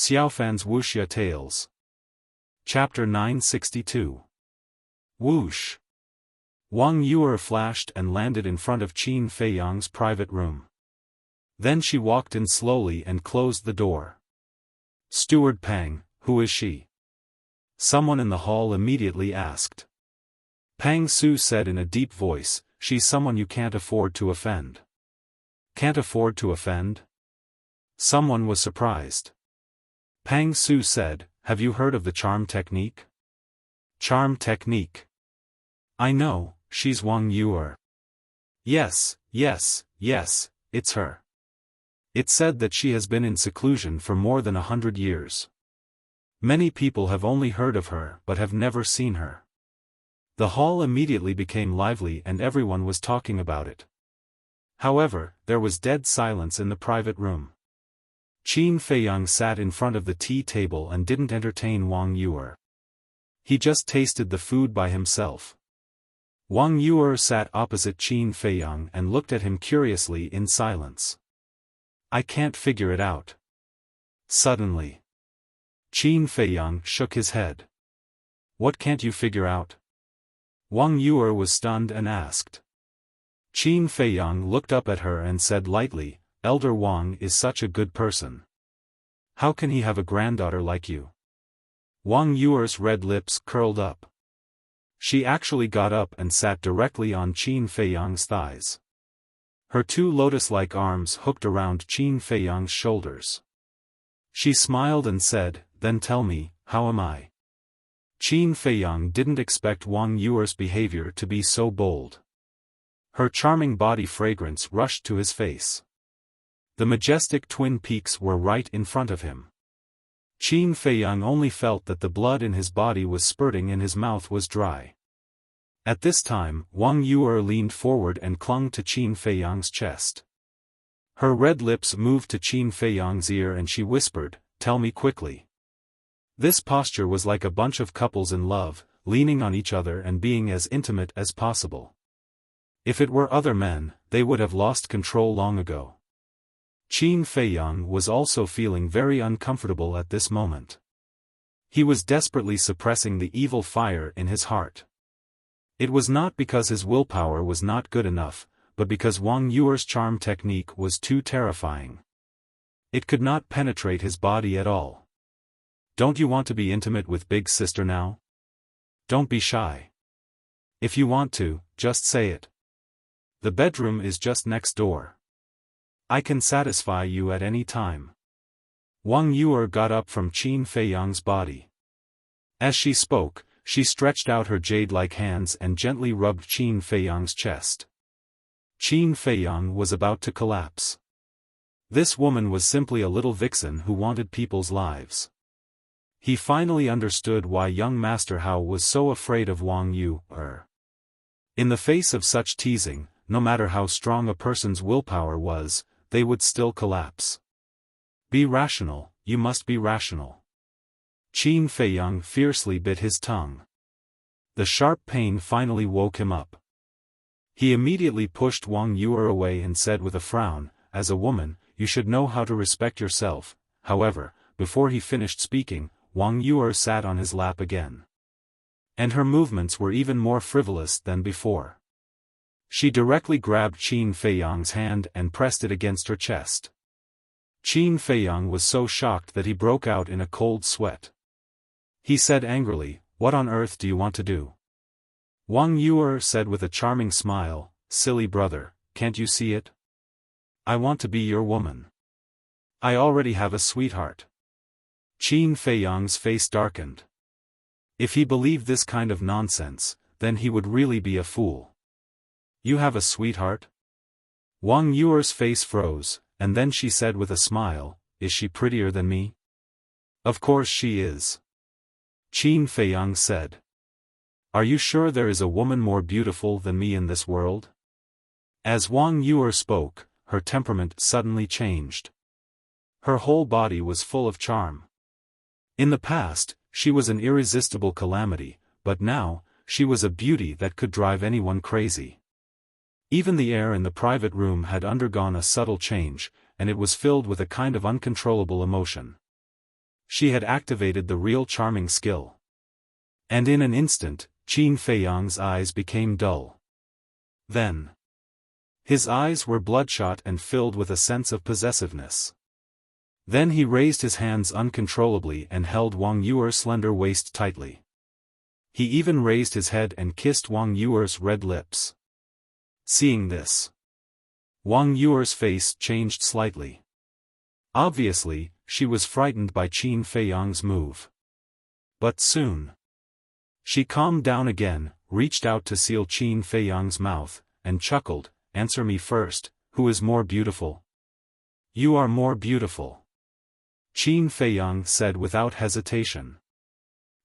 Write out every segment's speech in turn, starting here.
Xiaofan's Wuxia Tales. Chapter 962. Whoosh! Wang Yuer flashed and landed in front of Qin Feiyang's private room. Then she walked in slowly and closed the door. "Steward Pang, who is she?" someone in the hall immediately asked. Pang Su said in a deep voice, "She's someone you can't afford to offend." "Can't afford to offend?" Someone was surprised. Pang Su said, "Have you heard of the charm technique?" "Charm technique? I know, she's Wang Yuer." Yes, it's her." It's said that she has been in seclusion for more than 100 years. Many people have only heard of her but have never seen her. The hall immediately became lively and everyone was talking about it. However, there was dead silence in the private room. Qin Feiyang sat in front of the tea table and didn't entertain Wang Yuer. He just tasted the food by himself. Wang Yuer sat opposite Qin Feiyang and looked at him curiously in silence. "I can't figure it out." Suddenly, Qin Feiyang shook his head. "What can't you figure out?" Wang Yuer was stunned and asked. Qin Feiyang looked up at her and said lightly, "Elder Wang is such a good person. How can he have a granddaughter like you?" Wang Yuer's red lips curled up. She actually got up and sat directly on Qin Feiyang's thighs. Her two lotus-like arms hooked around Qin Feiyang's shoulders. She smiled and said, "Then tell me, how am I?" Qin Feiyang didn't expect Wang Yuer's behavior to be so bold. Her charming body fragrance rushed to his face. The majestic twin peaks were right in front of him. Qin Feiyang only felt that the blood in his body was spurting and his mouth was dry. At this time, Wang Yuer leaned forward and clung to Qin Feiyang's chest. Her red lips moved to Qin Feiyang's ear and she whispered, "Tell me quickly." This posture was like a bunch of couples in love, leaning on each other and being as intimate as possible. If it were other men, they would have lost control long ago. Qin Feiyang was also feeling very uncomfortable at this moment. He was desperately suppressing the evil fire in his heart. It was not because his willpower was not good enough, but because Wang Yuer's charm technique was too terrifying. It could not penetrate his body at all. "Don't you want to be intimate with Big Sister now? Don't be shy. If you want to, just say it. The bedroom is just next door. I can satisfy you at any time." Wang Yuer got up from Qin Feiyang's body. As she spoke, she stretched out her jade-like hands and gently rubbed Qin Feiyang's chest. Qin Feiyang was about to collapse. This woman was simply a little vixen who wanted people's lives. He finally understood why young Master Hao was so afraid of Wang Yuer. In the face of such teasing, no matter how strong a person's willpower was, they would still collapse. "Be rational, you must be rational." Qin Feiyang fiercely bit his tongue. The sharp pain finally woke him up. He immediately pushed Wang Yuer away and said with a frown, "As a woman, you should know how to respect yourself." However, before he finished speaking, Wang Yuer sat on his lap again. And her movements were even more frivolous than before. She directly grabbed Qin Feiyang's hand and pressed it against her chest. Qin Feiyang was so shocked that he broke out in a cold sweat. He said angrily, "What on earth do you want to do?" Wang Yuer said with a charming smile, "Silly brother, can't you see it? I want to be your woman. I already have a sweetheart." Qin Feiyang's face darkened. If he believed this kind of nonsense, then he would really be a fool. "You have a sweetheart?" Wang Yuer's face froze, and then she said with a smile, "Is she prettier than me?" "Of course she is." Qin Feiyang said. "Are you sure there is a woman more beautiful than me in this world?" As Wang Yuer spoke, her temperament suddenly changed. Her whole body was full of charm. In the past, she was an irresistible calamity, but now, she was a beauty that could drive anyone crazy. Even the air in the private room had undergone a subtle change, and it was filled with a kind of uncontrollable emotion. She had activated the real charming skill. And in an instant, Qin Feiyang's eyes became dull. Then, his eyes were bloodshot and filled with a sense of possessiveness. Then he raised his hands uncontrollably and held Wang Yuer's slender waist tightly. He even raised his head and kissed Wang Yuer's red lips. Seeing this, Wang Yuer's face changed slightly. Obviously, she was frightened by Qin Feiyang's move. But soon, she calmed down again, reached out to seal Qin Feiyang's mouth, and chuckled, "Answer me first, who is more beautiful?" "You are more beautiful," Qin Feiyang said without hesitation.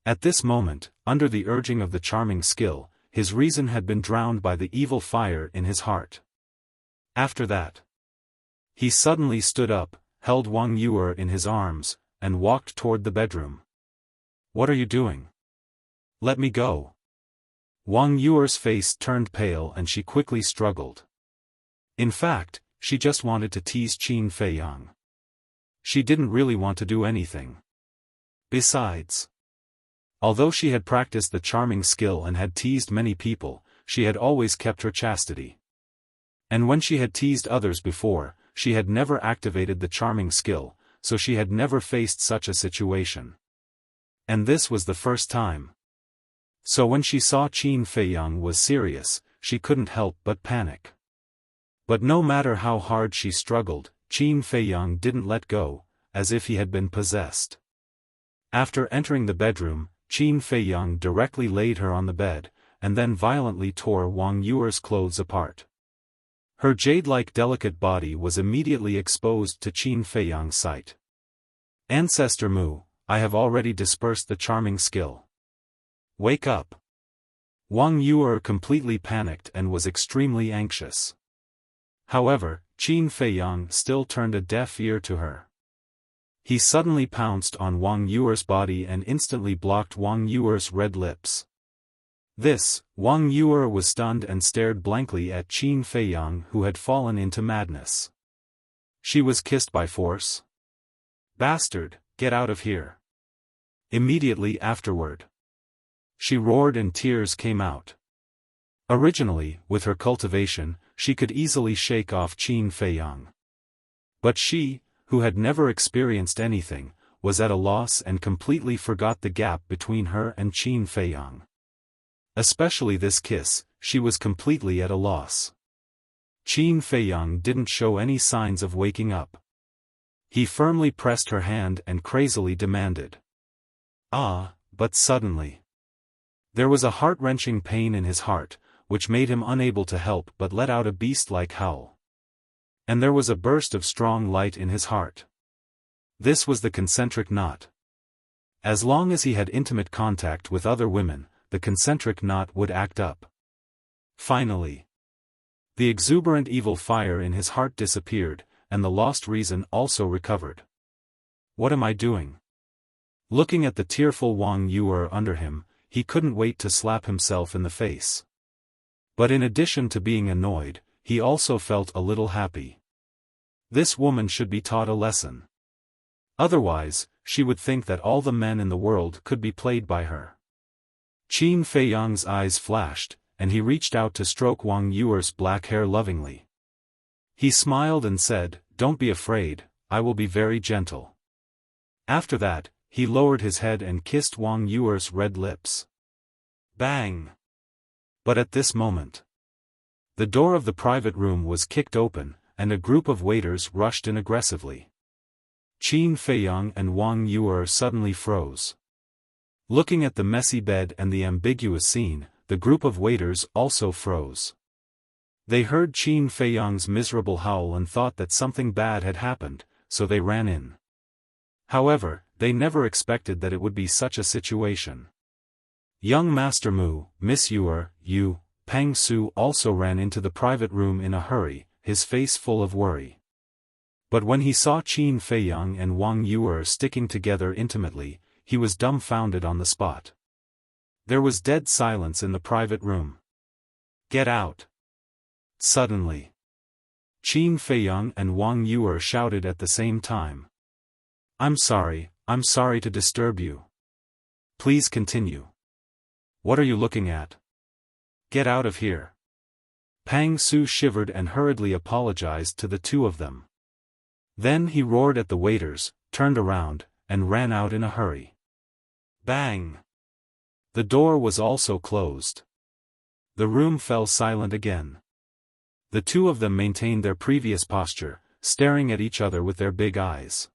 At this moment, under the urging of the charming skill, his reason had been drowned by the evil fire in his heart. After that, he suddenly stood up, held Wang Yuer in his arms, and walked toward the bedroom. "What are you doing? Let me go." Wang Yuer's face turned pale and she quickly struggled. In fact, she just wanted to tease Qin Feiyang. She didn't really want to do anything. Besides, although she had practiced the charming skill and had teased many people, she had always kept her chastity. And when she had teased others before, she had never activated the charming skill, so she had never faced such a situation. And this was the first time. So when she saw Qin Feiyang was serious, she couldn't help but panic. But no matter how hard she struggled, Qin Feiyang didn't let go, as if he had been possessed. After entering the bedroom, Qin Feiyang directly laid her on the bed, and then violently tore Wang Yuer's clothes apart. Her jade-like delicate body was immediately exposed to Qin Feiyang's sight. "Ancestor Mu, I have already dispersed the charming skill. Wake up." Wang Yuer completely panicked and was extremely anxious. However, Qin Feiyang still turned a deaf ear to her. He suddenly pounced on Wang Yuer's body and instantly blocked Wang Yuer's red lips. Wang Yuer was stunned and stared blankly at Qin Feiyang, who had fallen into madness. She was kissed by force? "Bastard, get out of here." Immediately afterward, she roared and tears came out. Originally, with her cultivation, she could easily shake off Qin Feiyang. But she, who had never experienced anything, was at a loss and completely forgot the gap between her and Qin Feiyang. Especially this kiss, she was completely at a loss. Qin Feiyang didn't show any signs of waking up. He firmly pressed her hand and crazily demanded. But suddenly, there was a heart-wrenching pain in his heart, which made him unable to help but let out a beast-like howl. And there was a burst of strong light in his heart. This was the concentric knot. As long as he had intimate contact with other women, the concentric knot would act up. Finally, the exuberant evil fire in his heart disappeared, and the lost reason also recovered. "What am I doing?" Looking at the tearful Wang Yuer under him, he couldn't wait to slap himself in the face. But in addition to being annoyed, he also felt a little happy. This woman should be taught a lesson. Otherwise, she would think that all the men in the world could be played by her. Qin Feiyang's eyes flashed, and he reached out to stroke Wang Yuer's black hair lovingly. He smiled and said, "Don't be afraid, I will be very gentle." After that, he lowered his head and kissed Wang Yuer's red lips. Bang! But at this moment, the door of the private room was kicked open, and a group of waiters rushed in aggressively. Qin Feiyang and Wang Yuer suddenly froze. Looking at the messy bed and the ambiguous scene, the group of waiters also froze. They heard Qin Feiyang's miserable howl and thought that something bad had happened, so they ran in. However, they never expected that it would be such a situation. Young Master Mu, Miss Yuer, Yu, Peng Su also ran into the private room in a hurry, his face full of worry. But when he saw Qin Feiyang and Wang Yuer sticking together intimately, he was dumbfounded on the spot. There was dead silence in the private room. "Get out!" Suddenly, Qin Feiyang and Wang Yuer shouted at the same time. "I'm sorry, I'm sorry to disturb you. Please continue. What are you looking at? Get out of here. Pang Su shivered and hurriedly apologized to the two of them. Then he roared at the waiters, turned around, and ran out in a hurry. Bang! The door was also closed. The room fell silent again. The two of them maintained their previous posture, staring at each other with their big eyes.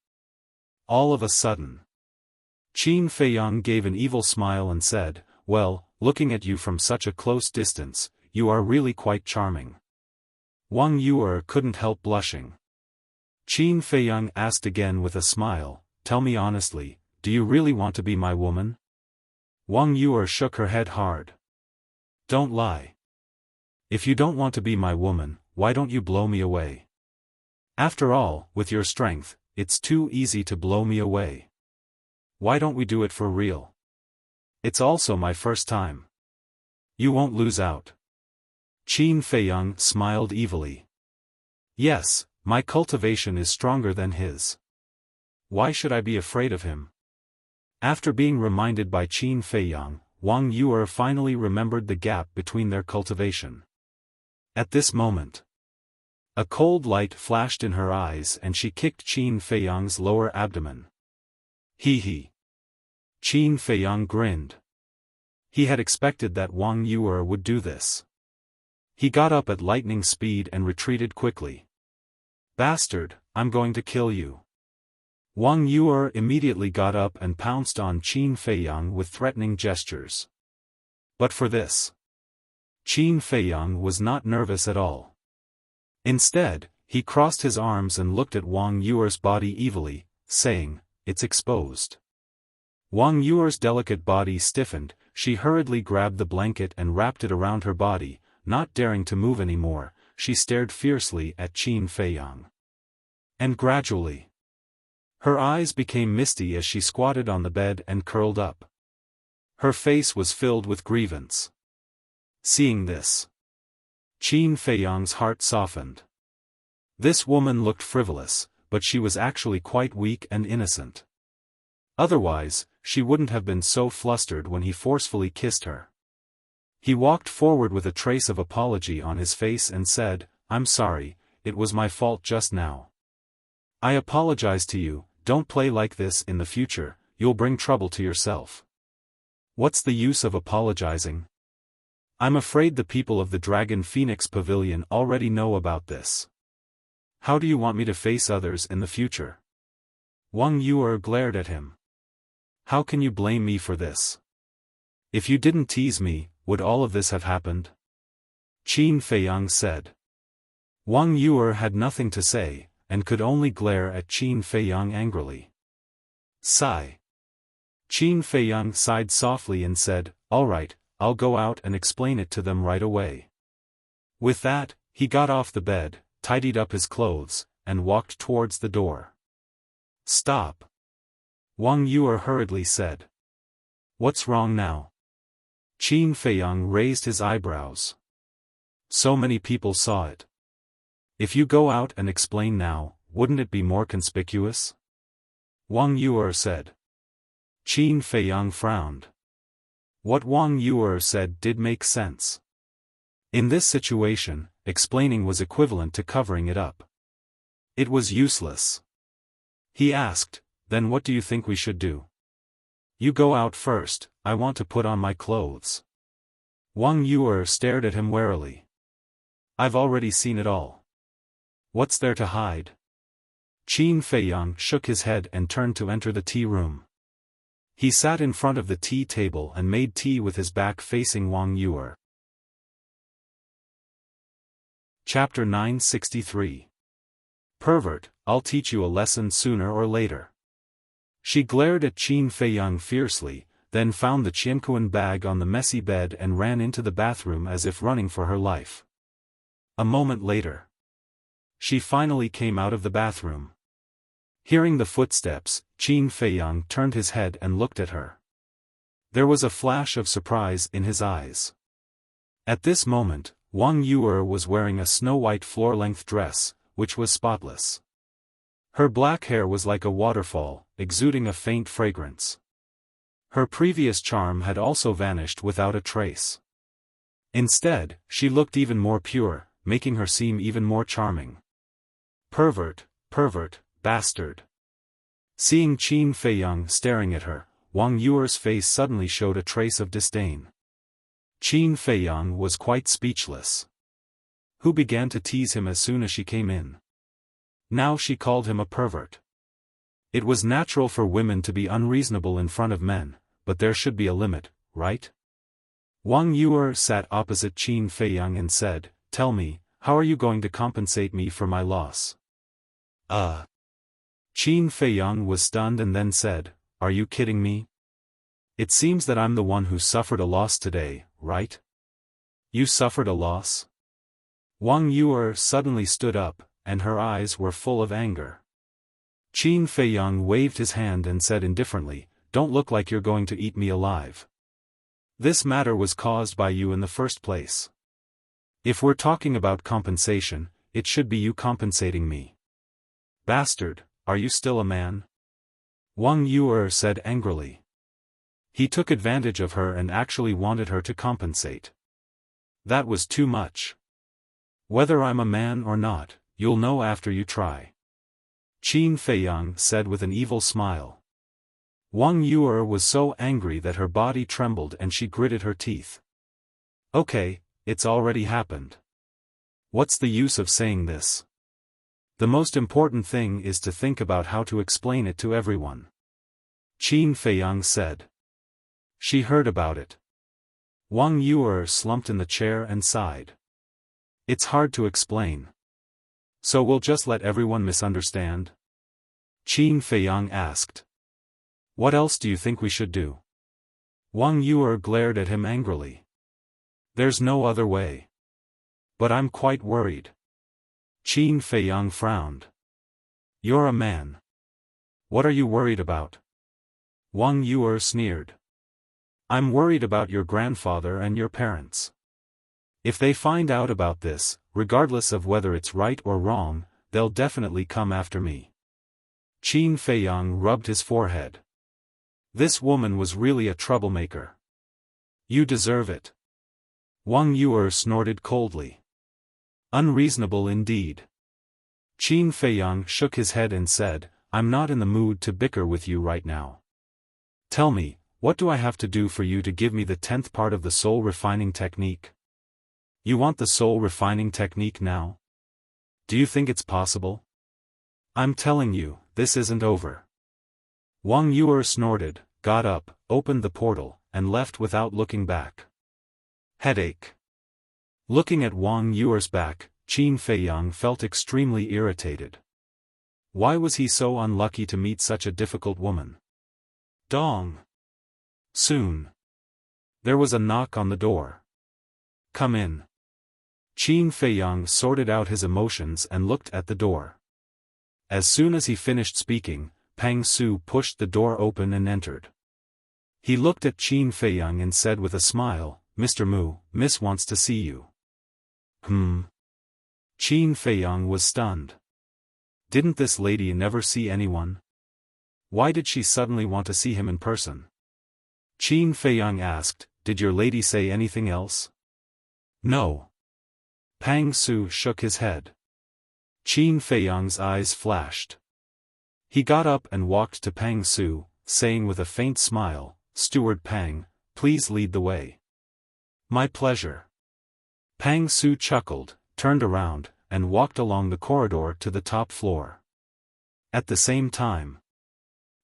All of a sudden, Qin Feiyang gave an evil smile and said, "Well, looking at you from such a close distance, you are really quite charming." Wang Yuer couldn't help blushing. Qin Feiyang asked again with a smile, "Tell me honestly, do you really want to be my woman?" Wang Yuer shook her head hard. "Don't lie. If you don't want to be my woman, why don't you blow me away? After all, with your strength, it's too easy to blow me away. Why don't we do it for real? It's also my first time. You won't lose out." Qin Feiyang smiled evilly. "Yes, my cultivation is stronger than his. Why should I be afraid of him?" After being reminded by Qin Feiyang, Wang Yuer finally remembered the gap between their cultivation. At this moment, a cold light flashed in her eyes and she kicked Qin Feiyang's lower abdomen. Hee hee. Qin Feiyang grinned. He had expected that Wang Yuer would do this. He got up at lightning speed and retreated quickly. "Bastard, I'm going to kill you." Wang Yuer immediately got up and pounced on Qin Feiyang with threatening gestures. But for this, Qin Feiyang was not nervous at all. Instead, he crossed his arms and looked at Wang Yuer's body evilly, saying, "It's exposed." Wang Yuer's delicate body stiffened. She hurriedly grabbed the blanket and wrapped it around her body. Not daring to move anymore, she stared fiercely at Qin Feiyang. And gradually, her eyes became misty as she squatted on the bed and curled up. Her face was filled with grievance. Seeing this, Qin Feiyang's heart softened. This woman looked frivolous, but she was actually quite weak and innocent. Otherwise, she wouldn't have been so flustered when he forcefully kissed her. He walked forward with a trace of apology on his face and said, "I'm sorry, it was my fault just now. I apologize to you. Don't play like this in the future, you'll bring trouble to yourself." "What's the use of apologizing? I'm afraid the people of the Dragon Phoenix Pavilion already know about this. How do you want me to face others in the future?" Wang Yuer glared at him. "How can you blame me for this? If you didn't tease me, would all of this have happened?" Qin Feiyang said. Wang Yuer had nothing to say, and could only glare at Qin Feiyang angrily. Sigh. Qin Feiyang sighed softly and said, "All right, I'll go out and explain it to them right away." With that, he got off the bed, tidied up his clothes, and walked towards the door. "Stop!" Wang Yuer hurriedly said. "What's wrong now?" Qin Feiyang raised his eyebrows. "So many people saw it. If you go out and explain now, wouldn't it be more conspicuous?" Wang Yuer said. Qin Feiyang frowned. What Wang Yuer said did make sense. In this situation, explaining was equivalent to covering it up. It was useless. He asked, "Then what do you think we should do?" "You go out first, I want to put on my clothes." Wang Yuer stared at him warily. "I've already seen it all. What's there to hide?" Qin Feiyang shook his head and turned to enter the tea room. He sat in front of the tea table and made tea with his back facing Wang Yuer. Chapter 963. Pervert, I'll teach you a lesson sooner or later. She glared at Qin Feiyang fiercely, then found the Qianquan bag on the messy bed and ran into the bathroom as if running for her life. A moment later, she finally came out of the bathroom. Hearing the footsteps, Qin Feiyang turned his head and looked at her. There was a flash of surprise in his eyes. At this moment, Wang Yuer was wearing a snow-white floor-length dress, which was spotless. Her black hair was like a waterfall, exuding a faint fragrance. Her previous charm had also vanished without a trace. Instead, she looked even more pure, making her seem even more charming. Pervert, bastard. Seeing Qin Feiyang staring at her, Wang Yuer's face suddenly showed a trace of disdain. Qin Feiyang was quite speechless. Who began to tease him as soon as she came in? Now she called him a pervert. It was natural for women to be unreasonable in front of men, but there should be a limit, right? Wang Yuer sat opposite Qin Feiyang and said, "Tell me, how are you going to compensate me for my loss?" Qin Feiyang was stunned and then said, "Are you kidding me? It seems that I'm the one who suffered a loss today, right?" "You suffered a loss?" Wang Yuer suddenly stood up, and her eyes were full of anger. Qin Feiyang waved his hand and said indifferently, "Don't look like you're going to eat me alive. This matter was caused by you in the first place. If we're talking about compensation, it should be you compensating me." "Bastard, are you still a man?" Wang Yuer said angrily. He took advantage of her and actually wanted her to compensate. That was too much. "Whether I'm a man or not, you'll know after you try," Qin Feiyang said with an evil smile. Wang Yuer was so angry that her body trembled and she gritted her teeth. "Okay, it's already happened. What's the use of saying this? The most important thing is to think about how to explain it to everyone," Qin Feiyang said. "She heard about it." Wang Yuer slumped in the chair and sighed. "It's hard to explain. So we'll just let everyone misunderstand?" Qin Feiyang asked. "What else do you think we should do?" Wang Yuer glared at him angrily. "There's no other way. But I'm quite worried." Qin Feiyang frowned. "You're a man. What are you worried about?" Wang Yuer sneered. "I'm worried about your grandfather and your parents. If they find out about this, regardless of whether it's right or wrong, they'll definitely come after me." Qin Feiyang rubbed his forehead. This woman was really a troublemaker. "You deserve it." Wang Yuer snorted coldly. "Unreasonable indeed." Qin Feiyang shook his head and said, "I'm not in the mood to bicker with you right now. Tell me, what do I have to do for you to give me the 10th part of the soul refining technique?" "You want the soul refining technique now? Do you think it's possible? I'm telling you, this isn't over." Wang Yuer snorted, got up, opened the portal, and left without looking back. Headache. Looking at Wang Yuer's back, Qin Feiyang felt extremely irritated. Why was he so unlucky to meet such a difficult woman? Dong. Soon. There was a knock on the door. "Come in." Qin Feiyang sorted out his emotions and looked at the door. As soon as he finished speaking, Pang Su pushed the door open and entered. He looked at Qin Feiyang and said with a smile, "Mr. Mu, Miss wants to see you." Qin Feiyang was stunned. Didn't this lady never see anyone? Why did she suddenly want to see him in person? Qin Feiyang asked, "Did your lady say anything else?" "No." Pang Su shook his head. Qin Feiyang's eyes flashed. He got up and walked to Pang Su, saying with a faint smile, "Steward Pang, please lead the way." "My pleasure." Pang Su chuckled, turned around, and walked along the corridor to the top floor. At the same time,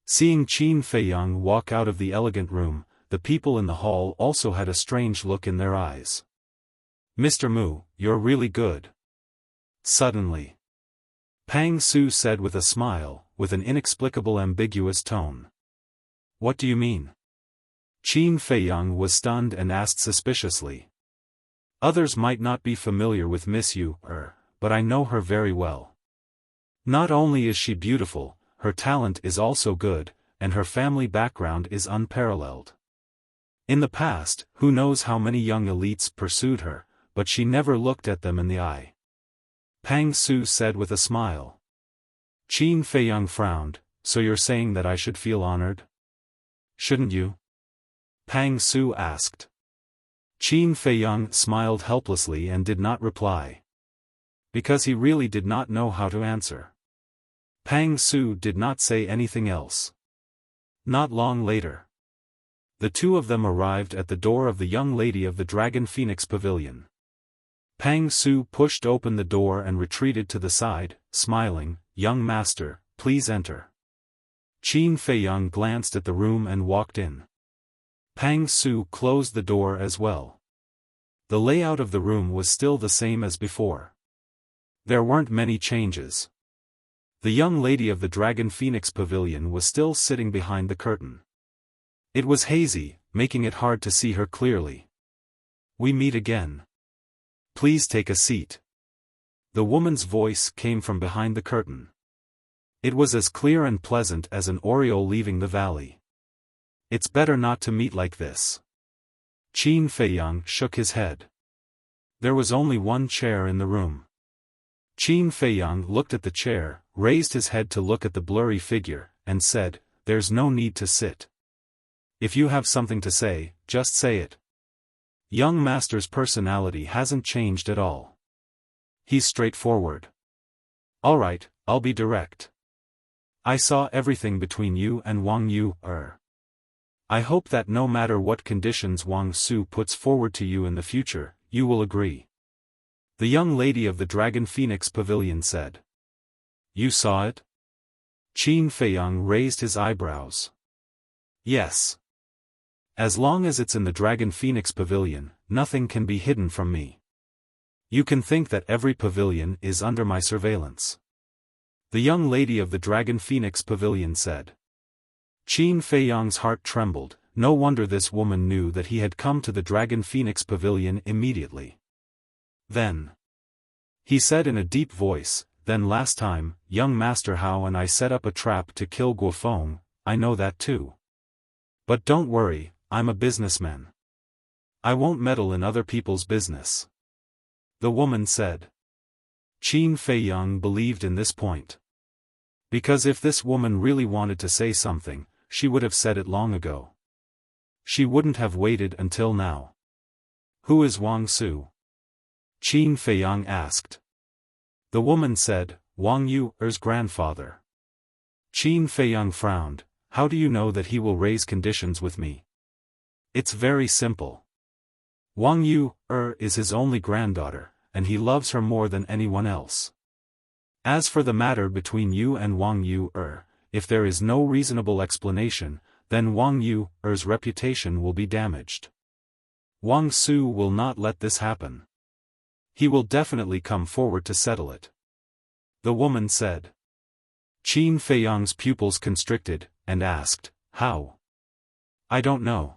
seeing Qin Feiyang walk out of the elegant room, the people in the hall also had a strange look in their eyes. "Mr. Mu, you're really good." Suddenly, Pang Su said with a smile, with an inexplicable ambiguous tone. "What do you mean?" Qin Feiyang was stunned and asked suspiciously. "Others might not be familiar with Miss Yu, but I know her very well. Not only is she beautiful, her talent is also good, and her family background is unparalleled. In the past, who knows how many young elites pursued her, but she never looked at them in the eye." Pang Su said with a smile. Qin Feiyang frowned. So you're saying that I should feel honored? Shouldn't you? Pang Su asked. Qin Feiyang smiled helplessly and did not reply. Because he really did not know how to answer. Pang Su did not say anything else. Not long later. The two of them arrived at the door of the young lady of the Dragon Phoenix Pavilion. Pang Su pushed open the door and retreated to the side, smiling. Young master, please enter. Qin Feiyang glanced at the room and walked in. Pang Su closed the door as well. The layout of the room was still the same as before. There weren't many changes. The young lady of the Dragon Phoenix Pavilion was still sitting behind the curtain. It was hazy, making it hard to see her clearly. We meet again. Please take a seat. The woman's voice came from behind the curtain. It was as clear and pleasant as an oriole leaving the valley. It's better not to meet like this. Qin Feiyang shook his head. There was only one chair in the room. Qin Feiyang looked at the chair, raised his head to look at the blurry figure, and said, "There's no need to sit. If you have something to say, just say it." Young master's personality hasn't changed at all. He's straightforward. All right, I'll be direct. I saw everything between you and Wang Yu. I hope that no matter what conditions Wang Su puts forward to you in the future, you will agree. The young lady of the Dragon Phoenix Pavilion said. You saw it? Qin Feiyang raised his eyebrows. Yes. As long as it's in the Dragon Phoenix Pavilion, nothing can be hidden from me. You can think that every pavilion is under my surveillance. The young lady of the Dragon Phoenix Pavilion said. Qin Feiyang's heart trembled. No wonder this woman knew that he had come to the Dragon Phoenix Pavilion immediately. Then. He said in a deep voice, then last time, young Master Hao and I set up a trap to kill Guofeng. I know that too. But don't worry, I'm a businessman. I won't meddle in other people's business. The woman said. Qin Feiyang believed in this point. Because if this woman really wanted to say something, she would have said it long ago. She wouldn't have waited until now. Who is Wang Su? Qin Feiyang asked. The woman said, Wang Yu's grandfather. Qin Feiyang frowned. How do you know that he will raise conditions with me? It's very simple. Wang Yu is his only granddaughter, and he loves her more than anyone else. As for the matter between you and Wang Yu if there is no reasonable explanation, then Wang Yu's reputation will be damaged. Wang Su will not let this happen. He will definitely come forward to settle it. The woman said. Qin Feiyang's pupils constricted, and asked, How? I don't know.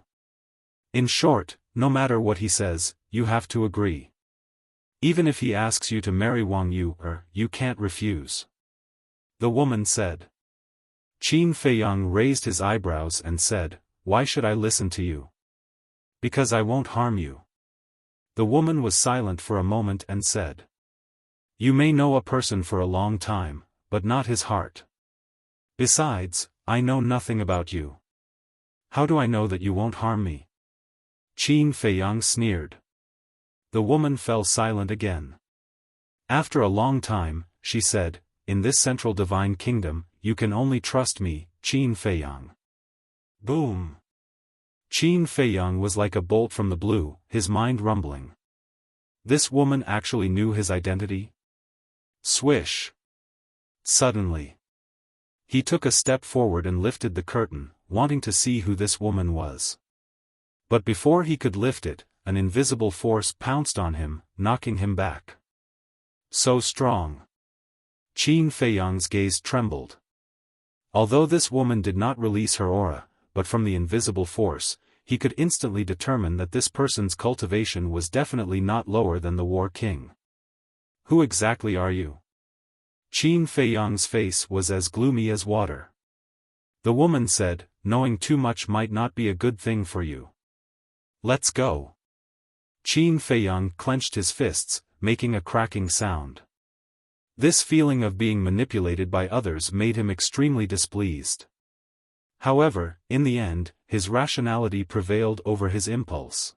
In short, no matter what he says, you have to agree. Even if he asks you to marry Wang Yu you can't refuse. The woman said. Qin Feiyang raised his eyebrows and said, Why should I listen to you? Because I won't harm you. The woman was silent for a moment and said. You may know a person for a long time, but not his heart. Besides, I know nothing about you. How do I know that you won't harm me? Qin Feiyang sneered. The woman fell silent again. After a long time, she said, In this central divine kingdom, you can only trust me, Qin Feiyang. Boom! Qin Feiyang was like a bolt from the blue, his mind rumbling. This woman actually knew his identity? Swish! Suddenly. He took a step forward and lifted the curtain, wanting to see who this woman was. But before he could lift it, an invisible force pounced on him, knocking him back. So strong. Qin Feiyang's gaze trembled. Although this woman did not release her aura, but from the invisible force, he could instantly determine that this person's cultivation was definitely not lower than the War King. Who exactly are you? Qin Feiyang's face was as gloomy as water. The woman said, Knowing too much might not be a good thing for you. Let's go. Qin Feiyang clenched his fists, making a cracking sound. This feeling of being manipulated by others made him extremely displeased. However, in the end, his rationality prevailed over his impulse.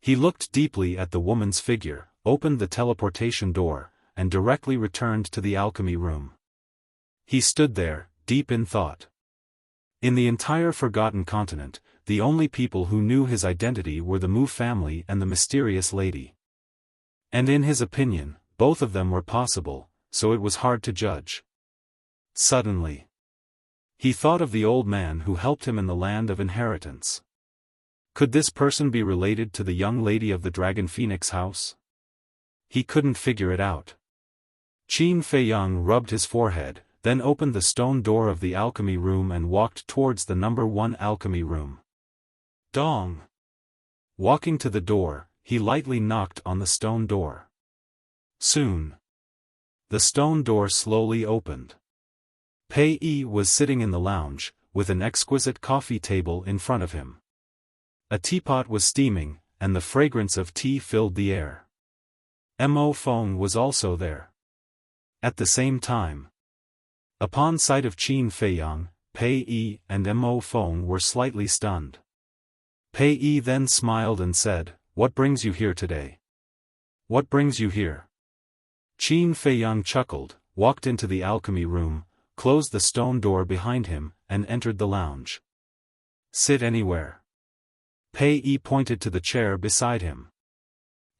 He looked deeply at the woman's figure, opened the teleportation door, and directly returned to the alchemy room. He stood there, deep in thought. In the entire Forgotten Continent, the only people who knew his identity were the Mu family and the mysterious lady. And in his opinion, both of them were possible, so it was hard to judge. Suddenly, he thought of the old man who helped him in the land of inheritance. Could this person be related to the young lady of the Dragon Phoenix house? He couldn't figure it out. Qin Feiyang rubbed his forehead, then opened the stone door of the alchemy room and walked towards the number 1 alchemy room. Dong! Walking to the door, he lightly knocked on the stone door. Soon, the stone door slowly opened. Pei Yi was sitting in the lounge, with an exquisite coffee table in front of him. A teapot was steaming, and the fragrance of tea filled the air. Mo Feng was also there. At the same time, upon sight of Qin Feiyang, Pei Yi and Mo Feng were slightly stunned. Pei Yi then smiled and said, "What brings you here today?" "What brings you here?" Qin Feiyang chuckled, walked into the alchemy room, closed the stone door behind him, and entered the lounge. "Sit anywhere." Pei Yi pointed to the chair beside him.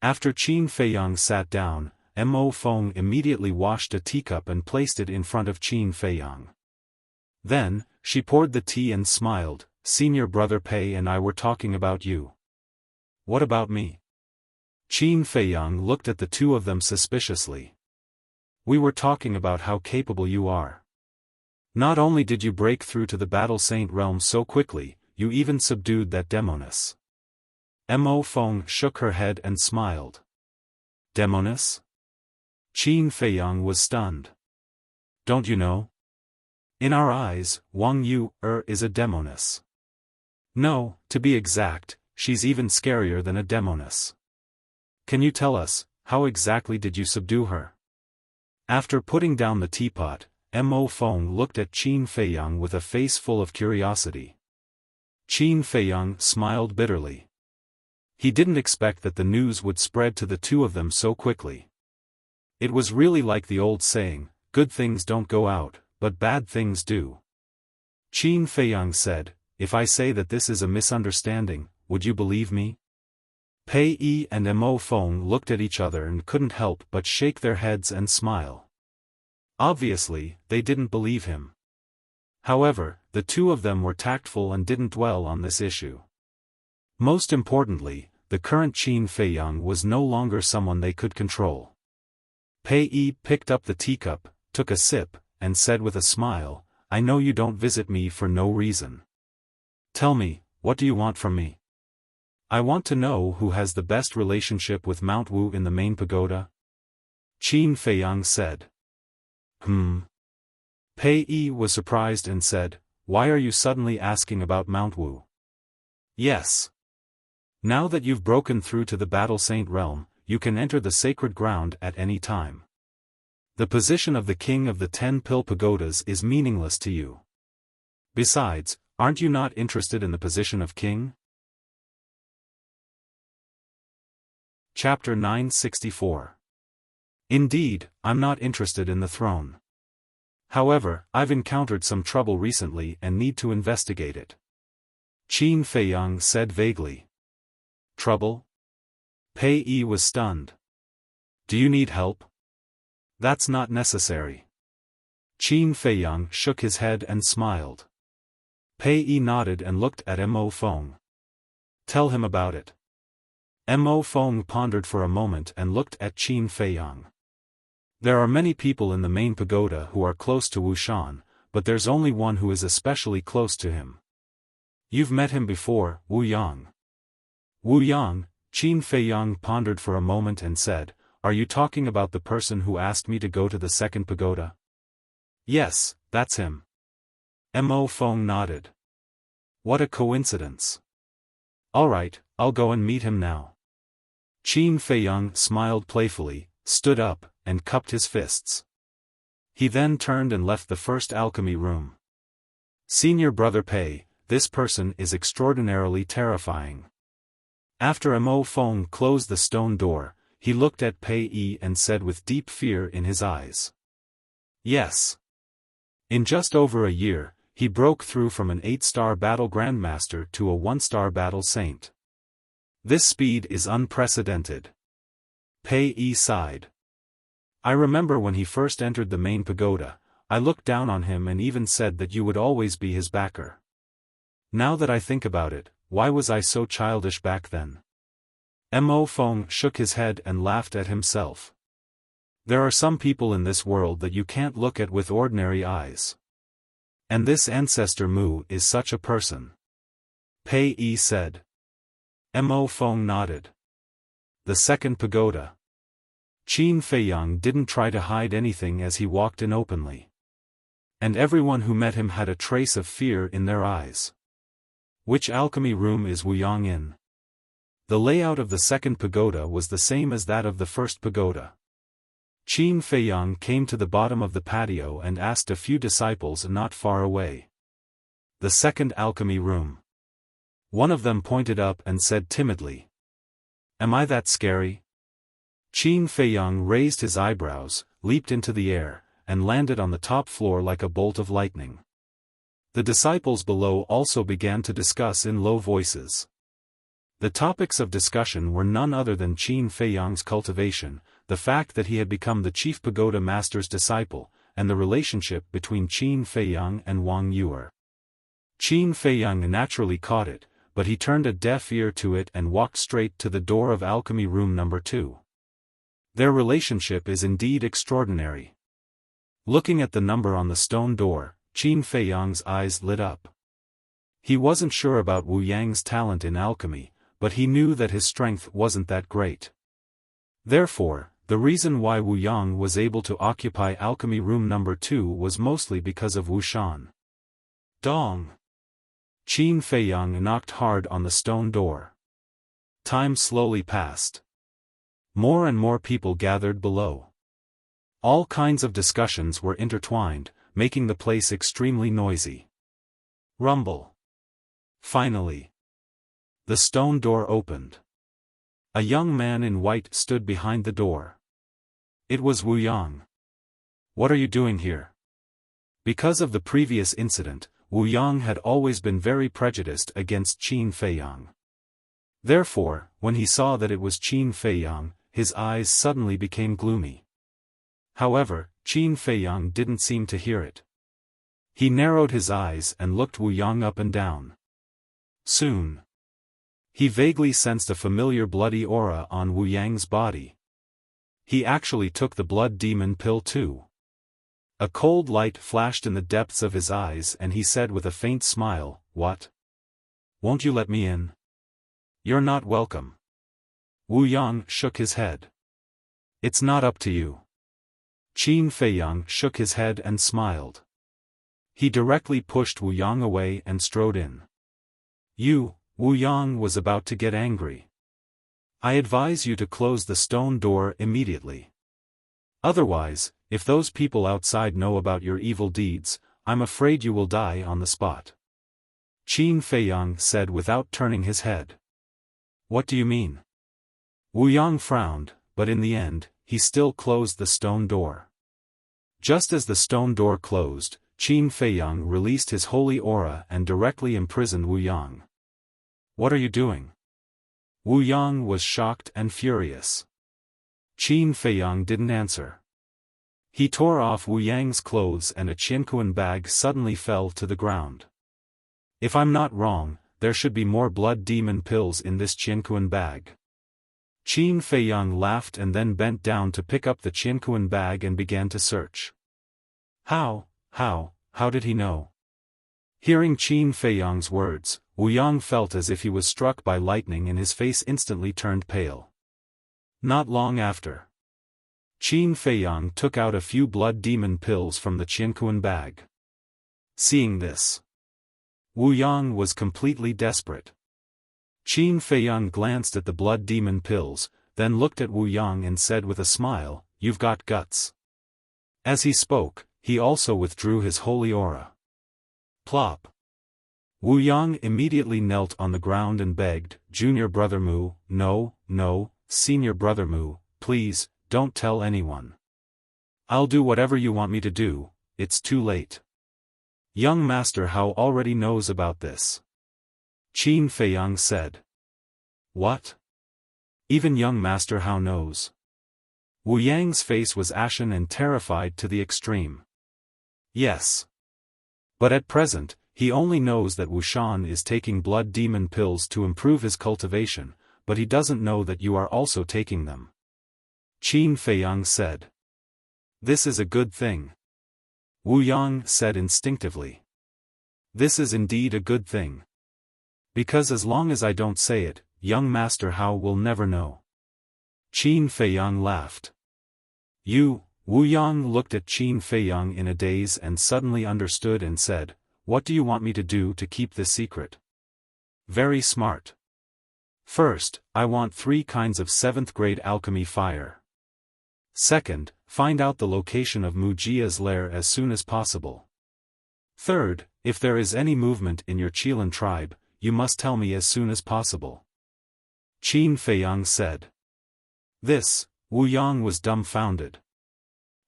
After Qin Feiyang sat down, Mo Feng immediately washed a teacup and placed it in front of Qin Feiyang. Then, she poured the tea and smiled, "Senior brother Pei and I were talking about you." "What about me?" Qin Feiyang looked at the two of them suspiciously. "We were talking about how capable you are. Not only did you break through to the Battle Saint realm so quickly, you even subdued that demoness." Mo Feng shook her head and smiled. "Demoness?" Qin Feiyang was stunned. "Don't you know? In our eyes, Wang Yu is a demoness. No, to be exact, she's even scarier than a demoness. Can you tell us, how exactly did you subdue her?" After putting down the teapot, Mo Feng looked at Qin Feiyang with a face full of curiosity. Qin Feiyang smiled bitterly. He didn't expect that the news would spread to the two of them so quickly. It was really like the old saying, "Good things don't go out, but bad things do." Qin Feiyang said, "If I say that this is a misunderstanding, would you believe me?" Pei Yi and Mo Feng looked at each other and couldn't help but shake their heads and smile. Obviously, they didn't believe him. However, the two of them were tactful and didn't dwell on this issue. Most importantly, the current Qin Feiyang was no longer someone they could control. Pei Yi picked up the teacup, took a sip, and said with a smile, "I know you don't visit me for no reason. Tell me, what do you want from me?" "I want to know who has the best relationship with Mount Wu in the main pagoda," Qin Feiyang said. Pei Yi was surprised and said, "Why are you suddenly asking about Mount Wu?" "Yes. Now that you've broken through to the Battle Saint realm, you can enter the sacred ground at any time. The position of the king of the 10 pill pagodas is meaningless to you. Besides, aren't you not interested in the position of king?" Chapter 964. Indeed, I'm not interested in the throne. However, I've encountered some trouble recently and need to investigate it. Qin Feiyang said vaguely. "Trouble?" Pei Yi was stunned. "Do you need help?" "That's not necessary." Qin Feiyang shook his head and smiled. Pei Yi nodded and looked at Mo Feng. "Tell him about it." Mo Feng pondered for a moment and looked at Qin Feiyang. "There are many people in the main pagoda who are close to Wu Shan, but there's only one who is especially close to him. You've met him before, Wu Yang." "Wu Yang?" Qin Feiyang pondered for a moment and said, "Are you talking about the person who asked me to go to the second pagoda?" "Yes, that's him." Mo Feng nodded. "What a coincidence. Alright, I'll go and meet him now." Qin Feiyang smiled playfully, stood up, and cupped his fists. He then turned and left the first alchemy room. Senior Brother Pei, this person is extraordinarily terrifying. After Mo Feng closed the stone door, he looked at Pei Yi and said with deep fear in his eyes. Yes. In just over a year, he broke through from an 8-star battle grandmaster to a 1-star battle saint. This speed is unprecedented. Pei Yi sighed. I remember when he first entered the main pagoda, I looked down on him and even said that you would always be his backer. Now that I think about it, why was I so childish back then? Mo Feng shook his head and laughed at himself. There are some people in this world that you can't look at with ordinary eyes. And this ancestor Mu is such a person. Pei Yi said. Mo Feng nodded. The second pagoda. Qin Feiyang didn't try to hide anything as he walked in openly. And everyone who met him had a trace of fear in their eyes. Which alchemy room is Wu Yang in? The layout of the second pagoda was the same as that of the first pagoda. Qin Feiyang came to the bottom of the patio and asked a few disciples not far away. The second alchemy room. One of them pointed up and said timidly. Am I that scary? Qin Feiyang raised his eyebrows, leaped into the air, and landed on the top floor like a bolt of lightning. The disciples below also began to discuss in low voices. The topics of discussion were none other than Qin Feiyang's cultivation, the fact that he had become the chief pagoda master's disciple, and the relationship between Qin Feiyang and Wang Yuer. Qin Feiyang naturally caught it, but he turned a deaf ear to it and walked straight to the door of alchemy room number 2. Their relationship is indeed extraordinary. Looking at the number on the stone door, Qin Feiyang's eyes lit up. He wasn't sure about Wu Yang's talent in alchemy, but he knew that his strength wasn't that great. Therefore, the reason why Wu Yang was able to occupy alchemy room number 2 was mostly because of Wu Shan. Dong! Qin Feiyang knocked hard on the stone door. Time slowly passed. More and more people gathered below. All kinds of discussions were intertwined, making the place extremely noisy. Rumble. Finally. The stone door opened. A young man in white stood behind the door. It was Wu Yang. What are you doing here? Because of the previous incident, Wu Yang had always been very prejudiced against Qin Feiyang. Therefore, when he saw that it was Qin Feiyang, his eyes suddenly became gloomy. However, Qin Feiyang didn't seem to hear it. He narrowed his eyes and looked Wu Yang up and down. Soon. He vaguely sensed a familiar bloody aura on Wu Yang's body. He actually took the blood demon pill too. A cold light flashed in the depths of his eyes and he said with a faint smile, "What? Won't you let me in? You're not welcome." Wu Yang shook his head. "It's not up to you." Qin Feiyang shook his head and smiled. He directly pushed Wu Yang away and strode in. Wu Yang was about to get angry. "I advise you to close the stone door immediately. Otherwise, if those people outside know about your evil deeds, I'm afraid you will die on the spot." Qin Feiyang said without turning his head. "What do you mean?" Wu Yang frowned, but in the end, he still closed the stone door. Just as the stone door closed, Qin Feiyang released his holy aura and directly imprisoned Wu Yang. "What are you doing?" Wu Yang was shocked and furious. Qin Feiyang didn't answer. He tore off Wu Yang's clothes and a Qianquan bag suddenly fell to the ground. "If I'm not wrong, there should be more blood demon pills in this Qianquan bag." Qin Feiyang laughed and then bent down to pick up the Qianquan bag and began to search. How did he know? Hearing Qin Feiyang's words, Wu Yang felt as if he was struck by lightning and his face instantly turned pale. Not long after, Qin Feiyang took out a few blood demon pills from the Qianquan bag. Seeing this, Wu Yang was completely desperate. Qin Feiyang glanced at the blood demon pills, then looked at Wu Yang and said with a smile, you've got guts." As he spoke, he also withdrew his holy aura. Plop. Wu Yang immediately knelt on the ground and begged, "Junior brother Mu, no, no, senior brother Mu, please, don't tell anyone. I'll do whatever you want me to do, it's too late. Young Master Hao already knows about this." Qin Feiyang said. "What? Even young Master Hao knows?" Wu Yang's face was ashen and terrified to the extreme. "Yes. But at present, he only knows that Wuxian is taking blood demon pills to improve his cultivation, but he doesn't know that you are also taking them." Qin Feiyang said. "This is a good thing," Wu Yang said instinctively. "This is indeed a good thing. Because as long as I don't say it, young Master Hao will never know." Qin Feiyang laughed. Wu Yang looked at Qin Feiyang in a daze and suddenly understood and said, "What do you want me to do to keep this secret?" "Very smart. First, I want 3 kinds of 7th grade alchemy fire. Second, find out the location of Mujia's lair as soon as possible. Third, if there is any movement in your Qilan tribe, you must tell me as soon as possible." Qin Feiyang said. This, Wu Yang was dumbfounded.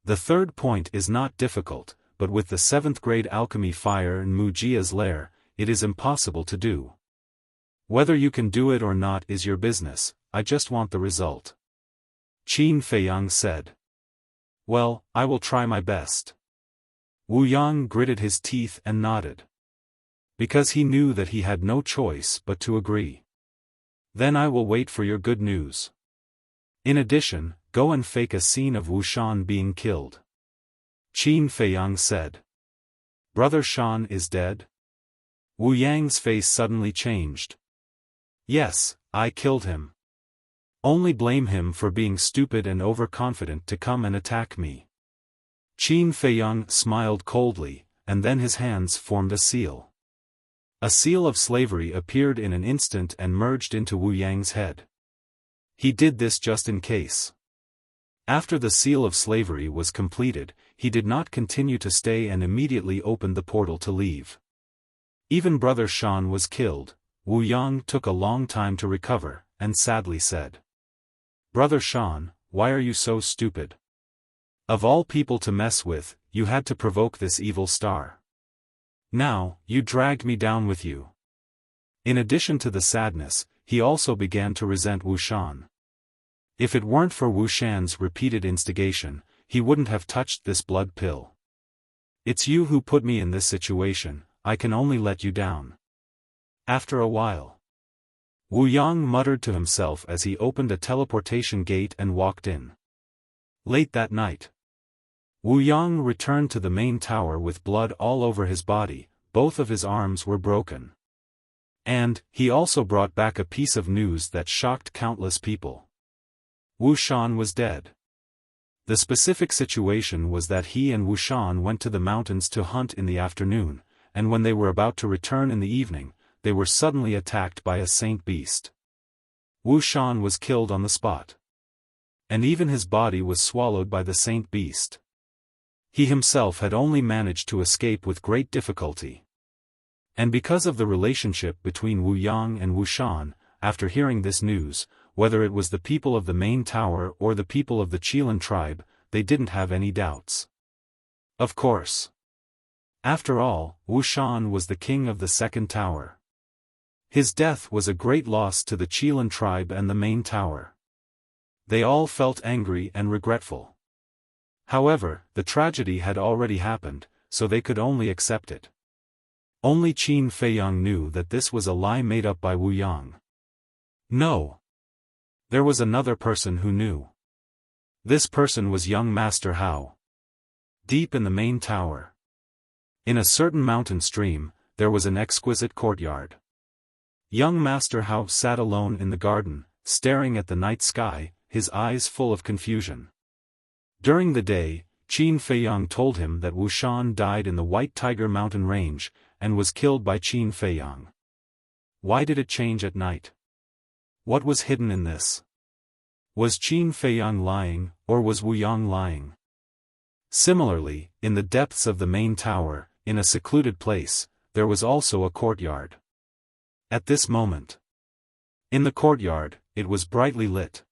The third point is not difficult, but with the 7th grade alchemy fire and Mujia's lair, it is impossible to do. Whether you can do it or not is your business, I just want the result. Qin Feiyang said. "Well, I will try my best." Wu Yang gritted his teeth and nodded. Because he knew that he had no choice but to agree. "Then I will wait for your good news. In addition, go and fake a scene of Wu Shan being killed." Qin Feiyang said. "Brother Shan is dead?" Wu Yang's face suddenly changed. "Yes, I killed him. Only blame him for being stupid and overconfident to come and attack me." Qin Feiyang smiled coldly, and then his hands formed a seal. A seal of slavery appeared in an instant and merged into Wu Yang's head. He did this just in case. After the seal of slavery was completed, he did not continue to stay and immediately opened the portal to leave. Even Brother Shan was killed. Wu Yang took a long time to recover, and sadly said, "Brother Shan, why are you so stupid? Of all people to mess with, you had to provoke this evil star. Now, you dragged me down with you." In addition to the sadness, he also began to resent Wu Shan. If it weren't for Wu Shan's repeated instigation, he wouldn't have touched this blood pill. "It's you who put me in this situation, I can only let you down." After a while, Wu Yang muttered to himself as he opened a teleportation gate and walked in. Late that night, Wu Yang returned to the main tower with blood all over his body, both of his arms were broken. And, he also brought back a piece of news that shocked countless people. Wu Shan was dead. The specific situation was that he and Wu Shan went to the mountains to hunt in the afternoon, and when they were about to return in the evening, they were suddenly attacked by a saint beast. Wu Shan was killed on the spot. And even his body was swallowed by the saint beast. He himself had only managed to escape with great difficulty. And because of the relationship between Wu Yang and Wu Shan, after hearing this news, whether it was the people of the main tower or the people of the Qilan tribe, they didn't have any doubts. Of course. After all, Wu Shan was the king of the second tower. His death was a great loss to the Qilan tribe and the main tower. They all felt angry and regretful. However, the tragedy had already happened, so they could only accept it. Only Qin Feiyang knew that this was a lie made up by Wu Yang. No. There was another person who knew. This person was young Master Hao. Deep in the main tower, in a certain mountain stream, there was an exquisite courtyard. Young Master Hao sat alone in the garden, staring at the night sky, his eyes full of confusion. During the day, Qin Feiyang told him that Wu Shan died in the White Tiger Mountain Range, and was killed by Qin Feiyang. Why did it change at night? What was hidden in this? Was Qin Feiyang lying, or was Wu Yang lying? Similarly, in the depths of the main tower, in a secluded place, there was also a courtyard. At this moment, in the courtyard, it was brightly lit.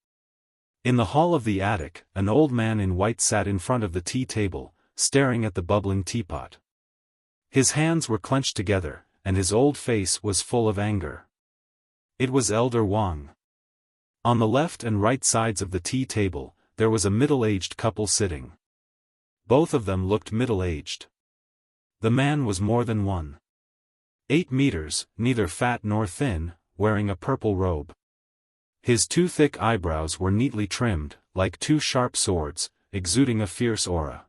In the hall of the attic, an old man in white sat in front of the tea table, staring at the bubbling teapot. His hands were clenched together, and his old face was full of anger. It was Elder Wang. On the left and right sides of the tea table, there was a middle-aged couple sitting. Both of them looked middle-aged. The man was more than 1.8 meters, neither fat nor thin, wearing a purple robe. His 2 thick eyebrows were neatly trimmed, like 2 sharp swords, exuding a fierce aura.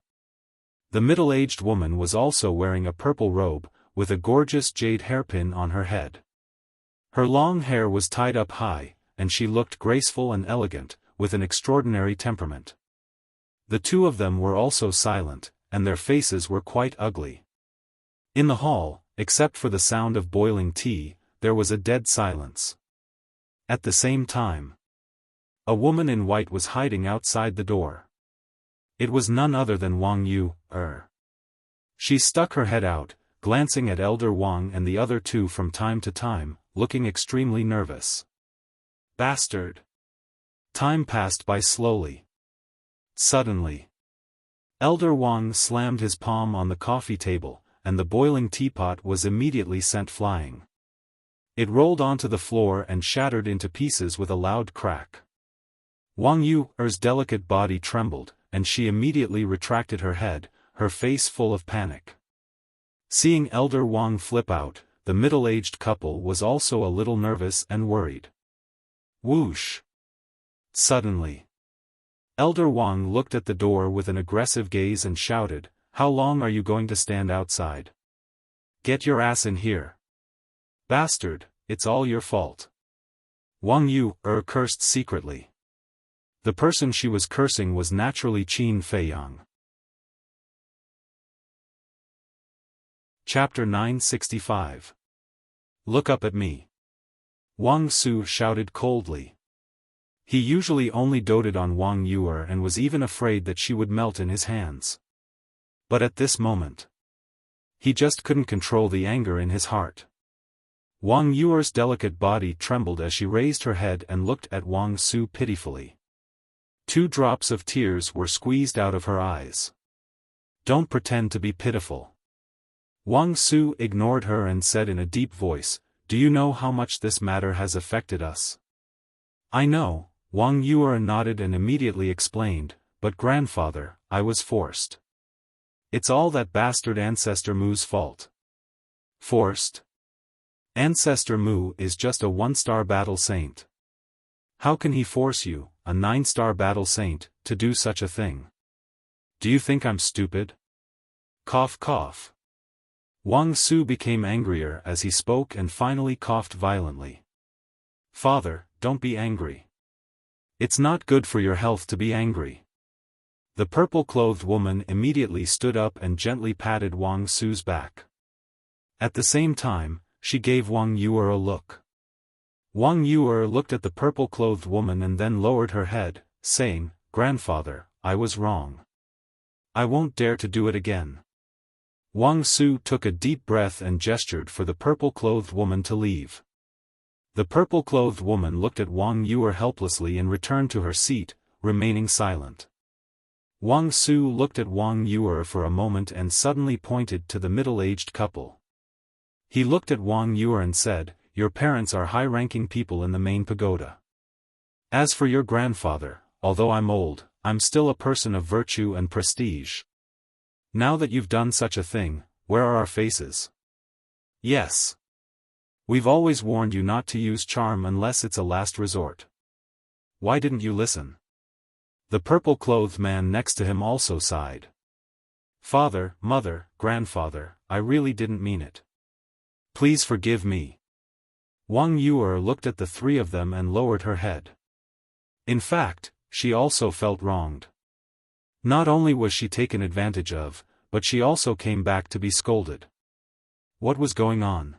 The middle-aged woman was also wearing a purple robe, with a gorgeous jade hairpin on her head. Her long hair was tied up high, and she looked graceful and elegant, with an extraordinary temperament. The 2 of them were also silent, and their faces were quite ugly. In the hall, except for the sound of boiling tea, there was a dead silence. At the same time, a woman in white was hiding outside the door. It was none other than Wang Yu. She stuck her head out, glancing at Elder Wang and the other 2 from time to time, looking extremely nervous. Bastard! Time passed by slowly. Suddenly, Elder Wang slammed his palm on the coffee table, and the boiling teapot was immediately sent flying. It rolled onto the floor and shattered into pieces with a loud crack. Wang Yu's delicate body trembled, and she immediately retracted her head, her face full of panic. Seeing Elder Wang flip out, the middle-aged couple was also a little nervous and worried. Whoosh! Suddenly, Elder Wang looked at the door with an aggressive gaze and shouted, "How long are you going to stand outside? Get your ass in here. Bastard, it's all your fault." Wang Yu cursed secretly. The person she was cursing was naturally Qin Feiyang. Chapter 965. Look up at me. Wang Su shouted coldly. He usually only doted on Wang Yu and was even afraid that she would melt in his hands. But at this moment, he just couldn't control the anger in his heart. Wang Yu's delicate body trembled as she raised her head and looked at Wang Su pitifully. 2 drops of tears were squeezed out of her eyes. "Don't pretend to be pitiful." Wang Su ignored her and said in a deep voice, "Do you know how much this matter has affected us?" "I know," Wang Yu nodded and immediately explained, "But grandfather, I was forced. It's all that bastard Ancestor Mu's fault." "Forced? Ancestor Mu is just a 1-star battle saint. How can he force you, a 9-star battle saint, to do such a thing? Do you think I'm stupid?" Cough cough. Wang Su became angrier as he spoke and finally coughed violently. "Father, don't be angry. It's not good for your health to be angry." The purple-clothed woman immediately stood up and gently patted Wang Su's back. At the same time, she gave Wang Yu a look. Wang Yu looked at the purple-clothed woman and then lowered her head, saying, "Grandfather, I was wrong. I won't dare to do it again." Wang Su took a deep breath and gestured for the purple-clothed woman to leave. The purple-clothed woman looked at Wang Yu helplessly and returned to her seat, remaining silent. Wang Su looked at Wang Yu for a moment and suddenly pointed to the middle-aged couple. He looked at Wang Yu and said, "Your parents are high-ranking people in the main pagoda. As for your grandfather, although I'm old, I'm still a person of virtue and prestige. Now that you've done such a thing, where are our faces? Yes. We've always warned you not to use charm unless it's a last resort. Why didn't you listen?" The purple-clothed man next to him also sighed. "Father, mother, grandfather, I really didn't mean it. Please forgive me." Wang Yu looked at the 3 of them and lowered her head. In fact, she also felt wronged. Not only was she taken advantage of, but she also came back to be scolded. What was going on?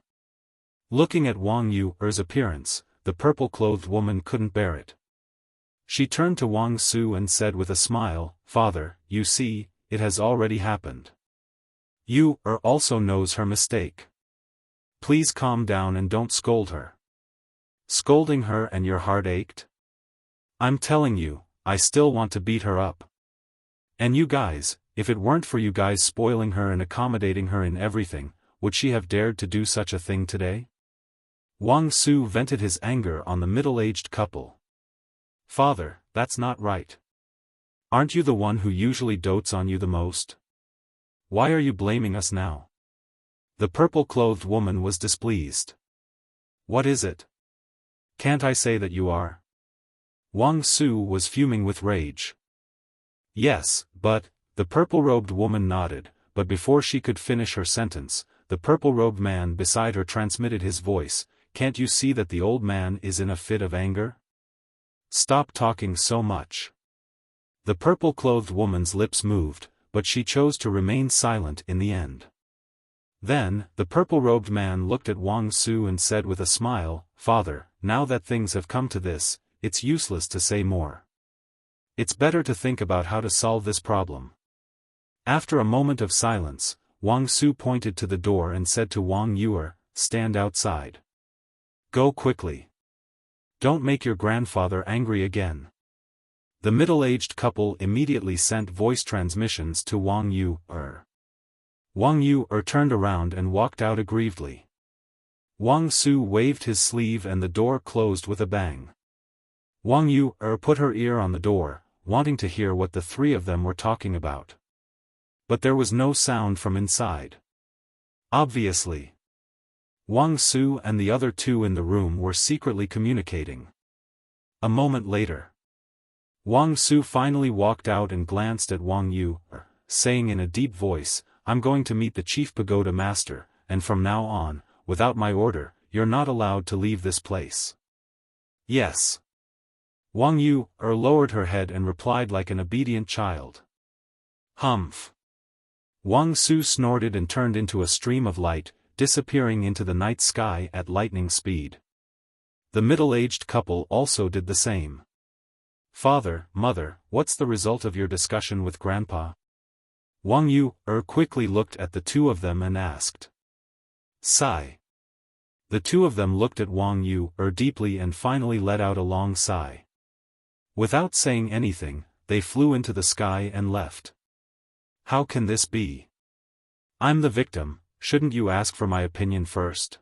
Looking at Wang Yu's appearance, the purple-clothed woman couldn't bear it. She turned to Wang Su and said with a smile, "Father, you see, it has already happened. You also knows her mistake. Please calm down and don't scold her." "Scolding her and your heart ached?" "I'm telling you, I still want to beat her up. And you guys, if it weren't for you guys spoiling her and accommodating her in everything, would she have dared to do such a thing today?" Wang Su vented his anger on the middle-aged couple. "Father, that's not right. Aren't you the one who usually dotes on you the most? Why are you blaming us now?" The purple-clothed woman was displeased. "What is it? Can't I say that you are?" Wang Su was fuming with rage. "Yes, but," the purple-robed woman nodded, but before she could finish her sentence, the purple-robed man beside her transmitted his voice, "Can't you see that the old man is in a fit of anger? Stop talking so much." The purple-clothed woman's lips moved, but she chose to remain silent in the end. Then, the purple-robed man looked at Wang Su and said with a smile, "Father, now that things have come to this, it's useless to say more. It's better to think about how to solve this problem." After a moment of silence, Wang Su pointed to the door and said to Wang Yuer, "Stand outside. Go quickly. Don't make your grandfather angry again." The middle-aged couple immediately sent voice transmissions to Wang Yuer. Wang Yuer turned around and walked out aggrievedly. Wang Su waved his sleeve and the door closed with a bang. Wang Yuer put her ear on the door, wanting to hear what the three of them were talking about. But there was no sound from inside. Obviously, Wang Su and the other two in the room were secretly communicating. A moment later, Wang Su finally walked out and glanced at Wang Yuer, saying in a deep voice, "I'm going to meet the chief pagoda master, and from now on, without my order, you're not allowed to leave this place." "Yes." Wang Yuer lowered her head and replied like an obedient child. "Humph." Wang Su snorted and turned into a stream of light, disappearing into the night sky at lightning speed. The middle-aged couple also did the same. "Father, Mother, what's the result of your discussion with Grandpa?" Wang Yuer quickly looked at the two of them and asked. "Sigh." The two of them looked at Wang Yuer deeply and finally let out a long sigh. Without saying anything, they flew into the sky and left. "How can this be? I'm the victim, shouldn't you ask for my opinion first?"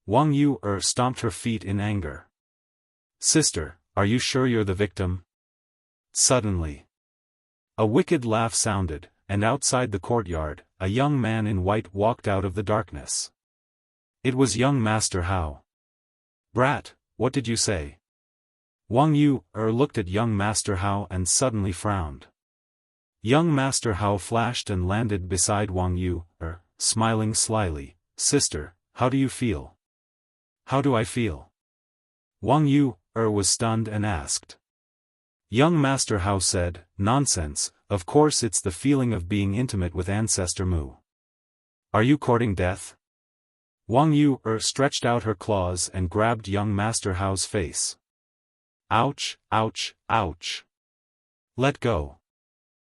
Wang Yuer stomped her feet in anger. "Sister, are you sure you're the victim?" Suddenly, a wicked laugh sounded, and outside the courtyard, a young man in white walked out of the darkness. It was young Master Hao. "Brat, what did you say?" Wang Yuer looked at young Master Hao and suddenly frowned. Young Master Hao flashed and landed beside Wang Yuer, smiling slyly. "Sister, how do you feel?" "How do I feel?" Wang Yuer was stunned and asked. Young Master Hao said, "Nonsense, of course it's the feeling of being intimate with Ancestor Mu. Are you courting death?" Wang Yuer stretched out her claws and grabbed young Master Hao's face. "Ouch, ouch, ouch. Let go."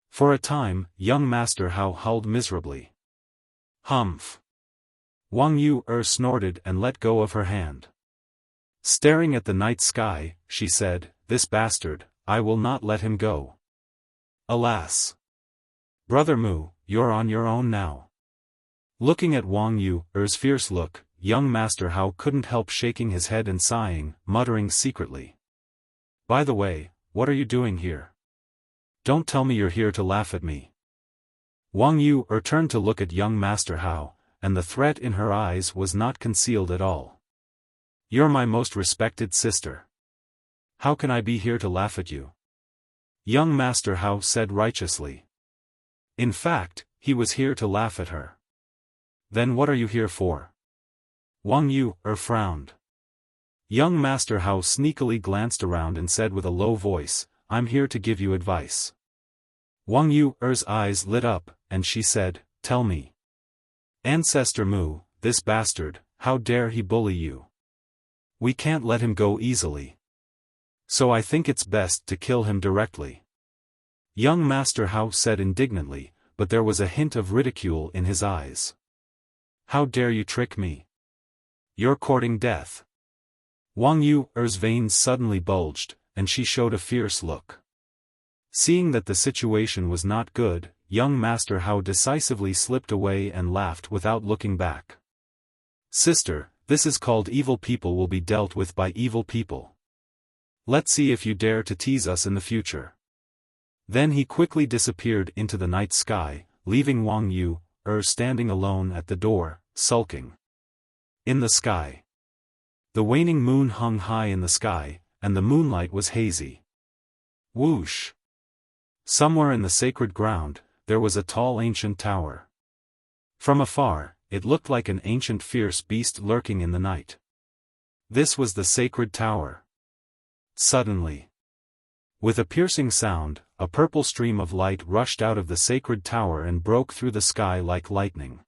For a time, young Master Hao howled miserably. "Humph." Wang Yuer snorted and let go of her hand. Staring at the night sky, she said, "This bastard, I will not let him go." "Alas. Brother Mu, you're on your own now." Looking at Wang Yuer's fierce look, young Master Hao couldn't help shaking his head and sighing, muttering secretly. "By the way, what are you doing here? Don't tell me you're here to laugh at me." Wang Yuer turned to look at young Master Hao, and the threat in her eyes was not concealed at all. "You're my most respected sister. How can I be here to laugh at you?" Young Master Hao said righteously. In fact, he was here to laugh at her. "Then what are you here for?" Wang Yuer frowned. Young Master Hao sneakily glanced around and said with a low voice, "I'm here to give you advice." Wang Yuer's eyes lit up, and she said, "Tell me." "Ancestor Mu, this bastard, how dare he bully you? We can't let him go easily." So I think it's best to kill him directly. Young Master Hao said indignantly, but there was a hint of ridicule in his eyes. How dare you trick me? You're courting death. Wang Yu's veins suddenly bulged, and she showed a fierce look. Seeing that the situation was not good, young Master Hao decisively slipped away and laughed without looking back. Sister, this is called evil people will be dealt with by evil people. Let's see if you dare to tease us in the future. Then he quickly disappeared into the night sky, leaving Wang Yu standing alone at the door, sulking. In the sky. The waning moon hung high in the sky, and the moonlight was hazy. Whoosh! Somewhere in the sacred ground, there was a tall ancient tower. From afar, it looked like an ancient fierce beast lurking in the night. This was the sacred tower. Suddenly, with a piercing sound, a purple stream of light rushed out of the sacred tower and broke through the sky like lightning.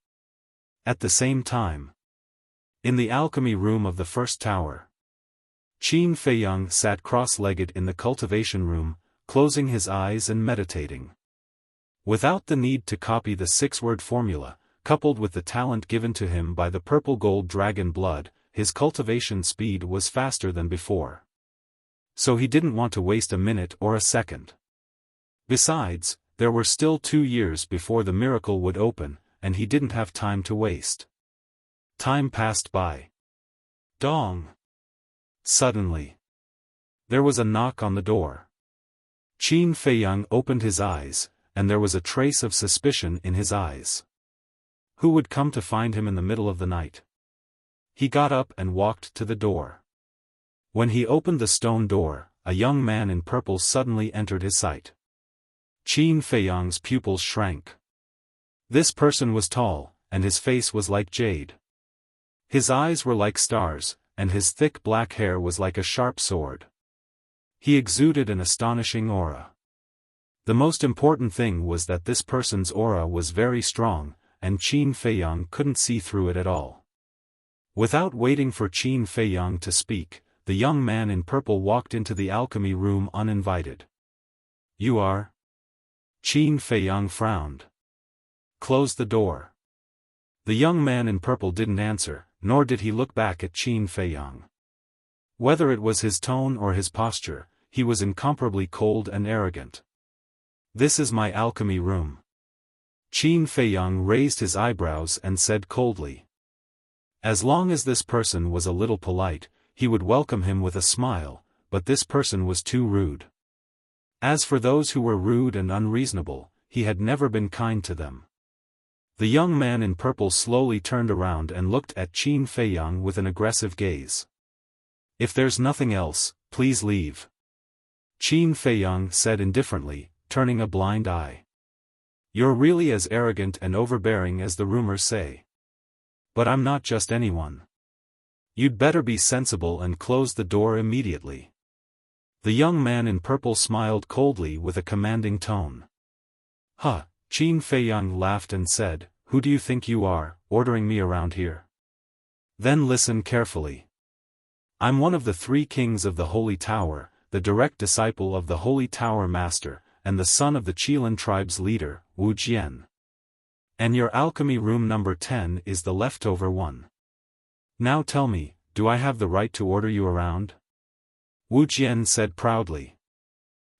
At the same time, in the alchemy room of the first tower, Qin Feiyang sat cross-legged in the cultivation room, closing his eyes and meditating. Without the need to copy the 6-word formula, coupled with the talent given to him by the purple gold dragon blood, his cultivation speed was faster than before. So he didn't want to waste a minute or a second. Besides, there were still 2 years before the miracle would open, and he didn't have time to waste. Time passed by. Dong! Suddenly, there was a knock on the door. Qin Feiyang opened his eyes, and there was a trace of suspicion in his eyes. Who would come to find him in the middle of the night? He got up and walked to the door. When he opened the stone door, a young man in purple suddenly entered his sight. Qin Feiyang's pupils shrank. This person was tall, and his face was like jade. His eyes were like stars, and his thick black hair was like a sharp sword. He exuded an astonishing aura. The most important thing was that this person's aura was very strong, and Qin Feiyang couldn't see through it at all. Without waiting for Qin Feiyang to speak, the young man in purple walked into the alchemy room uninvited. You are? Qin Feiyang frowned. Close the door. The young man in purple didn't answer, nor did he look back at Qin Feiyang. Whether it was his tone or his posture, he was incomparably cold and arrogant. This is my alchemy room. Qin Feiyang raised his eyebrows and said coldly. As long as this person was a little polite, he would welcome him with a smile, but this person was too rude. As for those who were rude and unreasonable, he had never been kind to them. The young man in purple slowly turned around and looked at Qin Feiyang with an aggressive gaze. If there's nothing else, please leave. Qin Feiyang said indifferently, turning a blind eye. You're really as arrogant and overbearing as the rumors say. But I'm not just anyone. You'd better be sensible and close the door immediately. The young man in purple smiled coldly with a commanding tone. Huh, Qin Feiyang laughed and said, who do you think you are, ordering me around here? Then listen carefully. I'm one of the 3 kings of the Holy Tower, the direct disciple of the Holy Tower Master, and the son of the Qilin tribe's leader, Wuxia. And your alchemy room number 10 is the leftover one. Now tell me, do I have the right to order you around? Wuxia said proudly.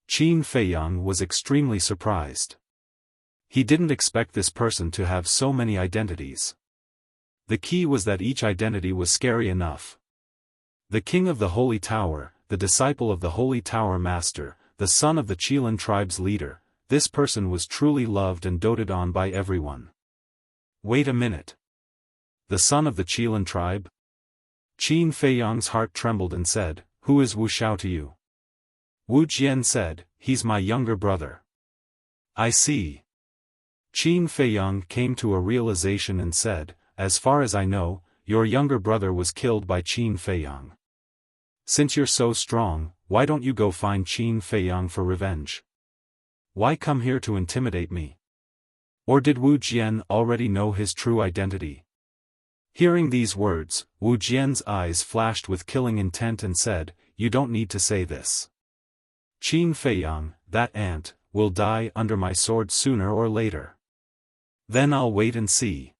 Qin Feiyang was extremely surprised. He didn't expect this person to have so many identities. The key was that each identity was scary enough. The king of the Holy Tower, the disciple of the Holy Tower Master, the son of the Qilin tribe's leader, this person was truly loved and doted on by everyone. Wait a minute. The son of the Qilin tribe? Qin Feiyang's heart trembled and said, who is Wu Xiao to you? Wu Jian said, he's my younger brother. I see. Qin Feiyang came to a realization and said, as far as I know, your younger brother was killed by Qin Feiyang. Since you're so strong, why don't you go find Qin Feiyang for revenge? Why come here to intimidate me? Or did Wu Jian already know his true identity? Hearing these words, Wu Jian's eyes flashed with killing intent and said, you don't need to say this. Qin Feiyang, that ant, will die under my sword sooner or later. Then I'll wait and see.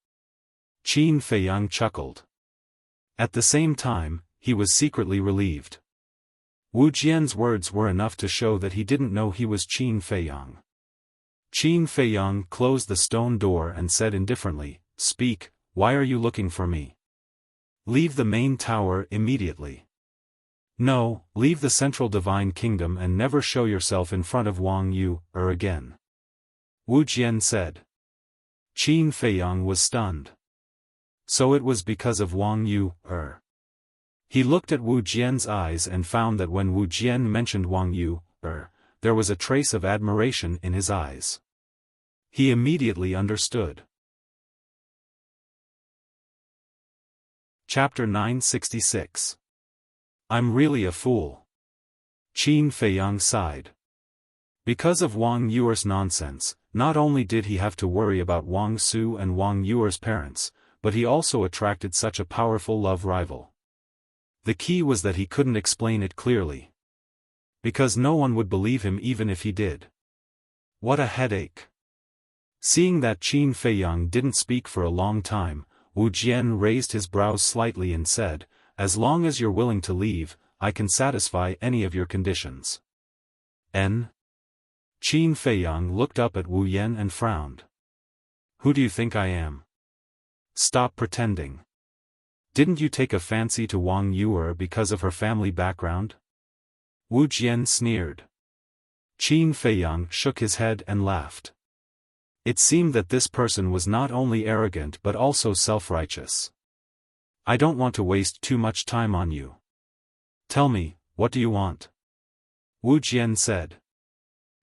Qin Feiyang chuckled. At the same time, he was secretly relieved. Wu Jian's words were enough to show that he didn't know he was Qin Feiyang. Qin Feiyang closed the stone door and said indifferently, "Speak, why are you looking for me?" "Leave the main tower immediately." "No, leave the central divine kingdom and never show yourself in front of Wang Yu, again," Wu Jian said. Qin Feiyang was stunned. So it was because of Wang Yu, He looked at Wu Jian's eyes and found that when Wu Jian mentioned Wang Yu, there was a trace of admiration in his eyes. He immediately understood. Chapter 966. I'm really a fool. Qin Feiyang sighed. Because of Wang Yuer's nonsense, not only did he have to worry about Wang Su and Wang Yuer's parents, but he also attracted such a powerful love rival. The key was that he couldn't explain it clearly. Because no one would believe him even if he did. What a headache. Seeing that Qin Feiyang didn't speak for a long time, Wu Jian raised his brows slightly and said, "As long as you're willing to leave, I can satisfy any of your conditions." Qin Feiyang looked up at Wu Yan and frowned. "Who do you think I am? Stop pretending. Didn't you take a fancy to Wang Yuer because of her family background?" Wu Jian sneered. Qin Feiyang shook his head and laughed. It seemed that this person was not only arrogant but also self-righteous. "I don't want to waste too much time on you. Tell me, what do you want?" Wu Jian said.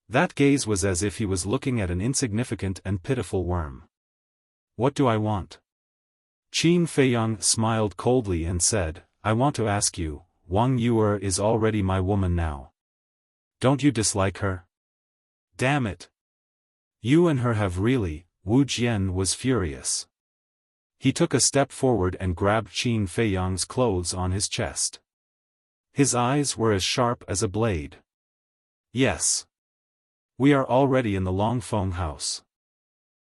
That gaze was as if he was looking at an insignificant and pitiful worm. "What do I want?" Qin Feiyang smiled coldly and said, "I want to ask you, Wang Yuer is already my woman now. Don't you dislike her?" "Damn it! You and her have really," Wu Jian was furious. He took a step forward and grabbed Qin Feiyang's clothes on his chest. His eyes were as sharp as a blade. "Yes. We are already in the Longfeng house.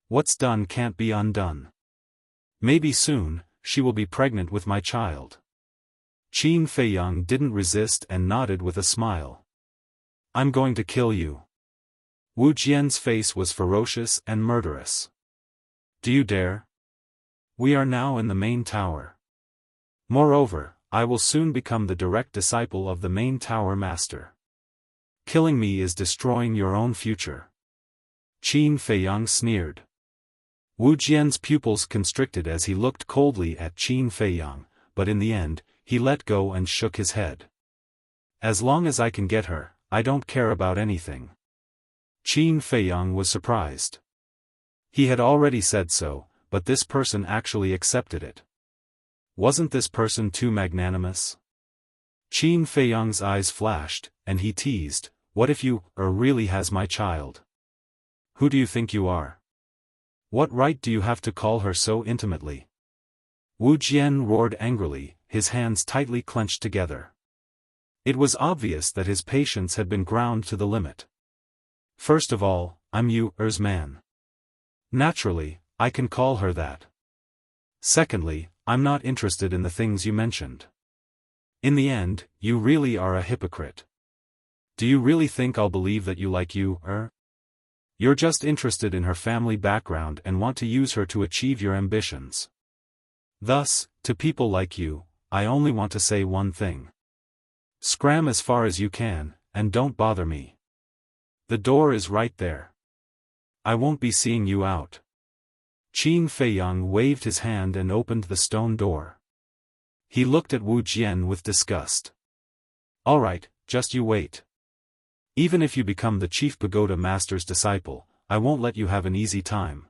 What's done can't be undone. Maybe soon, she will be pregnant with my child." Qin Feiyang didn't resist and nodded with a smile. "I'm going to kill you." Wu Jian's face was ferocious and murderous. "Do you dare? We are now in the main tower. Moreover, I will soon become the direct disciple of the main tower master. Killing me is destroying your own future." Qin Feiyang sneered. Wu Jian's pupils constricted as he looked coldly at Qin Feiyang, but in the end, he let go and shook his head. "As long as I can get her, I don't care about anything." Qin Feiyang was surprised. He had already said so, but this person actually accepted it. Wasn't this person too magnanimous? Qin Feiyang's eyes flashed, and he teased, "What if you, really has my child? Who do you think you are? What right do you have to call her so intimately?" Wu Jian roared angrily, his hands tightly clenched together. It was obvious that his patience had been ground to the limit. "First of all, I'm Yuer's man. Naturally, I can call her that. Secondly, I'm not interested in the things you mentioned. In the end, you really are a hypocrite. Do you really think I'll believe that you like Yuer? You're just interested in her family background and want to use her to achieve your ambitions. Thus, to people like you, I only want to say one thing. Scram as far as you can, and don't bother me. The door is right there. I won't be seeing you out." Qin Feiyang waved his hand and opened the stone door. He looked at Wu Jian with disgust. "All right, just you wait. Even if you become the chief pagoda master's disciple, I won't let you have an easy time."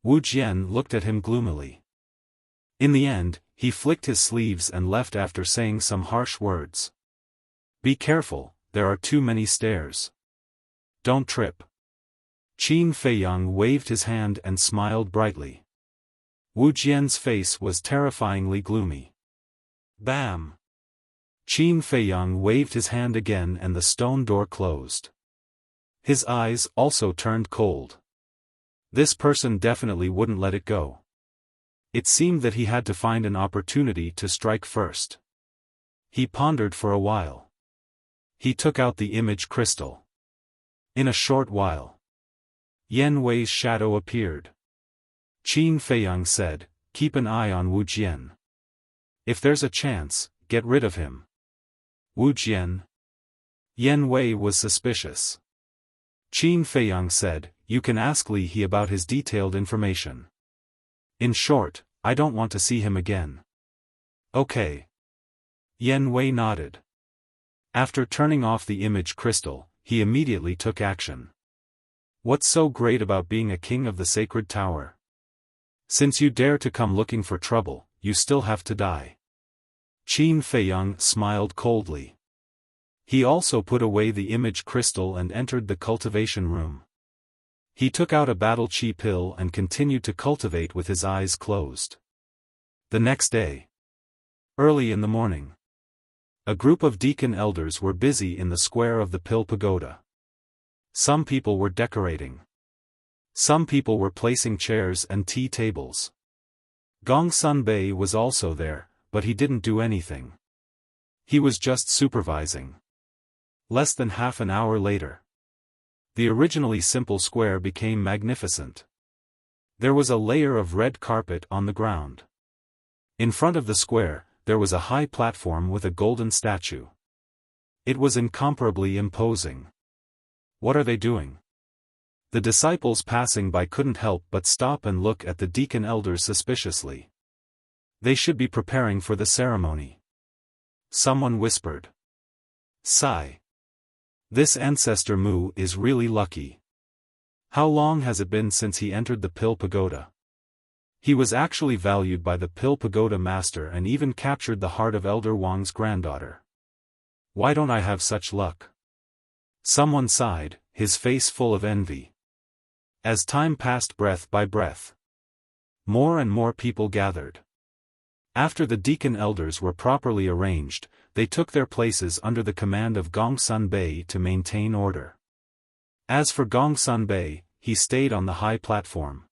Wu Jian looked at him gloomily. In the end, he flicked his sleeves and left after saying some harsh words. "Be careful, there are too many stairs. Don't trip." Qin Feiyang waved his hand and smiled brightly. Wu Jian's face was terrifyingly gloomy. Bam! Qin Feiyang waved his hand again and the stone door closed. His eyes also turned cold. This person definitely wouldn't let it go. It seemed that he had to find an opportunity to strike first. He pondered for a while. He took out the image crystal. In a short while, Yan Wei's shadow appeared. Qin Feiyang said, "Keep an eye on Wu Jian. If there's a chance, get rid of him." Wu Jian? Yan Wei was suspicious. Qin Feiyang said, "You can ask Li He about his detailed information. In short, I don't want to see him again." Okay. Yan Wei nodded. After turning off the image crystal, he immediately took action. What's so great about being a king of the sacred tower? Since you dare to come looking for trouble, you still have to die. Qin Feiyang smiled coldly. He also put away the image crystal and entered the cultivation room. He took out a battle chi pill and continued to cultivate with his eyes closed. The next day, early in the morning, a group of deacon elders were busy in the square of the Pill Pagoda. Some people were decorating. Some people were placing chairs and tea tables. Gongsun Bei was also there, but he didn't do anything. He was just supervising. Less than half an hour later, the originally simple square became magnificent. There was a layer of red carpet on the ground. In front of the square, there was a high platform with a golden statue. It was incomparably imposing. What are they doing? The disciples passing by couldn't help but stop and look at the deacon elders suspiciously. They should be preparing for the ceremony. Someone whispered. Sigh. This ancestor Mu is really lucky. How long has it been since he entered the Pill Pagoda? He was actually valued by the Pill Pagoda master and even captured the heart of Elder Wang's granddaughter. Why don't I have such luck? Someone sighed, his face full of envy. As time passed breath by breath, more and more people gathered. After the deacon elders were properly arranged, they took their places under the command of Gongsun Bei to maintain order. As for Gongsun Bei, he stayed on the high platform.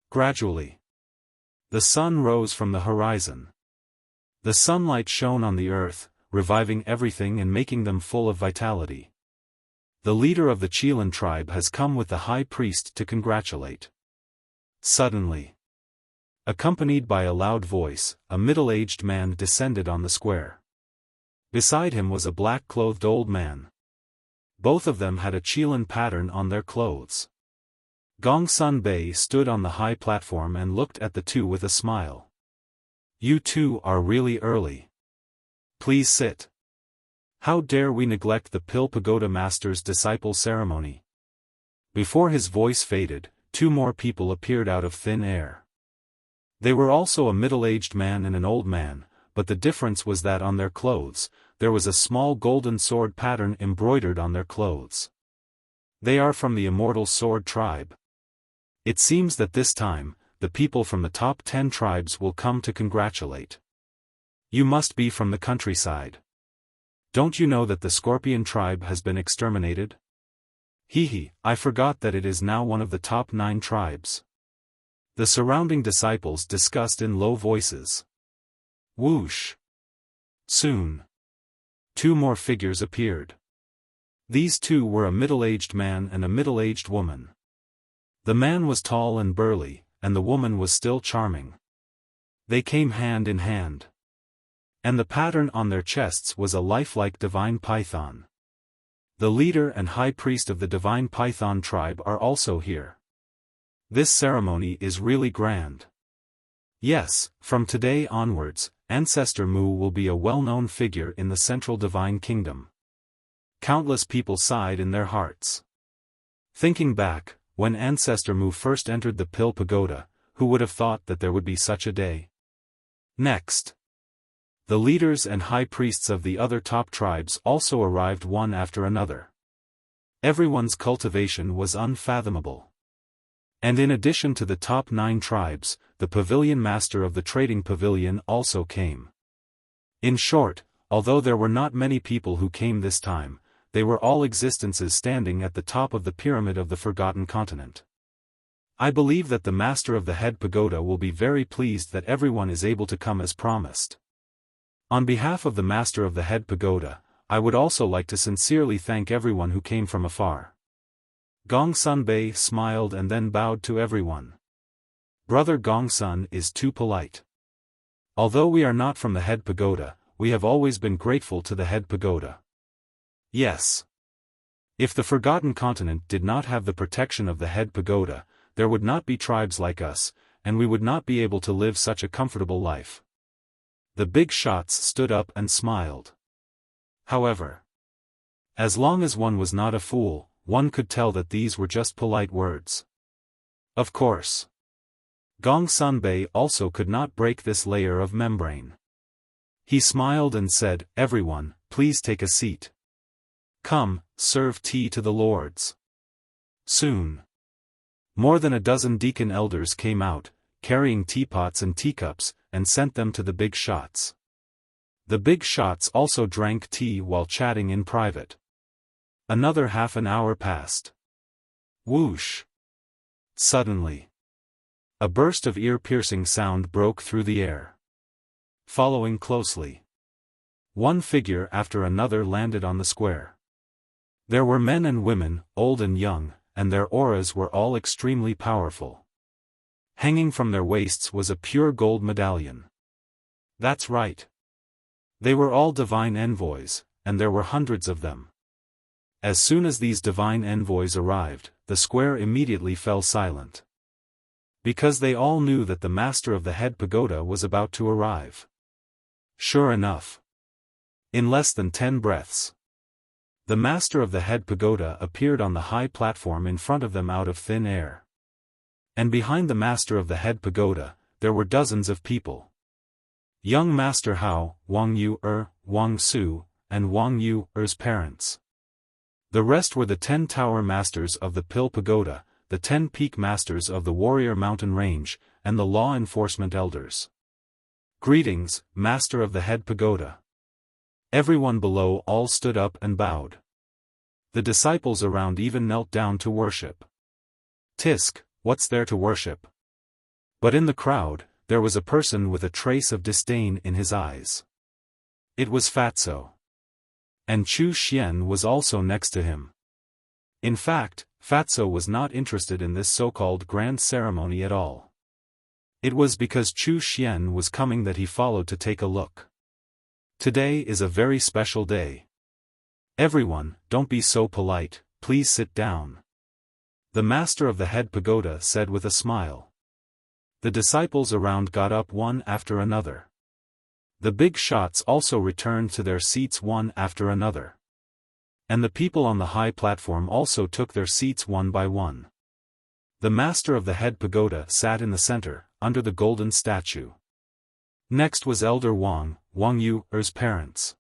Gradually, the sun rose from the horizon. The sunlight shone on the earth, reviving everything and making them full of vitality. The leader of the Qilin tribe has come with the high priest to congratulate. Suddenly, accompanied by a loud voice, a middle-aged man descended on the square. Beside him was a black-clothed old man. Both of them had a Qilin pattern on their clothes. Gongsun Bei stood on the high platform and looked at the two with a smile. You two are really early. Please sit. How dare we neglect the Pill Pagoda Master's disciple ceremony? Before his voice faded, two more people appeared out of thin air. They were also a middle-aged man and an old man, but the difference was that on their clothes, there was a small golden sword pattern embroidered on their clothes. They are from the Immortal Sword tribe. It seems that this time, the people from the top 10 tribes will come to congratulate. You must be from the countryside. Don't you know that the Scorpion tribe has been exterminated? Hehe, I forgot that it is now one of the top 9 tribes. The surrounding disciples discussed in low voices. Whoosh! Soon, 2 more figures appeared. These two were a middle-aged man and a middle-aged woman. The man was tall and burly, and the woman was still charming. They came hand in hand. And the pattern on their chests was a lifelike divine python. The leader and high priest of the divine python tribe are also here. This ceremony is really grand. Yes, from today onwards, Ancestor Mu will be a well-known figure in the Central Divine Kingdom. Countless people sighed in their hearts. Thinking back, when Ancestor Mu first entered the Pill Pagoda, who would have thought that there would be such a day? Next, the leaders and high priests of the other top tribes also arrived one after another. Everyone's cultivation was unfathomable. And in addition to the top 9 tribes, the pavilion master of the trading pavilion also came. In short, although there were not many people who came this time, they were all existences standing at the top of the pyramid of the Forgotten Continent. I believe that the master of the head pagoda will be very pleased that everyone is able to come as promised. On behalf of the master of the head pagoda, I would also like to sincerely thank everyone who came from afar. Gongsun smiled and then bowed to everyone. Brother Gongsun is too polite. Although we are not from the head pagoda, we have always been grateful to the head pagoda. Yes. If the Forgotten Continent did not have the protection of the head pagoda, there would not be tribes like us, and we would not be able to live such a comfortable life. The big shots stood up and smiled. However, as long as one was not a fool, one could tell that these were just polite words. Of course. Gongsun also could not break this layer of membrane. He smiled and said, "Everyone, please take a seat. Come, serve tea to the lords." Soon, more than a dozen deacon elders came out, carrying teapots and teacups, and sent them to the big shots. The big shots also drank tea while chatting in private. Another half an hour passed. Whoosh! Suddenly, a burst of ear-piercing sound broke through the air. Following closely, one figure after another landed on the square. There were men and women, old and young, and their auras were all extremely powerful. Hanging from their waists was a pure gold medallion. That's right. They were all divine envoys, and there were hundreds of them. As soon as these divine envoys arrived, the square immediately fell silent. Because they all knew that the master of the head pagoda was about to arrive. Sure enough. In less than 10 breaths, the master of the head pagoda appeared on the high platform in front of them out of thin air. And behind the master of the head pagoda, there were dozens of people. Young Master Hao, Wang Yu, Wang Su, and Wang Yu's parents. The rest were the 10 tower masters of the Pill Pagoda, the 10 peak masters of the Warrior Mountain Range, and the law enforcement elders. Greetings, master of the head pagoda. Everyone below all stood up and bowed. The disciples around even knelt down to worship. Tisk, what's there to worship? But in the crowd, there was a person with a trace of disdain in his eyes. It was Fatso. And Chu Xian was also next to him. In fact, Fatso was not interested in this so-called grand ceremony at all. It was because Chu Xian was coming that he followed to take a look. Today is a very special day. Everyone, don't be so polite, please sit down. The master of the head pagoda said with a smile. The disciples around got up one after another. The big shots also returned to their seats one after another. And the people on the high platform also took their seats one by one. The master of the head pagoda sat in the center, under the golden statue. Next was Elder Wang Yu's parents.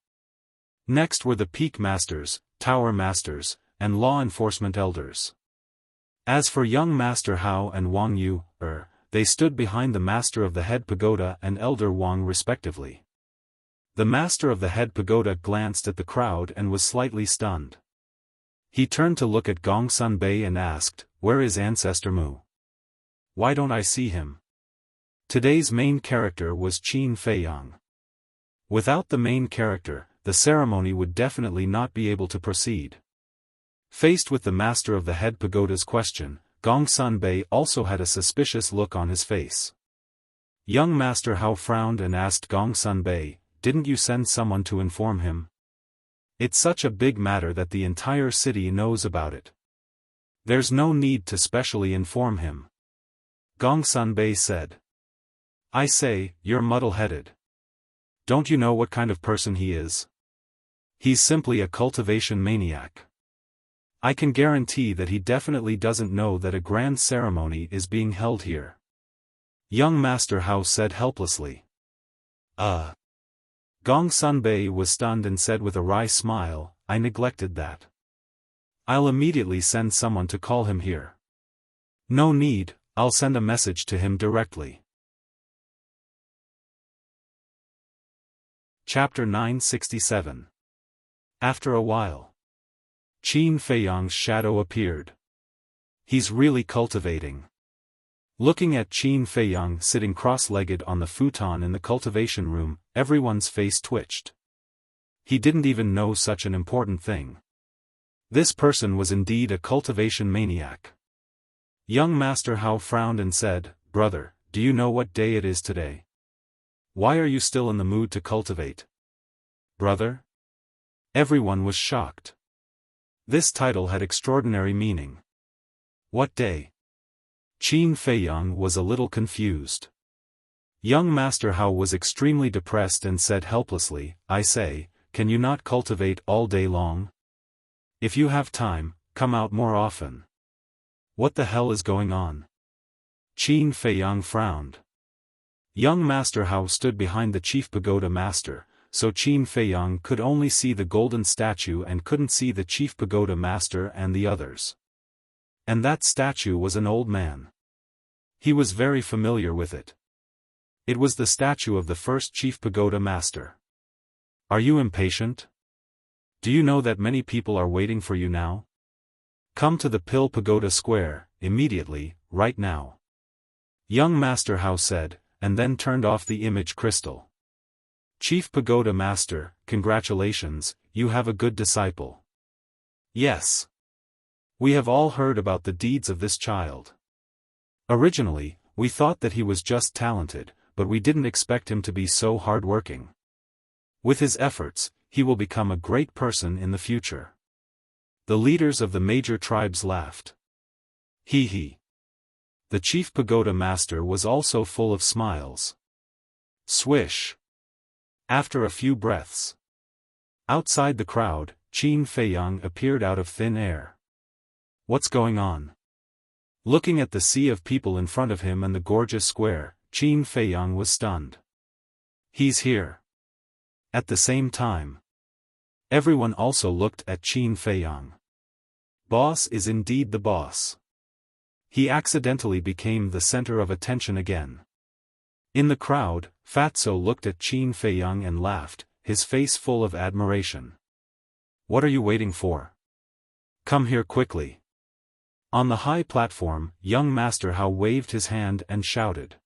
Next were the peak masters, tower masters, and law enforcement elders. As for young Master Hao and Wang Yu, they stood behind the master of the head pagoda and Elder Wang respectively. The master of the head pagoda glanced at the crowd and was slightly stunned. He turned to look at Gongsun and asked, "Where is Ancestor Mu? Why don't I see him?" Today's main character was Qin Feiyang. Without the main character, the ceremony would definitely not be able to proceed. Faced with the master of the head pagoda's question, Gongsun also had a suspicious look on his face. Young Master Hao frowned and asked Gongsun, "Didn't you send someone to inform him? It's such a big matter that the entire city knows about it. There's no need to specially inform him." Gongsun said. "I say, you're muddle-headed. Don't you know what kind of person he is? He's simply a cultivation maniac. I can guarantee that he definitely doesn't know that a grand ceremony is being held here." Young Master Hao said helplessly. Gongsun was stunned and said with a wry smile, "I neglected that. I'll immediately send someone to call him here." "No need, I'll send a message to him directly." Chapter 967. After a while, Qin Feiyang's shadow appeared. He's really cultivating. Looking at Qin Feiyang sitting cross-legged on the futon in the cultivation room, everyone's face twitched. He didn't even know such an important thing. This person was indeed a cultivation maniac. Young Master Hao frowned and said, "Brother, do you know what day it is today? Why are you still in the mood to cultivate?" "Brother?" Everyone was shocked. This title had extraordinary meaning. What day? Qin Feiyang was a little confused. Young Master Hao was extremely depressed and said helplessly, "I say, can you not cultivate all day long? If you have time, come out more often." "What the hell is going on?" Qin Feiyang frowned. Young Master Hao stood behind the chief pagoda master, so Qin Feiyang could only see the golden statue and couldn't see the chief pagoda master and the others. And that statue was an old man. He was very familiar with it. It was the statue of the first chief pagoda master. "Are you impatient? Do you know that many people are waiting for you now? Come to the Pill Pagoda Square, immediately, right now." Young Master Hao said, and then turned off the image crystal. "Chief Pagoda Master, congratulations, you have a good disciple." "Yes. We have all heard about the deeds of this child. Originally, we thought that he was just talented, but we didn't expect him to be so hard-working. With his efforts, he will become a great person in the future." The leaders of the major tribes laughed. He. The chief pagoda master was also full of smiles. Swish. After a few breaths, outside the crowd, Qin Feiyang appeared out of thin air. What's going on? Looking at the sea of people in front of him and the gorgeous square, Qin Feiyang was stunned. He's here. At the same time, everyone also looked at Qin Feiyang. Boss is indeed the boss. He accidentally became the center of attention again. In the crowd, Fatso looked at Qin Feiyang and laughed, his face full of admiration. "What are you waiting for? Come here quickly." On the high platform, young Master Hao waved his hand and shouted.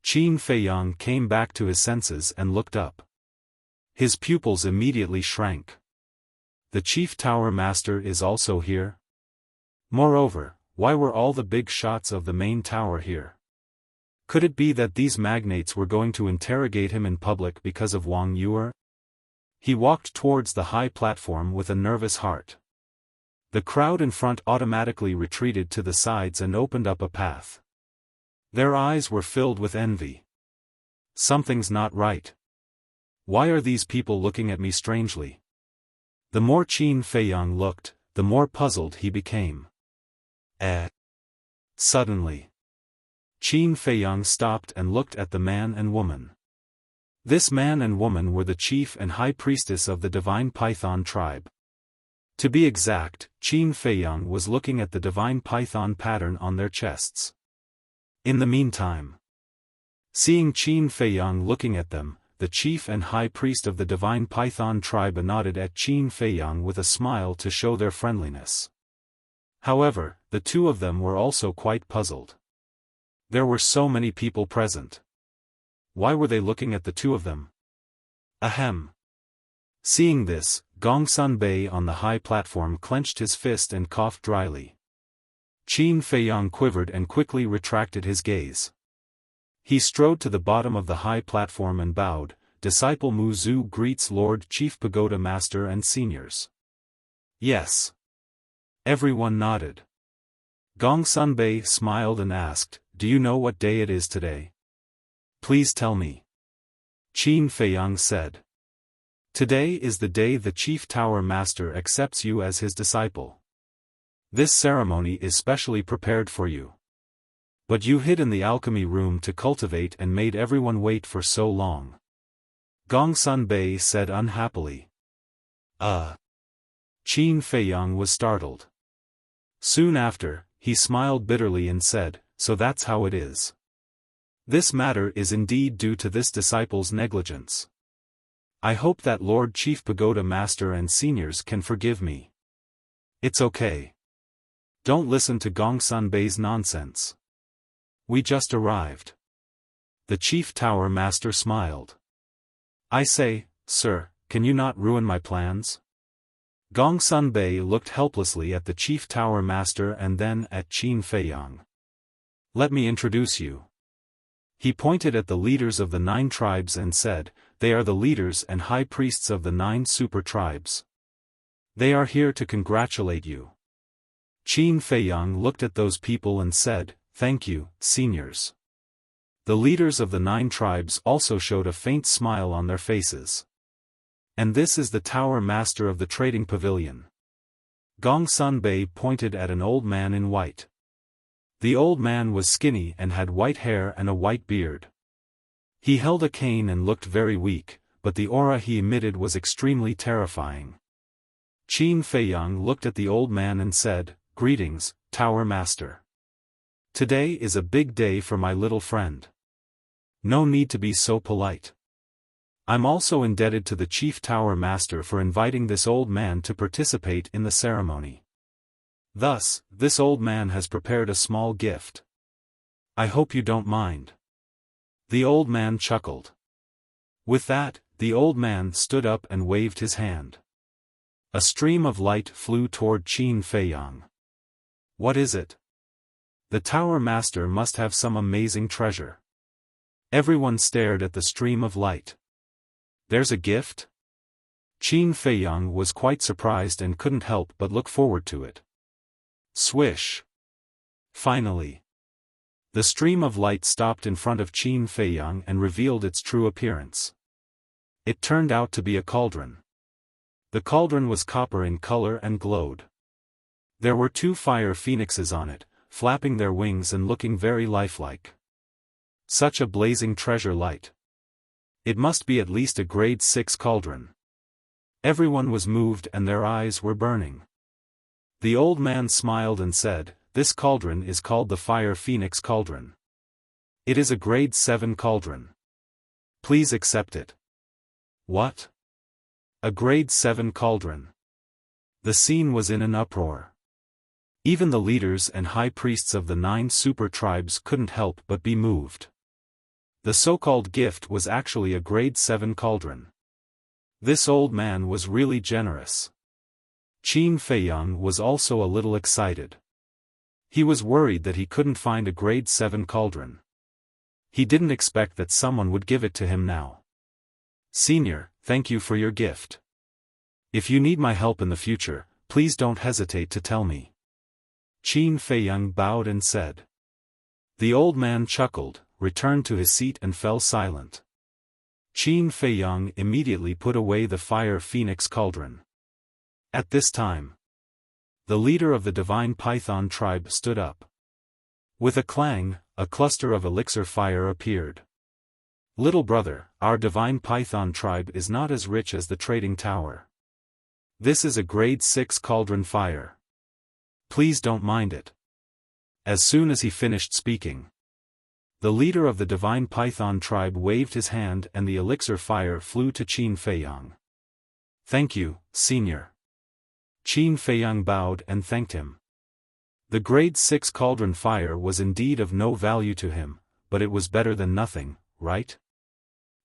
Qin Feiyang came back to his senses and looked up. His pupils immediately shrank. The chief tower master is also here? Moreover, why were all the big shots of the main tower here? Could it be that these magnates were going to interrogate him in public because of Wang Yuer? He walked towards the high platform with a nervous heart. The crowd in front automatically retreated to the sides and opened up a path. Their eyes were filled with envy. Something's not right. Why are these people looking at me strangely? The more Qin Feiyang looked, the more puzzled he became. Suddenly, Qin Feiyang stopped and looked at the man and woman. This man and woman were the chief and high priestess of the divine python tribe. To be exact, Qin Feiyang was looking at the divine python pattern on their chests. In the meantime, seeing Qin Feiyang looking at them, the chief and high priest of the divine python tribe nodded at Qin Feiyang with a smile to show their friendliness. However, the two of them were also quite puzzled. There were so many people present. Why were they looking at the two of them? Ahem. Seeing this, Gongsun Bei on the high platform clenched his fist and coughed dryly. Qin Feiyang quivered and quickly retracted his gaze. He strode to the bottom of the high platform and bowed. Disciple Mu Zhu greets Lord Chief Pagoda Master and seniors. Yes. Everyone nodded. Gongsun Bei smiled and asked, "Do you know what day it is today?" "Please tell me." Qin Feiyang said. "Today is the day the Chief Tower Master accepts you as his disciple. This ceremony is specially prepared for you. But you hid in the alchemy room to cultivate and made everyone wait for so long." Gongsun Bei said unhappily. Qin Feiyang was startled. Soon after, he smiled bitterly and said, "So that's how it is. This matter is indeed due to this disciple's negligence. I hope that Lord Chief Pagoda Master and seniors can forgive me. It's okay. Don't listen to Gongsun Bei's nonsense. We just arrived. The Chief Tower Master smiled. I say, sir, can you not ruin my plans? Gongsun Bei looked helplessly at the Chief Tower Master and then at Qin Feiyang. Let me introduce you. He pointed at the leaders of the 9 tribes and said, they are the leaders and high priests of the 9 super tribes. They are here to congratulate you. Qin Feiyang looked at those people and said, thank you, seniors. The leaders of the 9 tribes also showed a faint smile on their faces. And this is the Tower Master of the Trading Pavilion. Gongsun Bei pointed at an old man in white. The old man was skinny and had white hair and a white beard. He held a cane and looked very weak, but the aura he emitted was extremely terrifying. Qin Feiyang looked at the old man and said, greetings, Tower Master. Today is a big day for my little friend. No need to be so polite. I'm also indebted to the Chief Tower Master for inviting this old man to participate in the ceremony. Thus, this old man has prepared a small gift. I hope you don't mind. The old man chuckled. With that, the old man stood up and waved his hand. A stream of light flew toward Qin Feiyang. What is it? The Tower Master must have some amazing treasure. Everyone stared at the stream of light. There's a gift? Qin Feiyang was quite surprised and couldn't help but look forward to it. Swish! Finally, the stream of light stopped in front of Qin Feiyang and revealed its true appearance. It turned out to be a cauldron. The cauldron was copper in color and glowed. There were 2 fire phoenixes on it, flapping their wings and looking very lifelike. Such a blazing treasure light. It must be at least a grade 6 cauldron. Everyone was moved and their eyes were burning. The old man smiled and said, this cauldron is called the Fire Phoenix Cauldron. It is a grade 7 cauldron. Please accept it. What? A grade 7 cauldron. The scene was in an uproar. Even the leaders and high priests of the 9 super tribes couldn't help but be moved. The so-called gift was actually a grade 7 cauldron. This old man was really generous. Qin Feiyang was also a little excited. He was worried that he couldn't find a grade 7 cauldron. He didn't expect that someone would give it to him now. Senior, thank you for your gift. If you need my help in the future, please don't hesitate to tell me. Qin Feiyang bowed and said. The old man chuckled, returned to his seat and fell silent. Qin Feiyang immediately put away the Fire Phoenix Cauldron. At this time, the leader of the Divine Python tribe stood up. With a clang, a cluster of elixir fire appeared. Little brother, our Divine Python tribe is not as rich as the Trading Tower. This is a grade 6 cauldron fire. Please don't mind it. As soon as he finished speaking, the leader of the Divine Python tribe waved his hand and the elixir fire flew to Qin Feiyang. Thank you, senior. Qin Feiyang bowed and thanked him. The grade 6 cauldron fire was indeed of no value to him, but it was better than nothing, right?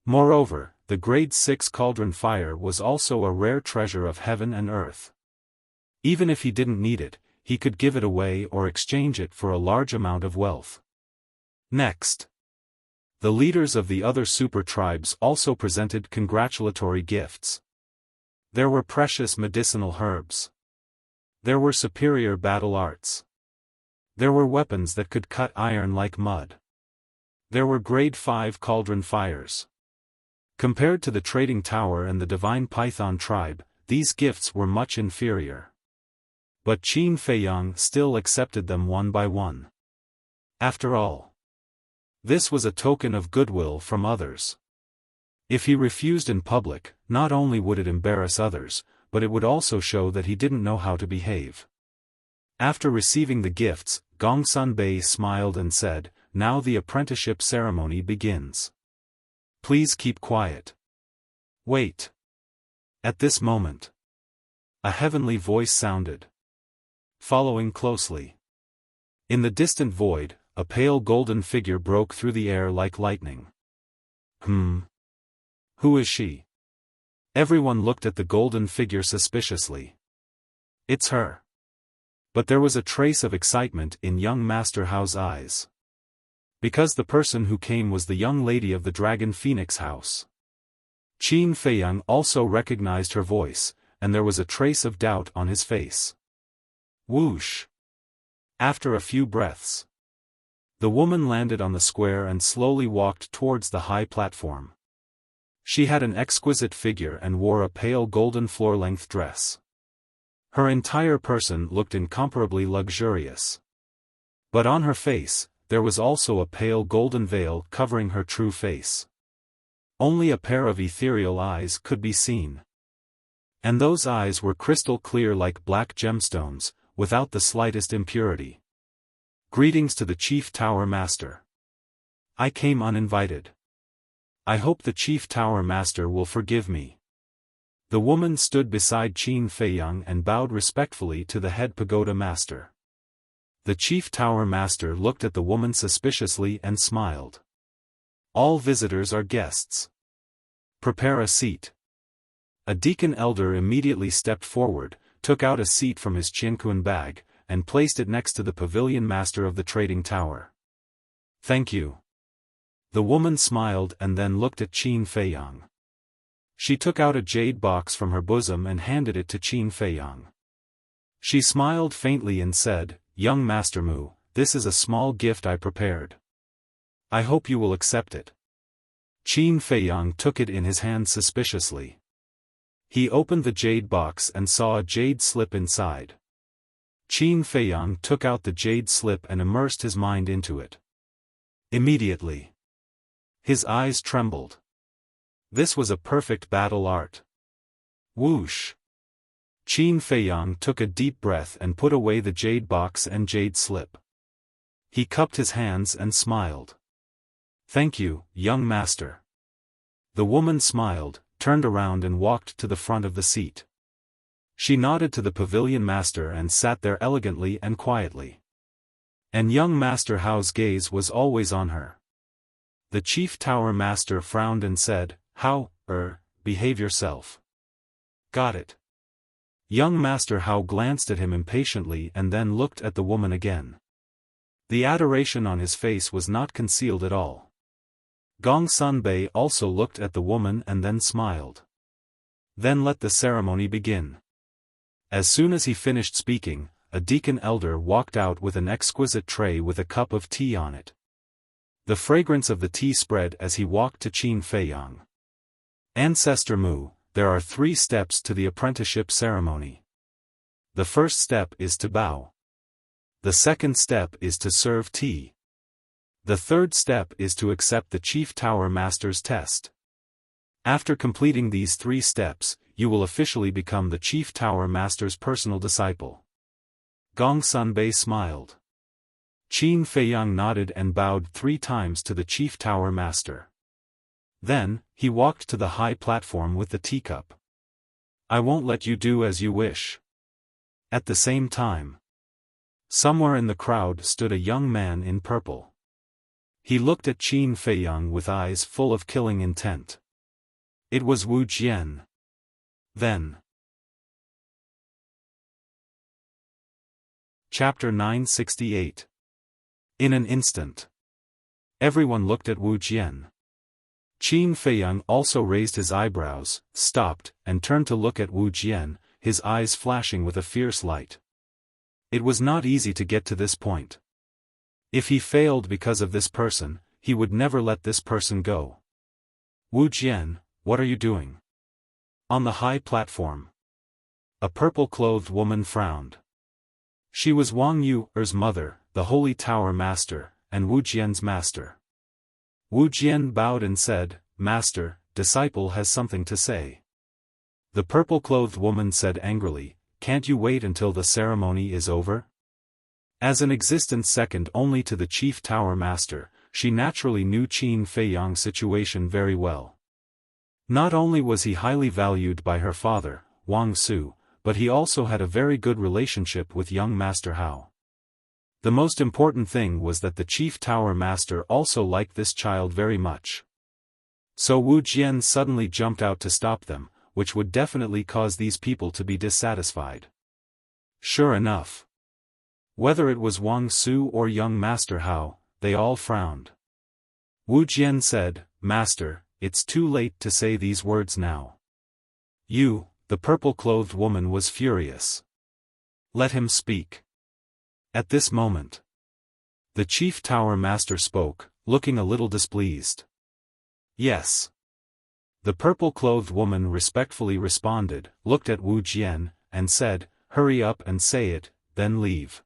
Moreover, the grade 6 cauldron fire was also a rare treasure of heaven and earth. Even if he didn't need it, he could give it away or exchange it for a large amount of wealth. Next, the leaders of the other super tribes also presented congratulatory gifts. There were precious medicinal herbs. There were superior battle arts. There were weapons that could cut iron like mud. There were grade 5 cauldron fires. Compared to the Trading Tower and the Divine Python tribe, these gifts were much inferior. But Qin Feiyang still accepted them one by one. After all, this was a token of goodwill from others. If he refused in public, not only would it embarrass others, but it would also show that he didn't know how to behave. After receiving the gifts, Gongsun Bei smiled and said, "Now the apprenticeship ceremony begins. Please keep quiet. Wait. At this moment, a heavenly voice sounded, following closely. In the distant void, a pale golden figure broke through the air like lightning. Who is she? Everyone looked at the golden figure suspiciously. It's her. But there was a trace of excitement in young Master Hao's eyes. Because the person who came was the young lady of the Dragon Phoenix house. Qin Feiyang also recognized her voice, and there was a trace of doubt on his face. Whoosh! After a few breaths, the woman landed on the square and slowly walked towards the high platform. She had an exquisite figure and wore a pale golden floor-length dress. Her entire person looked incomparably luxurious. But on her face, there was also a pale golden veil covering her true face. Only a pair of ethereal eyes could be seen. And those eyes were crystal clear like black gemstones, without the slightest impurity. Greetings to the Chief Tower Master. I came uninvited. I hope the Chief Tower Master will forgive me. The woman stood beside Qin Feiyang and bowed respectfully to the head pagoda master. The Chief Tower Master looked at the woman suspiciously and smiled. All visitors are guests. Prepare a seat. A deacon elder immediately stepped forward, took out a seat from his Qianquan bag, and placed it next to the pavilion master of the trading tower. Thank you. The woman smiled and then looked at Qin Feiyang. She took out a jade box from her bosom and handed it to Qin Feiyang. She smiled faintly and said, Young Master Mu, this is a small gift I prepared. I hope you will accept it. Qin Feiyang took it in his hand suspiciously. He opened the jade box and saw a jade slip inside. Qin Feiyang took out the jade slip and immersed his mind into it. Immediately, his eyes trembled. This was a perfect battle art. Whoosh! Qin Feiyang took a deep breath and put away the jade box and jade slip. He cupped his hands and smiled. Thank you, young master. The woman smiled, turned around and walked to the front of the seat. She nodded to the pavilion master and sat there elegantly and quietly. And young Master Hao's gaze was always on her. The Chief Tower Master frowned and said, Hao, behave yourself. Got it. Young Master Hao glanced at him impatiently and then looked at the woman again. The adoration on his face was not concealed at all. Gong Sunbei also looked at the woman and then smiled. Then let the ceremony begin. As soon as he finished speaking, a deacon elder walked out with an exquisite tray with a cup of tea on it. The fragrance of the tea spread as he walked to Qin Feiyang. Ancestor Mu, there are 3 steps to the apprenticeship ceremony. The first step is to bow. The second step is to serve tea. The third step is to accept the Chief Tower Master's test. After completing these 3 steps, you will officially become the Chief Tower Master's personal disciple. Gong Sunbei smiled. Qin Feiyang nodded and bowed 3 times to the Chief Tower Master. Then, he walked to the high platform with the teacup. I won't let you do as you wish. At the same time, somewhere in the crowd stood a young man in purple. He looked at Qin Feiyang with eyes full of killing intent. It was Wu Jian. Then. Chapter 968. In an instant, everyone looked at Wu Jian. Qin Feiyang also raised his eyebrows, stopped, and turned to look at Wu Jian, his eyes flashing with a fierce light. It was not easy to get to this point. If he failed because of this person, he would never let this person go. Wu Jian, what are you doing? On the high platform, a purple-clothed woman frowned. She was Wang Yu's mother, the Holy Tower Master, and Wu Jian's master. Wu Jian bowed and said, Master, disciple has something to say. The purple-clothed woman said angrily, Can't you wait until the ceremony is over? As an existence second only to the Chief Tower Master, she naturally knew Qin Feiyang's situation very well. Not only was he highly valued by her father, Wang Su, but he also had a very good relationship with young Master Hao. The most important thing was that the Chief Tower Master also liked this child very much. So Wu Jian suddenly jumped out to stop them, which would definitely cause these people to be dissatisfied. Sure enough. Whether it was Wang Su or young Master Hao, they all frowned. Wu Jian said, "Master, it's too late to say these words now." "You," the purple-clothed woman was furious. "Let him speak." At this moment, the Chief Tower Master spoke, looking a little displeased. "Yes." The purple-clothed woman respectfully responded, looked at Wu Jian, and said, "Hurry up and say it, then leave."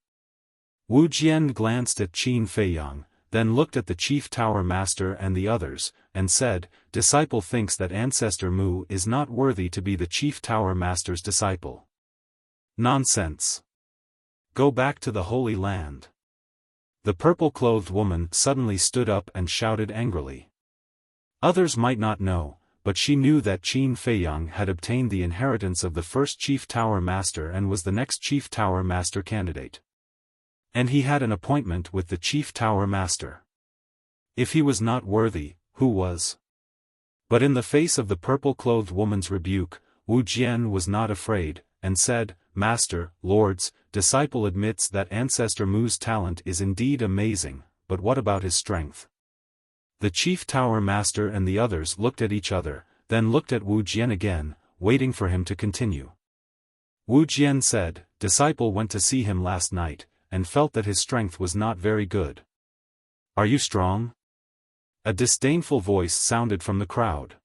Wu Jian glanced at Qin Feiyang, then looked at the Chief Tower Master and the others, and said, "Disciple thinks that Ancestor Mu is not worthy to be the Chief Tower Master's disciple." "Nonsense. Go back to the Holy Land." The purple-clothed woman suddenly stood up and shouted angrily. Others might not know, but she knew that Qin Feiyang had obtained the inheritance of the first Chief Tower Master and was the next Chief Tower Master candidate. And he had an appointment with the Chief Tower Master. If he was not worthy, who was? But in the face of the purple-clothed woman's rebuke, Wu Jian was not afraid, and said, "Master, lords, disciple admits that Ancestor Mu's talent is indeed amazing, but what about his strength?" The Chief Tower Master and the others looked at each other, then looked at Wu Jian again, waiting for him to continue. Wu Jian said, "Disciple went to see him last night, and felt that his strength was not very good." "Are you strong?" A disdainful voice sounded from the crowd.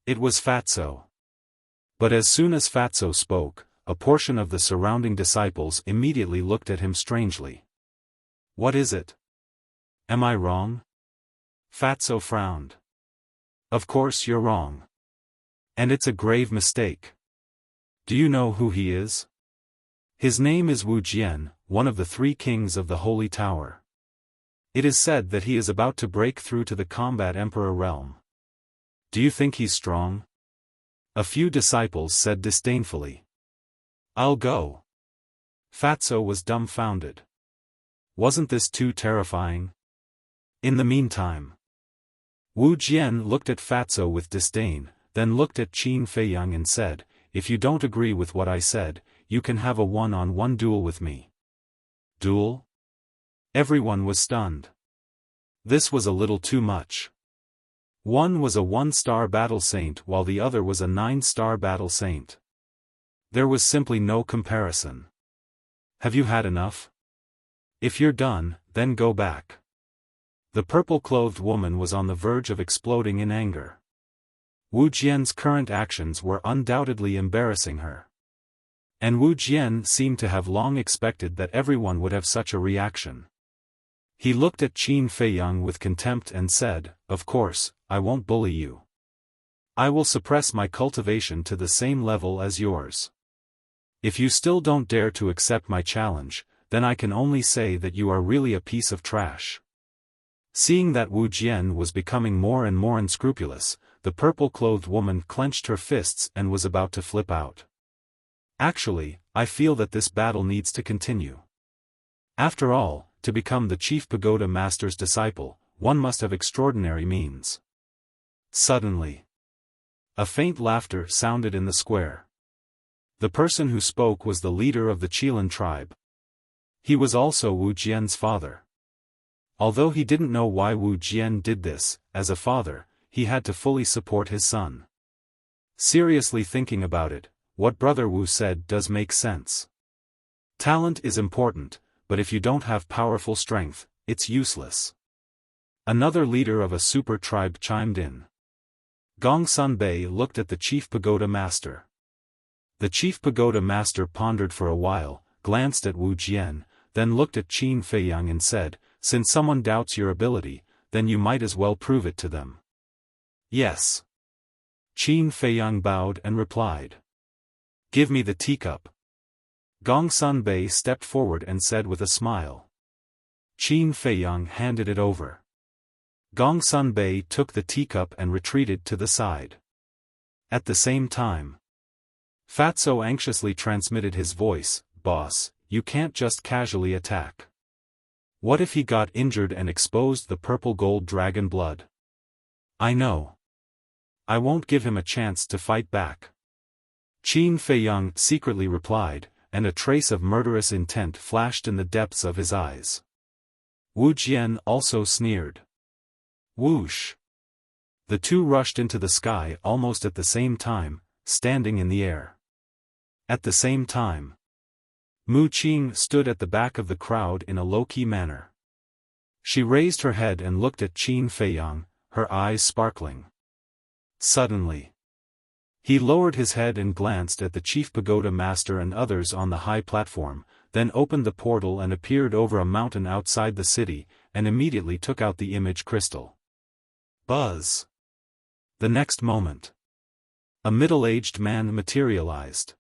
It was Fatso. But as soon as Fatso spoke, a portion of the surrounding disciples immediately looked at him strangely. "What is it? Am I wrong?" Fatso frowned. "Of course you're wrong. And it's a grave mistake. Do you know who he is? His name is Wu Jian, one of the 3 kings of the Holy Tower. It is said that he is about to break through to the Combat Emperor realm. Do you think he's strong?" A few disciples said disdainfully. "I'll go." Fatso was dumbfounded. Wasn't this too terrifying? In the meantime, Wu Jian looked at Fatso with disdain, then looked at Qin Feiyang and said, "If you don't agree with what I said, you can have a one-on-one duel with me." Duel? Everyone was stunned. This was a little too much. One was a 1-star battle saint while the other was a 9-star battle saint. There was simply no comparison. "Have you had enough? If you're done, then go back." The purple-clothed woman was on the verge of exploding in anger. Wu Jian's current actions were undoubtedly embarrassing her. And Wu Jian seemed to have long expected that everyone would have such a reaction. He looked at Qin Feiyang with contempt and said, "Of course, I won't bully you. I will suppress my cultivation to the same level as yours. If you still don't dare to accept my challenge, then I can only say that you are really a piece of trash." Seeing that Wu Jian was becoming more and more unscrupulous, the purple-clothed woman clenched her fists and was about to flip out. "Actually, I feel that this battle needs to continue. After all, to become the Chief Pagoda Master's disciple, one must have extraordinary means." Suddenly, a faint laughter sounded in the square. The person who spoke was the leader of the Qilan tribe. He was also Wu Jian's father. Although he didn't know why Wu Jian did this, as a father, he had to fully support his son. Seriously thinking about it, what Brother Wu said does make sense. Talent is important, but if you don't have powerful strength, it's useless. Another leader of a super tribe chimed in. Gongsun Bei looked at the Chief Pagoda Master. The Chief Pagoda Master pondered for a while, glanced at Wu Jian, then looked at Qin Feiyang and said, "Since someone doubts your ability, then you might as well prove it to them." "Yes." Qin Feiyang bowed and replied. "Give me the teacup." Gongsun Bei stepped forward and said with a smile. Qin Feiyang handed it over. Gongsun Bei took the teacup and retreated to the side. At the same time, Fatso anxiously transmitted his voice, "Boss, you can't just casually attack. What if he got injured and exposed the purple-gold dragon blood? I know. I won't give him a chance to fight back." Qin Feiyang secretly replied, and a trace of murderous intent flashed in the depths of his eyes. Wu Jian also sneered. Whoosh! The two rushed into the sky almost at the same time, standing in the air. At the same time, Mu Qing stood at the back of the crowd in a low-key manner. She raised her head and looked at Qin Feiyang, her eyes sparkling. Suddenly, he lowered his head and glanced at the chief pagoda master and others on the high platform, then opened the portal and appeared over a mountain outside the city, and immediately took out the image crystal. Buzz! The next moment, a middle-aged man materialized.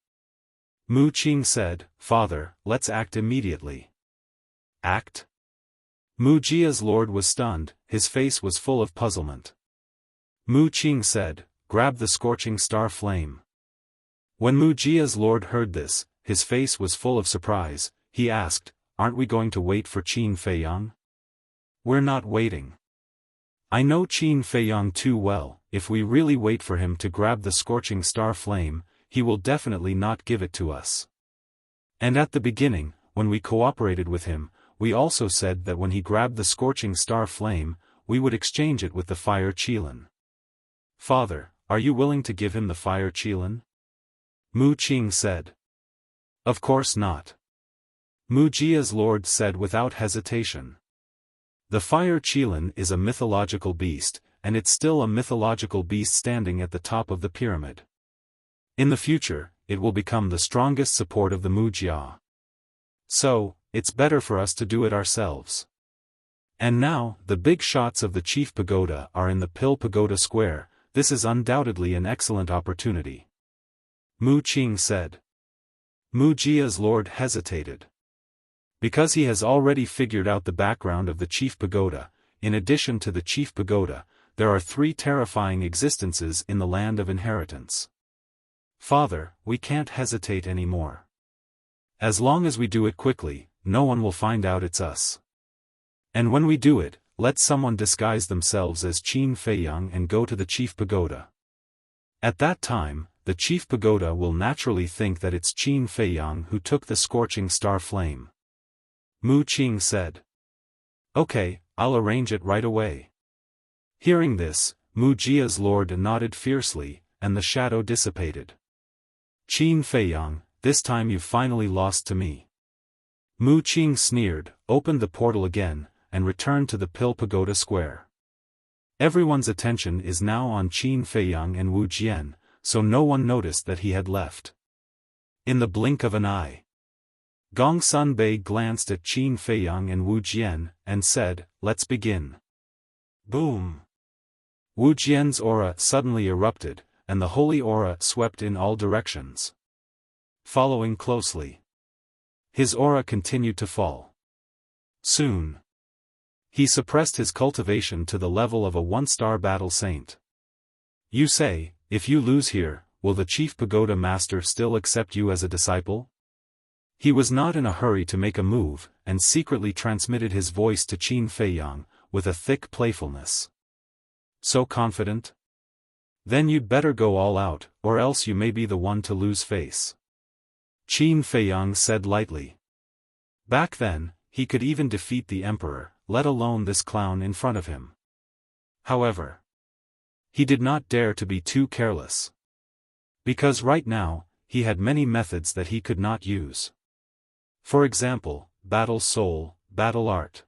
Mu Qing said, "Father, let's act immediately." Act? Mu Jia's lord was stunned, his face was full of puzzlement. Mu Qing said, "Grab the scorching star flame." When Mu Jia's lord heard this, his face was full of surprise. He asked, "Aren't we going to wait for Qin Feiyang?" "We're not waiting. I know Qin Feiyang too well. If we really wait for him to grab the scorching star flame, he will definitely not give it to us. And at the beginning, when we cooperated with him, we also said that when he grabbed the scorching star flame, we would exchange it with the fire qilin. Father, are you willing to give him the fire qilin?" Mu Qing said. "Of course not." Mu Jia's lord said without hesitation. The fire qilin is a mythological beast, and it's still a mythological beast standing at the top of the pyramid. In the future, it will become the strongest support of the Mu Jia. So, it's better for us to do it ourselves. And now, the big shots of the chief pagoda are in the Pill Pagoda Square. This is undoubtedly an excellent opportunity. Mu Qing said. Mu Jia's lord hesitated. Because he has already figured out the background of the chief pagoda, in addition to the chief pagoda, there are 3 terrifying existences in the land of inheritance. Father, we can't hesitate anymore. As long as we do it quickly, no one will find out it's us. And when we do it, let someone disguise themselves as Qin Feiyang and go to the chief pagoda. At that time, the chief pagoda will naturally think that it's Qin Feiyang who took the scorching star flame. Mu Qing said. Okay, I'll arrange it right away. Hearing this, Mu Jia's lord nodded fiercely, and the shadow dissipated. Qin Feiyang, this time you've finally lost to me. Mu Qing sneered, opened the portal again, and returned to the Pill Pagoda Square. Everyone's attention is now on Qin Feiyang and Wu Jian, so no one noticed that he had left. In the blink of an eye, Gong Sunbei glanced at Qin Feiyang and Wu Jian, and said, "Let's begin." Boom! Wu Jian's aura suddenly erupted, and the holy aura swept in all directions. Following closely, his aura continued to fall. Soon, he suppressed his cultivation to the level of a 1-star battle saint. You say, if you lose here, will the chief pagoda master still accept you as a disciple? He was not in a hurry to make a move, and secretly transmitted his voice to Qin Feiyang, with a thick playfulness. So confident? Then you'd better go all out, or else you may be the one to lose face. Qin Feiyang said lightly. Back then, he could even defeat the emperor, let alone this clown in front of him. However, he did not dare to be too careless. Because right now, he had many methods that he could not use. For example, battle soul, battle art.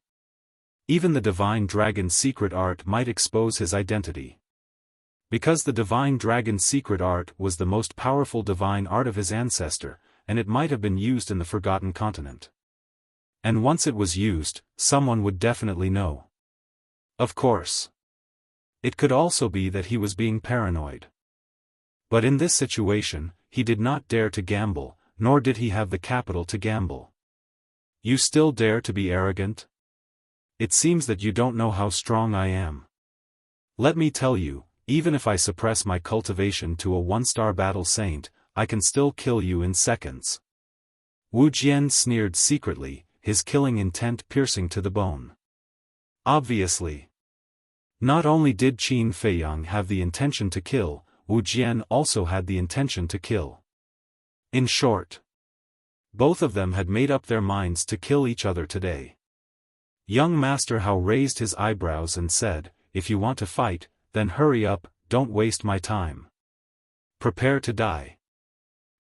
Even the divine dragon's secret art might expose his identity. Because the divine dragon's secret art was the most powerful divine art of his ancestor, and it might have been used in the Forgotten Continent. And once it was used, someone would definitely know. Of course. It could also be that he was being paranoid. But in this situation, he did not dare to gamble, nor did he have the capital to gamble. You still dare to be arrogant? It seems that you don't know how strong I am. Let me tell you, even if I suppress my cultivation to a 1-star battle saint, I can still kill you in seconds. Wu Jian sneered secretly, his killing intent piercing to the bone. Obviously. Not only did Qin Feiyang have the intention to kill, Wu Jian also had the intention to kill. In short, both of them had made up their minds to kill each other today. Young Master Hao raised his eyebrows and said, "If you want to fight, then hurry up, don't waste my time. Prepare to die."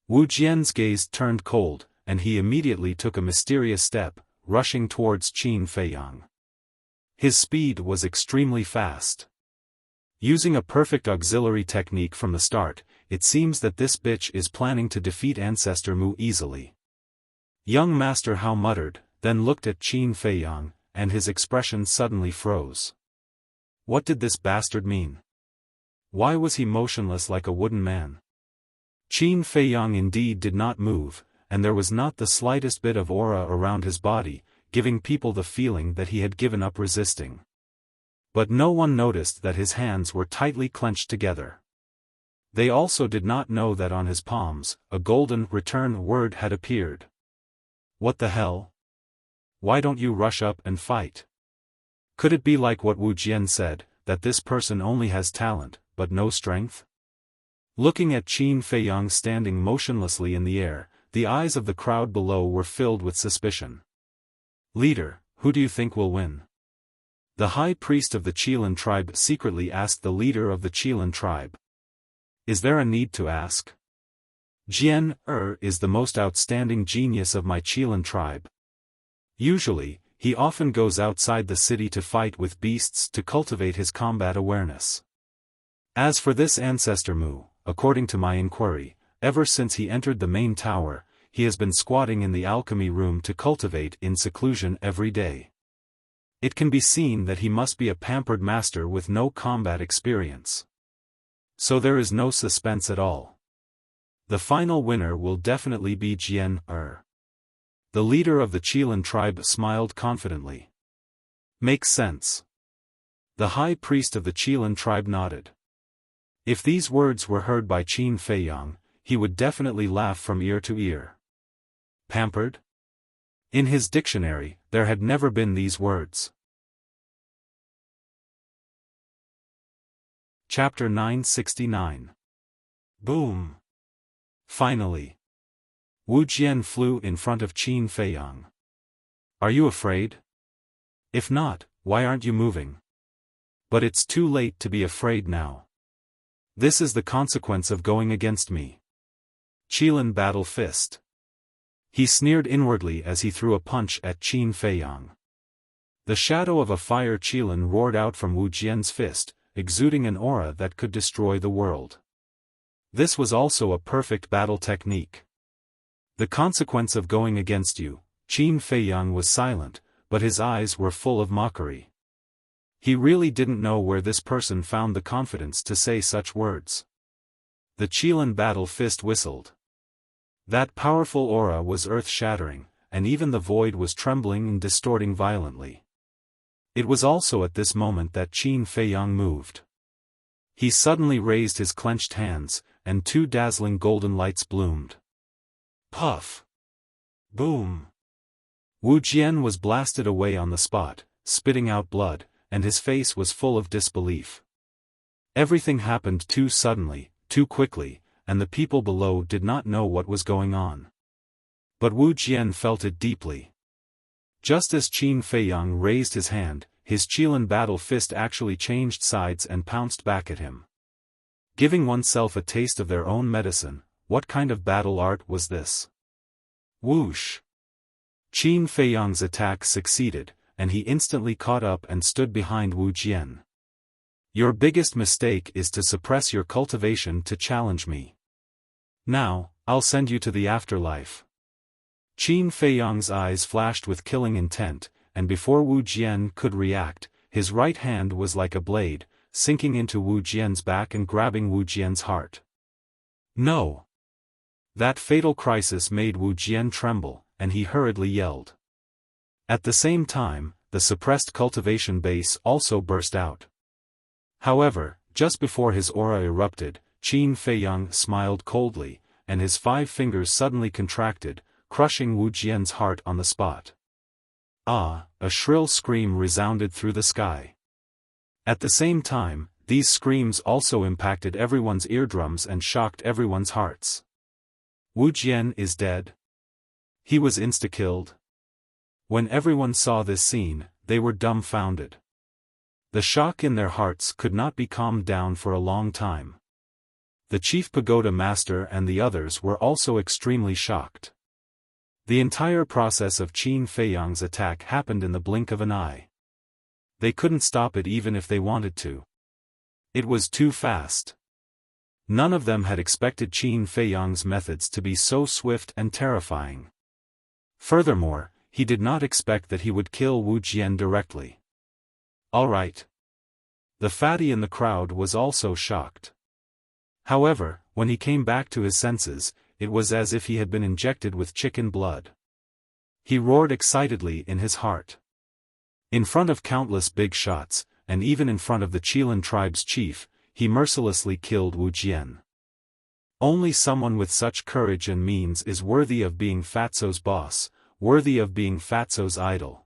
Wu Jian's gaze turned cold, and he immediately took a mysterious step, rushing towards Qin Feiyang. His speed was extremely fast. Using a perfect auxiliary technique from the start, it seems that this bitch is planning to defeat Ancestor Mu easily. Young Master Hao muttered, then looked at Qin Feiyang, and his expression suddenly froze. What did this bastard mean? Why was he motionless like a wooden man? Qin Feiyang indeed did not move, and there was not the slightest bit of aura around his body, giving people the feeling that he had given up resisting. But no one noticed that his hands were tightly clenched together. They also did not know that on his palms, a golden return word had appeared. What the hell? Why don't you rush up and fight? Could it be like what Wu Jian said, that this person only has talent, but no strength? Looking at Qin Feiyang standing motionlessly in the air, the eyes of the crowd below were filled with suspicion. Leader, who do you think will win? The high priest of the Qilin tribe secretly asked the leader of the Qilin tribe. Is there a need to ask? Jian is the most outstanding genius of my Qilin tribe. Usually, he often goes outside the city to fight with beasts to cultivate his combat awareness. As for this Ancestor Mu, according to my inquiry, ever since he entered the main tower, he has been squatting in the alchemy room to cultivate in seclusion every day. It can be seen that he must be a pampered master with no combat experience. So there is no suspense at all. The final winner will definitely be Jian. The leader of the Qilin tribe smiled confidently. Makes sense. The high priest of the Qilin tribe nodded. If these words were heard by Qin Feiyang, he would definitely laugh from ear to ear. Pampered? In his dictionary, there had never been these words. Chapter 969. Boom! Finally. Wu Jian flew in front of Qin Feiyang. Are you afraid? If not, why aren't you moving? But it's too late to be afraid now. This is the consequence of going against me. Qilin Battle Fist. He sneered inwardly as he threw a punch at Qin Feiyang. The shadow of a fire Qilin roared out from Wu Jian's fist, exuding an aura that could destroy the world. This was also a perfect battle technique. The consequence of going against you. Qin Feiyang was silent, but his eyes were full of mockery. He really didn't know where this person found the confidence to say such words. The Qilin Battle Fist whistled. That powerful aura was earth-shattering, and even the void was trembling and distorting violently. It was also at this moment that Qin Feiyang moved. He suddenly raised his clenched hands, and two dazzling golden lights bloomed. Puff! Boom! Wu Jian was blasted away on the spot, spitting out blood, and his face was full of disbelief. Everything happened too suddenly, too quickly, and the people below did not know what was going on. But Wu Jian felt it deeply. Just as Qin Feiyang raised his hand, his Qilin Battle Fist actually changed sides and pounced back at him. Giving oneself a taste of their own medicine, what kind of battle art was this? Whoosh! Qin Feiyang's attack succeeded, and he instantly caught up and stood behind Wu Jian. Your biggest mistake is to suppress your cultivation to challenge me. Now, I'll send you to the afterlife. Qin Feiyang's eyes flashed with killing intent, and before Wu Jian could react, his right hand was like a blade, sinking into Wu Jian's back and grabbing Wu Jian's heart. No! That fatal crisis made Wu Jian tremble, and he hurriedly yelled. At the same time, the suppressed cultivation base also burst out. However, Just before his aura erupted, Qin Feiyang smiled coldly, and his 5 fingers suddenly contracted, crushing Wu Jian's heart on the spot. Ah! A shrill scream resounded through the sky. At the same time, these screams also impacted everyone's eardrums and shocked everyone's hearts. Wu Jian is dead? He was insta-killed? When everyone saw this scene, they were dumbfounded. The shock in their hearts could not be calmed down for a long time. The chief pagoda master and the others were also extremely shocked. The entire process of Qin Feiyang's attack happened in the blink of an eye. They couldn't stop it even if they wanted to. It was too fast. None of them had expected Qin Feiyang's methods to be so swift and terrifying. Furthermore, he did not expect that he would kill Wu Jian directly. All right. The fatty in the crowd was also shocked. However, when he came back to his senses, it was as if he had been injected with chicken blood. He roared excitedly in his heart. In front of countless big shots, and even in front of the Qilin tribe's chief, he mercilessly killed Wu Jian. Only someone with such courage and means is worthy of being Fatso's boss, worthy of being Fatso's idol.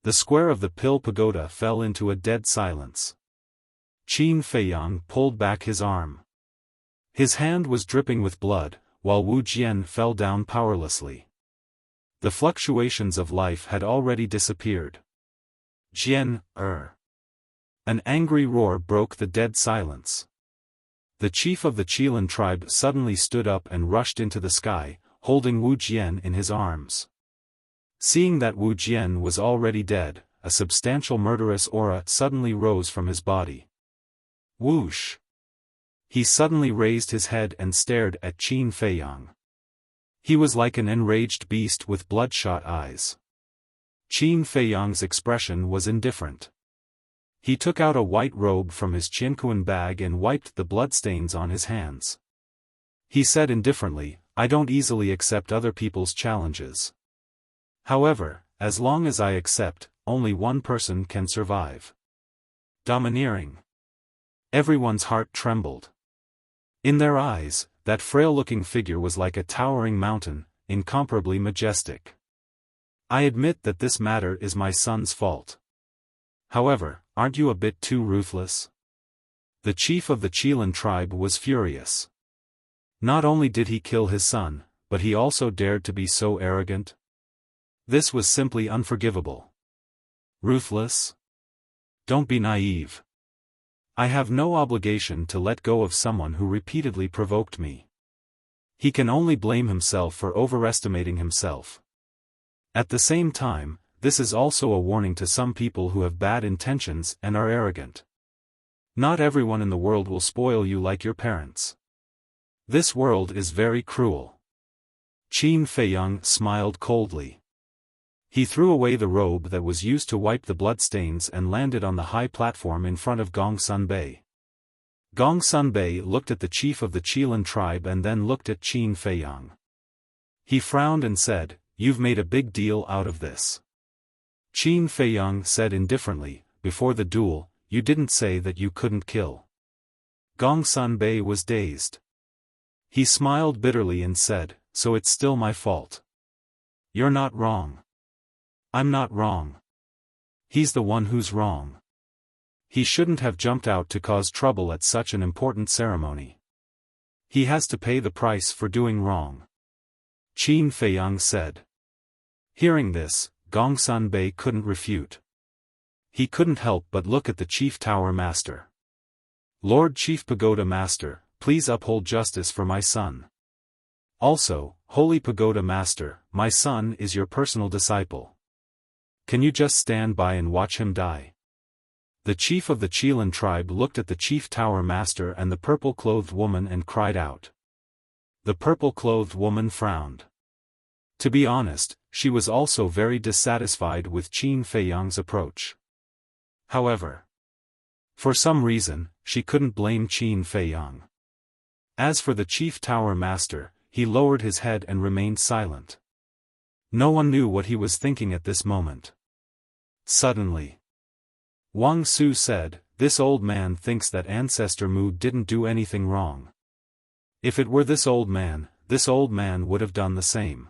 The square of the Pill Pagoda fell into a dead silence. Qin Feiyang pulled back his arm. His hand was dripping with blood, while Wu Jian fell down powerlessly. The fluctuations of life had already disappeared. Jian, An angry roar broke the dead silence. The chief of the Qilin tribe suddenly stood up and rushed into the sky, holding Wu Jian in his arms. Seeing that Wu Jian was already dead, a substantial murderous aura suddenly rose from his body. Whoosh! He suddenly raised his head and stared at Qin Feiyang. He was like an enraged beast with bloodshot eyes. Qin Feiyang's expression was indifferent. He took out a white robe from his Qianquan bag and wiped the bloodstains on his hands. He said indifferently, "I don't easily accept other people's challenges. However, as long as I accept, only one person can survive." Domineering. Everyone's heart trembled. In their eyes, that frail-looking figure was like a towering mountain, incomparably majestic. "I admit that this matter is my son's fault. However, aren't you a bit too ruthless?" The chief of the Qilin tribe was furious. Not only did he kill his son, but he also dared to be so arrogant. This was simply unforgivable. Ruthless? Don't be naive. I have no obligation to let go of someone who repeatedly provoked me. He can only blame himself for overestimating himself. At the same time, this is also a warning to some people who have bad intentions and are arrogant. Not everyone in the world will spoil you like your parents. This world is very cruel. Qin Feiyang smiled coldly. He threw away the robe that was used to wipe the bloodstains and landed on the high platform in front of Gong Sunbei. Gong Sunbei looked at the chief of the Qilin tribe and then looked at Qin Feiyang. He frowned and said, "You've made a big deal out of this." Qin Feiyang said indifferently, "Before the duel, you didn't say that you couldn't kill." Gong Sunbei was dazed. He smiled bitterly and said, "So it's still my fault." "You're not wrong." "I'm not wrong. He's the one who's wrong. He shouldn't have jumped out to cause trouble at such an important ceremony. He has to pay the price for doing wrong," Qin Feiyang said. Hearing this, Gong Sunbei couldn't refute. He couldn't help but look at the Chief Tower Master. "Lord Chief Pagoda Master, please uphold justice for my son. Also, Holy Pagoda Master, my son is your personal disciple. Can you just stand by and watch him die?" The chief of the Qilin tribe looked at the Chief Tower Master and the purple-clothed woman and cried out. The purple-clothed woman frowned. To be honest, she was also very dissatisfied with Qin Feiyang's approach. However, for some reason, she couldn't blame Qin Feiyang. As for the Chief Tower Master, he lowered his head and remained silent. No one knew what he was thinking at this moment. Suddenly, Wang Su said, this old man thinks that Ancestor Mu didn't do anything wrong. If it were this old man would have done the same.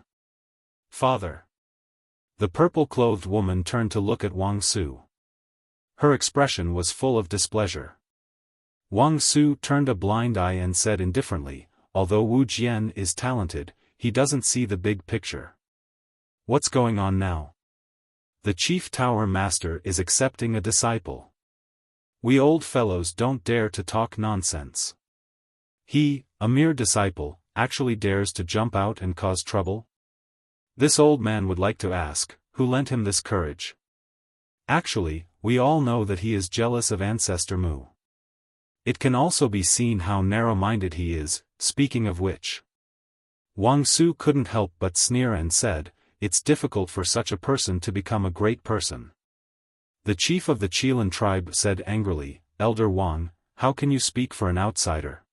Father. The purple-clothed woman turned to look at Wang Su. Her expression was full of displeasure. Wang Su turned a blind eye and said indifferently, although Wu Jian is talented, he doesn't see the big picture. What's going on now? The Chief Tower Master is accepting a disciple. We old fellows don't dare to talk nonsense. He, a mere disciple, actually dares to jump out and cause trouble? This old man would like to ask, who lent him this courage? Actually, we all know that he is jealous of Ancestor Mu. It can also be seen how narrow-minded he is, speaking of which. Wang Su couldn't help but sneer and said, it's difficult for such a person to become a great person. The chief of the Qilin tribe said angrily, Elder Wang, how can you speak for an outsider?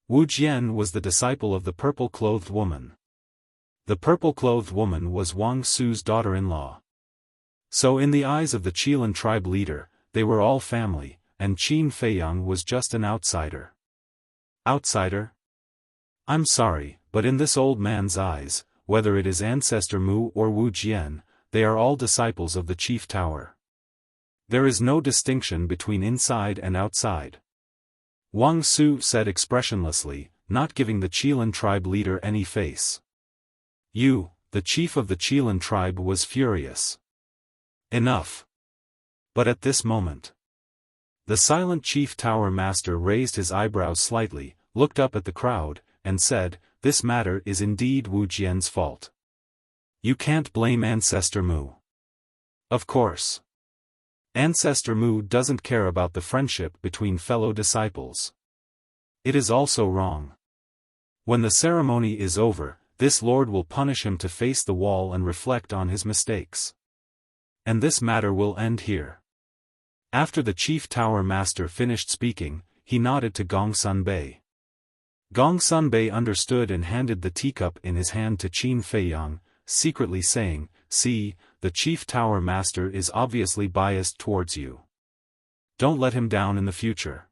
Wu Jian was the disciple of the purple-clothed woman. The purple-clothed woman was Wang Su's daughter-in-law. So in the eyes of the Qilin tribe leader, they were all family, and Qin Feiyang was just an outsider. Outsider? I'm sorry, but in this old man's eyes, whether it is Ancestor Mu or Wu Jian, they are all disciples of the Chief Tower. There is no distinction between inside and outside. Wang Su said expressionlessly, not giving the Qilin tribe leader any face. You, the chief of the Qilin tribe, was furious. Enough. But at this moment, the silent Chief Tower Master raised his eyebrows slightly, looked up at the crowd, and said, this matter is indeed Wu Jian's fault. You can't blame Ancestor Mu. Of course. Ancestor Mu doesn't care about the friendship between fellow disciples. It is also wrong. When the ceremony is over, this lord will punish him to face the wall and reflect on his mistakes. And this matter will end here. After the Chief Tower Master finished speaking, he nodded to Gong Sunbei. Gong Sunbei understood and handed the teacup in his hand to Qin Feiyang, secretly saying, see, the Chief Tower Master is obviously biased towards you. Don't let him down in the future.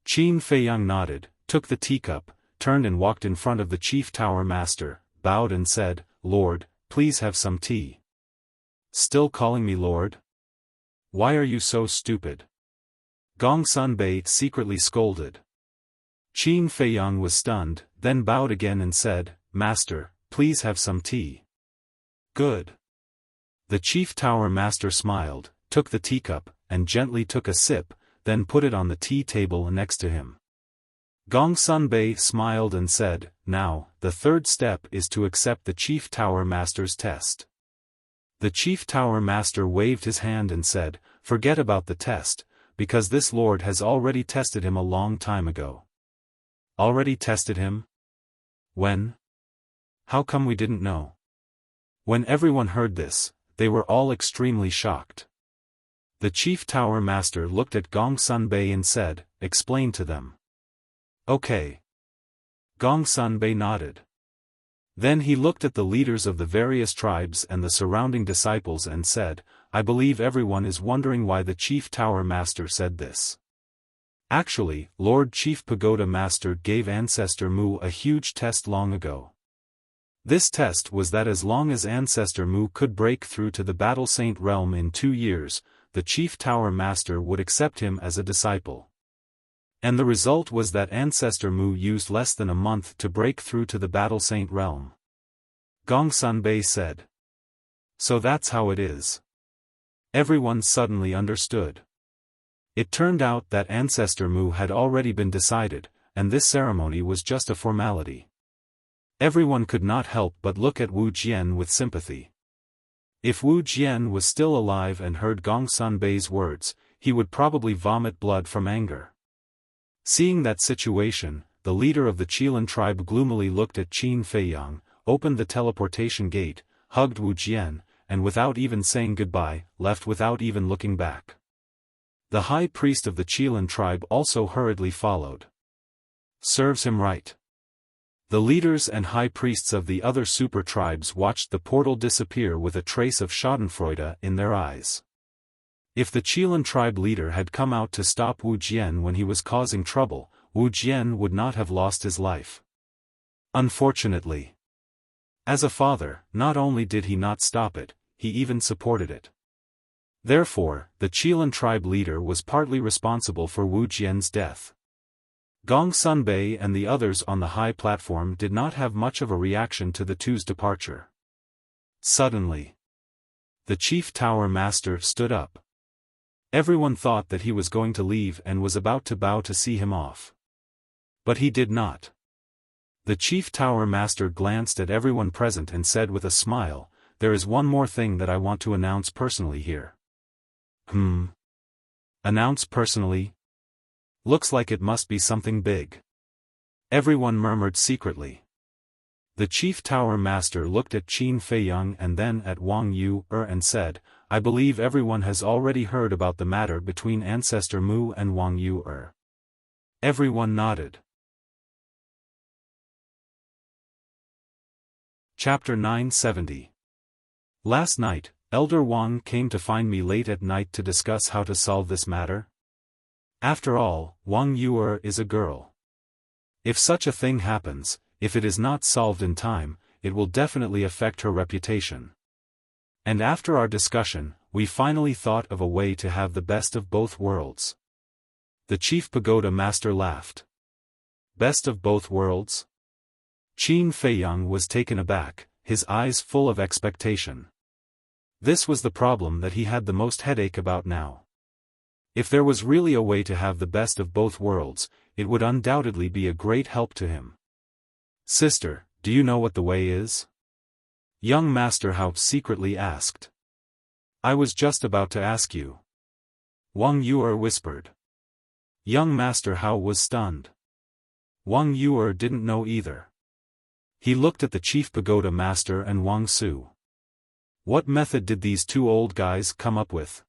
Qin Feiyang nodded, took the teacup, turned and walked in front of the Chief Tower Master, bowed and said, Lord, please have some tea. Still calling me Lord? Why are you so stupid? Gong Sunbei secretly scolded. Qin Feiyang was stunned, then bowed again and said, Master, please have some tea. Good. The Chief Tower Master smiled, took the teacup, and gently took a sip, then put it on the tea table next to him. Gong Sunbei smiled and said, now, the third step is to accept the Chief Tower Master's test. The Chief Tower Master waved his hand and said, forget about the test, because this lord has already tested him a long time ago. Already tested him? When? How come we didn't know? When everyone heard this, they were all extremely shocked. The Chief Tower Master looked at Gong Sunbei and said, explain to them. Okay. Gong Sunbei nodded. Then he looked at the leaders of the various tribes and the surrounding disciples and said, I believe everyone is wondering why the Chief Tower Master said this. Actually, Lord Chief Pagoda Master gave Ancestor Mu a huge test long ago. This test was that as long as Ancestor Mu could break through to the Battle Saint realm in 2 years, the Chief Tower Master would accept him as a disciple. And the result was that Ancestor Mu used less than a month to break through to the Battle Saint realm. Gong Sunbei said. So that's how it is. Everyone suddenly understood. It turned out that Ancestor Mu had already been decided, and this ceremony was just a formality. Everyone could not help but look at Wu Jian with sympathy. If Wu Jian was still alive and heard Gong Sunbei's words, he would probably vomit blood from anger. Seeing that situation, the leader of the Qilin tribe gloomily looked at Qin Feiyang, opened the teleportation gate, hugged Wu Jian, and without even saying goodbye, left without even looking back. The high priest of the Qilin tribe also hurriedly followed. Serves him right. The leaders and high priests of the other super tribes watched the portal disappear with a trace of schadenfreude in their eyes. If the Qilan tribe leader had come out to stop Wu Jian when he was causing trouble, Wu Jian would not have lost his life. Unfortunately. As a father, not only did he not stop it, he even supported it. Therefore, the Qilan tribe leader was partly responsible for Wu Jian's death. Gong Sunbei and the others on the high platform did not have much of a reaction to the two's departure. Suddenly, the chief tower master stood up. Everyone thought that he was going to leave and was about to bow to see him off. But he did not. The chief tower master glanced at everyone present and said with a smile, "There is one more thing that I want to announce personally here." Announce personally? Looks like it must be something big. Everyone murmured secretly. The chief tower master looked at Qin Feiyang and then at Wang Yu and said, "I believe everyone has already heard about the matter between Ancestor Mu and Wang Yu. Everyone nodded. Chapter 970. Last night, Elder Wang came to find me late at night to discuss how to solve this matter. After all, Wang Yu is a girl. If such a thing happens, if it is not solved in time, it will definitely affect her reputation. And after our discussion, we finally thought of a way to have the best of both worlds. The chief pagoda master laughed. Best of both worlds? Qin Feiyang was taken aback, his eyes full of expectation. This was the problem that he had the most headache about now. If there was really a way to have the best of both worlds, it would undoubtedly be a great help to him. "Sister, do you know what the way is?" Young Master Hao secretly asked. "I was just about to ask you." Wang Yu whispered. Young Master Hao was stunned. Wang Yu didn't know either. He looked at the chief pagoda master and Wang Su. What method did these two old guys come up with?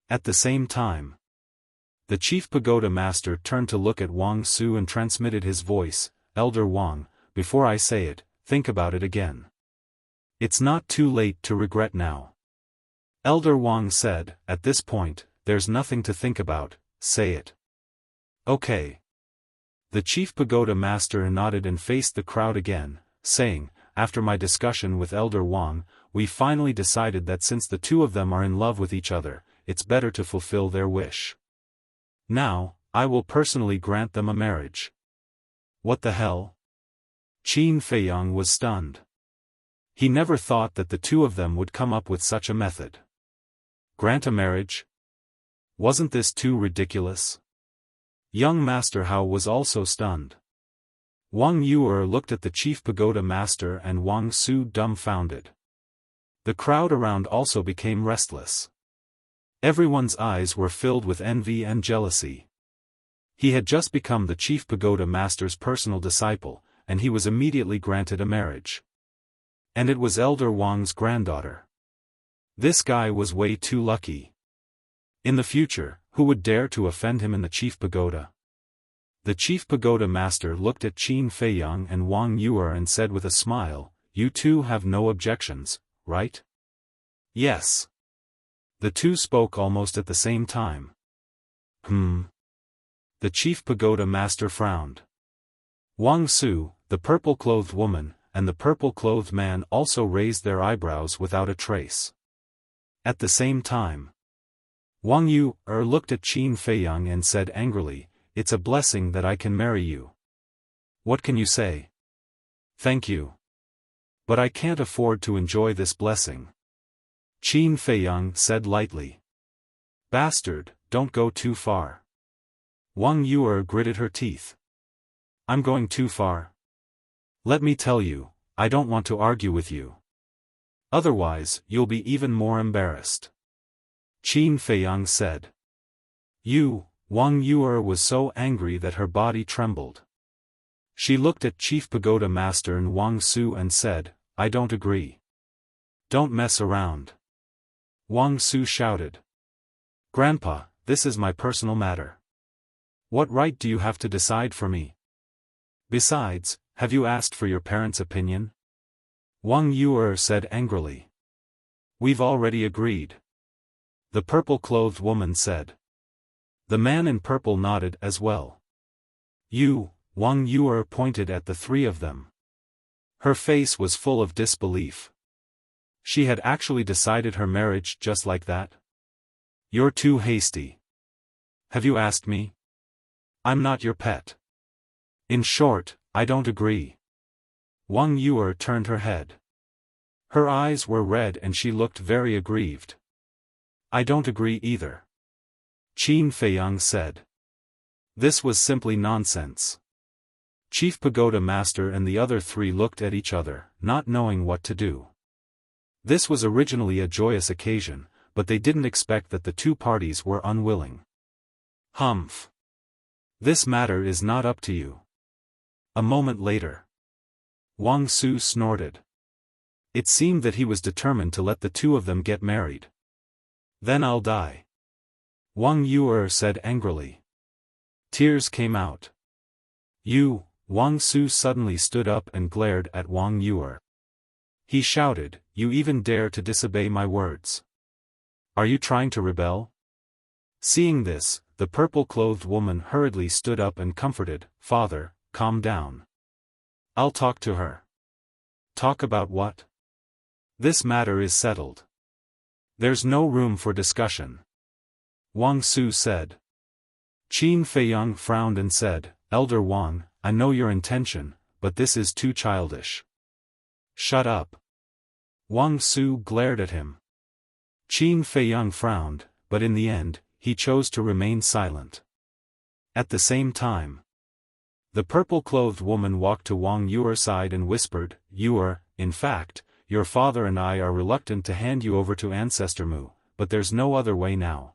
At the same time, the chief pagoda master turned to look at Wang Su and transmitted his voice, "Elder Wang, before I say it, think about it again. It's not too late to regret now." Elder Wang said, "At this point, there's nothing to think about, say it." "Okay." The chief pagoda master nodded and faced the crowd again, saying, "After my discussion with Elder Wang, we finally decided that since the two of them are in love with each other, it's better to fulfill their wish. Now, I will personally grant them a marriage." "What the hell?" Qin Feiyang was stunned. He never thought that the two of them would come up with such a method. Grant a marriage? Wasn't this too ridiculous? Young Master Hao was also stunned. Wang Yu looked at the chief pagoda master and Wang Su dumbfounded. The crowd around also became restless. Everyone's eyes were filled with envy and jealousy. He had just become the chief pagoda master's personal disciple, and he was immediately granted a marriage. And it was Elder Wang's granddaughter. This guy was way too lucky. In the future, who would dare to offend him in the chief pagoda? The chief pagoda master looked at Qin Feiyang and Wang Yu and said with a smile, "You two have no objections, right?" "Yes." The two spoke almost at the same time. The chief pagoda master frowned. Wang Su, the purple-clothed woman, and the purple-clothed man also raised their eyebrows without a trace. At the same time, Wang Yu looked at Qin Feiyang and said angrily, "It's a blessing that I can marry you. What can you say?" "Thank you. But I can't afford to enjoy this blessing," Qin Feiyang said lightly. "Bastard, don't go too far." Wang Yu gritted her teeth. "I'm going too far? Let me tell you, I don't want to argue with you. Otherwise, you'll be even more embarrassed," Qin Feiyang said. Wang Yu was so angry that her body trembled. She looked at Chief Pagoda Master and Wang Su and said, "I don't agree. Don't mess around." Wang Su shouted. "Grandpa, this is my personal matter. What right do you have to decide for me? Besides, have you asked for your parents' opinion?" Wang Yu said angrily. "We've already agreed." the purple-clothed woman said. The man in purple nodded as well. You, Wang Yuer pointed at the three of them. Her face was full of disbelief. She had actually decided her marriage just like that? You're too hasty. Have you asked me? I'm not your pet. In short, I don't agree. Wang Yuer turned her head. Her eyes were red and she looked very aggrieved. I don't agree either. Qin Feiyang said. This was simply nonsense. Chief Pagoda Master and the other three looked at each other, not knowing what to do. This was originally a joyous occasion, but they didn't expect that the two parties were unwilling. Humph. This matter is not up to you. A moment later. Wang Su snorted. It seemed that he was determined to let the two of them get married. Then I'll die. Wang Yuer said angrily. Tears came out. You, Wang Su suddenly stood up and glared at Wang Yuer. He shouted, you even dare to disobey my words. Are you trying to rebel? Seeing this, the purple-clothed woman hurriedly stood up and comforted, Father, calm down. I'll talk to her. Talk about what? This matter is settled. There's no room for discussion. Wang Su said. Qin Feiyang frowned and said, Elder Wang, I know your intention, but this is too childish. Shut up. Wang Su glared at him. Qin Feiyang frowned, but in the end, he chose to remain silent. At the same time, the purple-clothed woman walked to Wang Yuer's side and whispered, Yuer, in fact, your father and I are reluctant to hand you over to Ancestor Mu, but there's no other way now.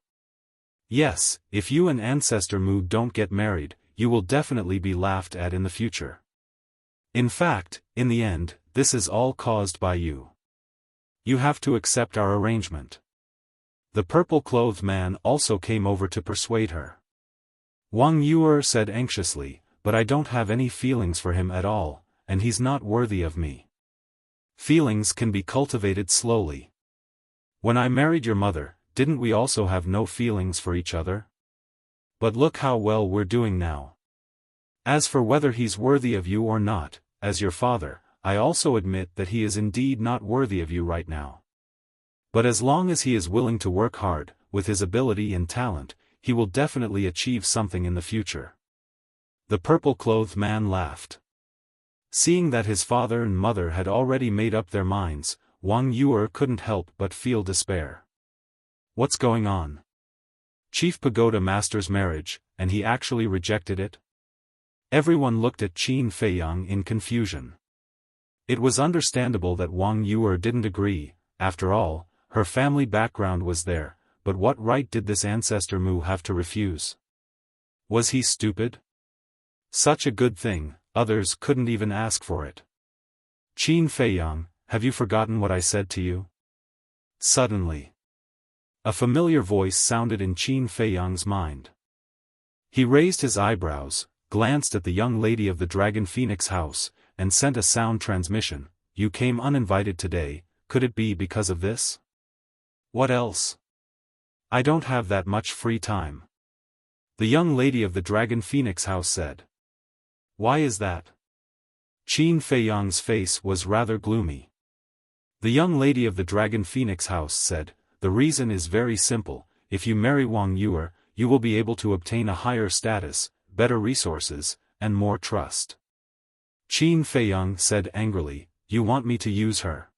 Yes, if you and Ancestor Mu don't get married, you will definitely be laughed at in the future. In fact, in the end, this is all caused by you. You have to accept our arrangement. The purple-clothed man also came over to persuade her. Wang Yuer said anxiously, but I don't have any feelings for him at all, and he's not worthy of me. Feelings can be cultivated slowly. When I married your mother, didn't we also have no feelings for each other? But look how well we're doing now. As for whether he's worthy of you or not, as your father, I also admit that he is indeed not worthy of you right now. But as long as he is willing to work hard, with his ability and talent, he will definitely achieve something in the future. The purple-clothed man laughed. Seeing that his father and mother had already made up their minds, Wang Yuer couldn't help but feel despair. What's going on? Chief Pagoda Master's marriage, and he actually rejected it? Everyone looked at Qin Feiyang in confusion. It was understandable that Wang Yuer didn't agree, after all, her family background was there, but what right did this Ancestor Mu have to refuse? Was he stupid? Such a good thing, others couldn't even ask for it. Qin Feiyang, have you forgotten what I said to you? Suddenly, a familiar voice sounded in Qin Feiyang's mind. He raised his eyebrows, glanced at the young lady of the Dragon Phoenix house, and sent a sound transmission. You came uninvited today, could it be because of this? What else? I don't have that much free time. The young lady of the Dragon Phoenix house said. Why is that? Qin Feiyang's face was rather gloomy. The young lady of the Dragon Phoenix house said, the reason is very simple, if you marry Wang Yuer, you will be able to obtain a higher status, better resources, and more trust. Qin Feiyang said angrily, you want me to use her?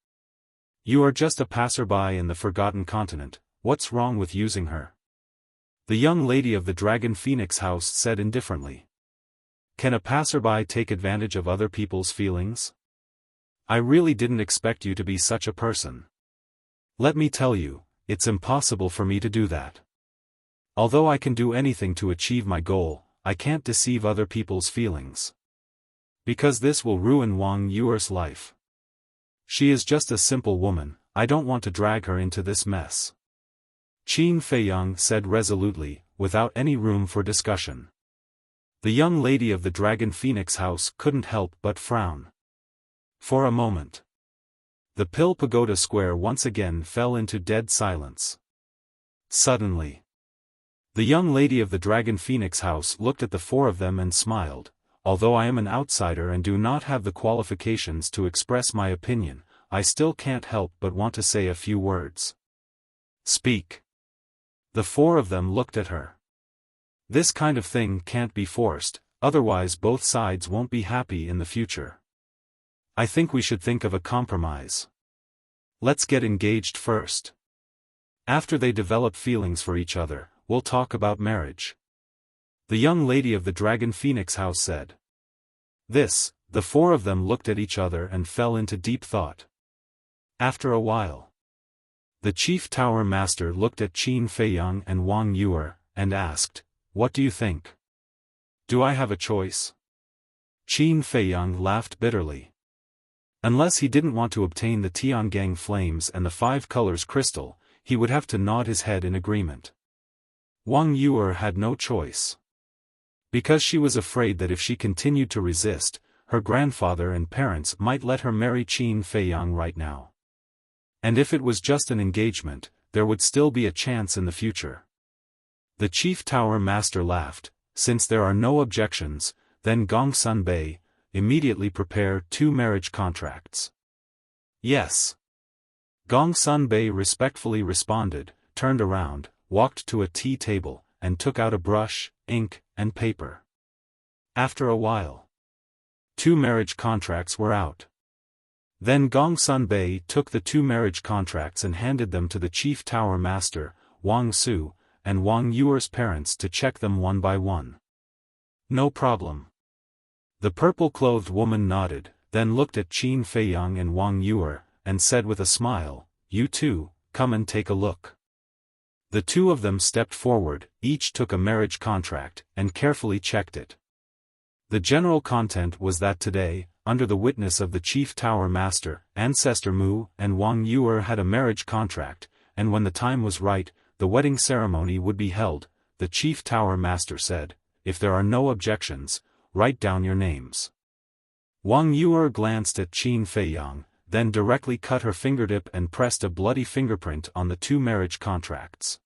You are just a passerby in the Forgotten Continent, what's wrong with using her? The young lady of the Dragon Phoenix house said indifferently. Can a passerby take advantage of other people's feelings? I really didn't expect you to be such a person. Let me tell you, it's impossible for me to do that. Although I can do anything to achieve my goal, I can't deceive other people's feelings. Because this will ruin Wang Yuer's life. She is just a simple woman, I don't want to drag her into this mess. Qin Feiyang said resolutely, without any room for discussion. The young lady of the Dragon Phoenix house couldn't help but frown. For a moment, the Pill Pagoda Square once again fell into dead silence. Suddenly, the young lady of the Dragon Phoenix house looked at the four of them and smiled. Although I am an outsider and do not have the qualifications to express my opinion, I still can't help but want to say a few words. Speak. The four of them looked at her. This kind of thing can't be forced, otherwise both sides won't be happy in the future. I think we should think of a compromise. Let's get engaged first. After they develop feelings for each other, we'll talk about marriage. The young lady of the Dragon Phoenix house said. The four of them looked at each other and fell into deep thought. After a while, the Chief Tower Master looked at Qin Feiyang and Wang Yuer, and asked, "What do you think? Do I have a choice?" Qin Feiyang laughed bitterly. Unless he didn't want to obtain the Tiangang flames and the 5 colors crystal, he would have to nod his head in agreement. Wang Yuer had no choice. Because she was afraid that if she continued to resist, her grandfather and parents might let her marry Qin Feiyang right now. And if it was just an engagement, there would still be a chance in the future. The Chief Tower Master laughed. Since there are no objections, then Gongsun Bei, immediately prepare 2 marriage contracts. Yes. Gongsun Bei respectfully responded, turned around, walked to a tea table, and took out a brush, ink, and paper. After a while, 2 marriage contracts were out. Then Gongsun Bei took the 2 marriage contracts and handed them to the Chief Tower Master, Wang Su, and Wang Yuer's parents to check them one by one. No problem. The purple-clothed woman nodded, then looked at Qin Feiyang and Wang Yuer, and said with a smile, "You two, come and take a look." The 2 of them stepped forward, each took a marriage contract, and carefully checked it. The general content was that today, under the witness of the Chief Tower Master, Ancestor Mu and Wang Yuer had a marriage contract, and when the time was right, the wedding ceremony would be held. The Chief Tower Master said, "If there are no objections, write down your names." Wang Yuer glanced at Qin Feiyang, then directly cut her fingertip and pressed a bloody fingerprint on the 2 marriage contracts.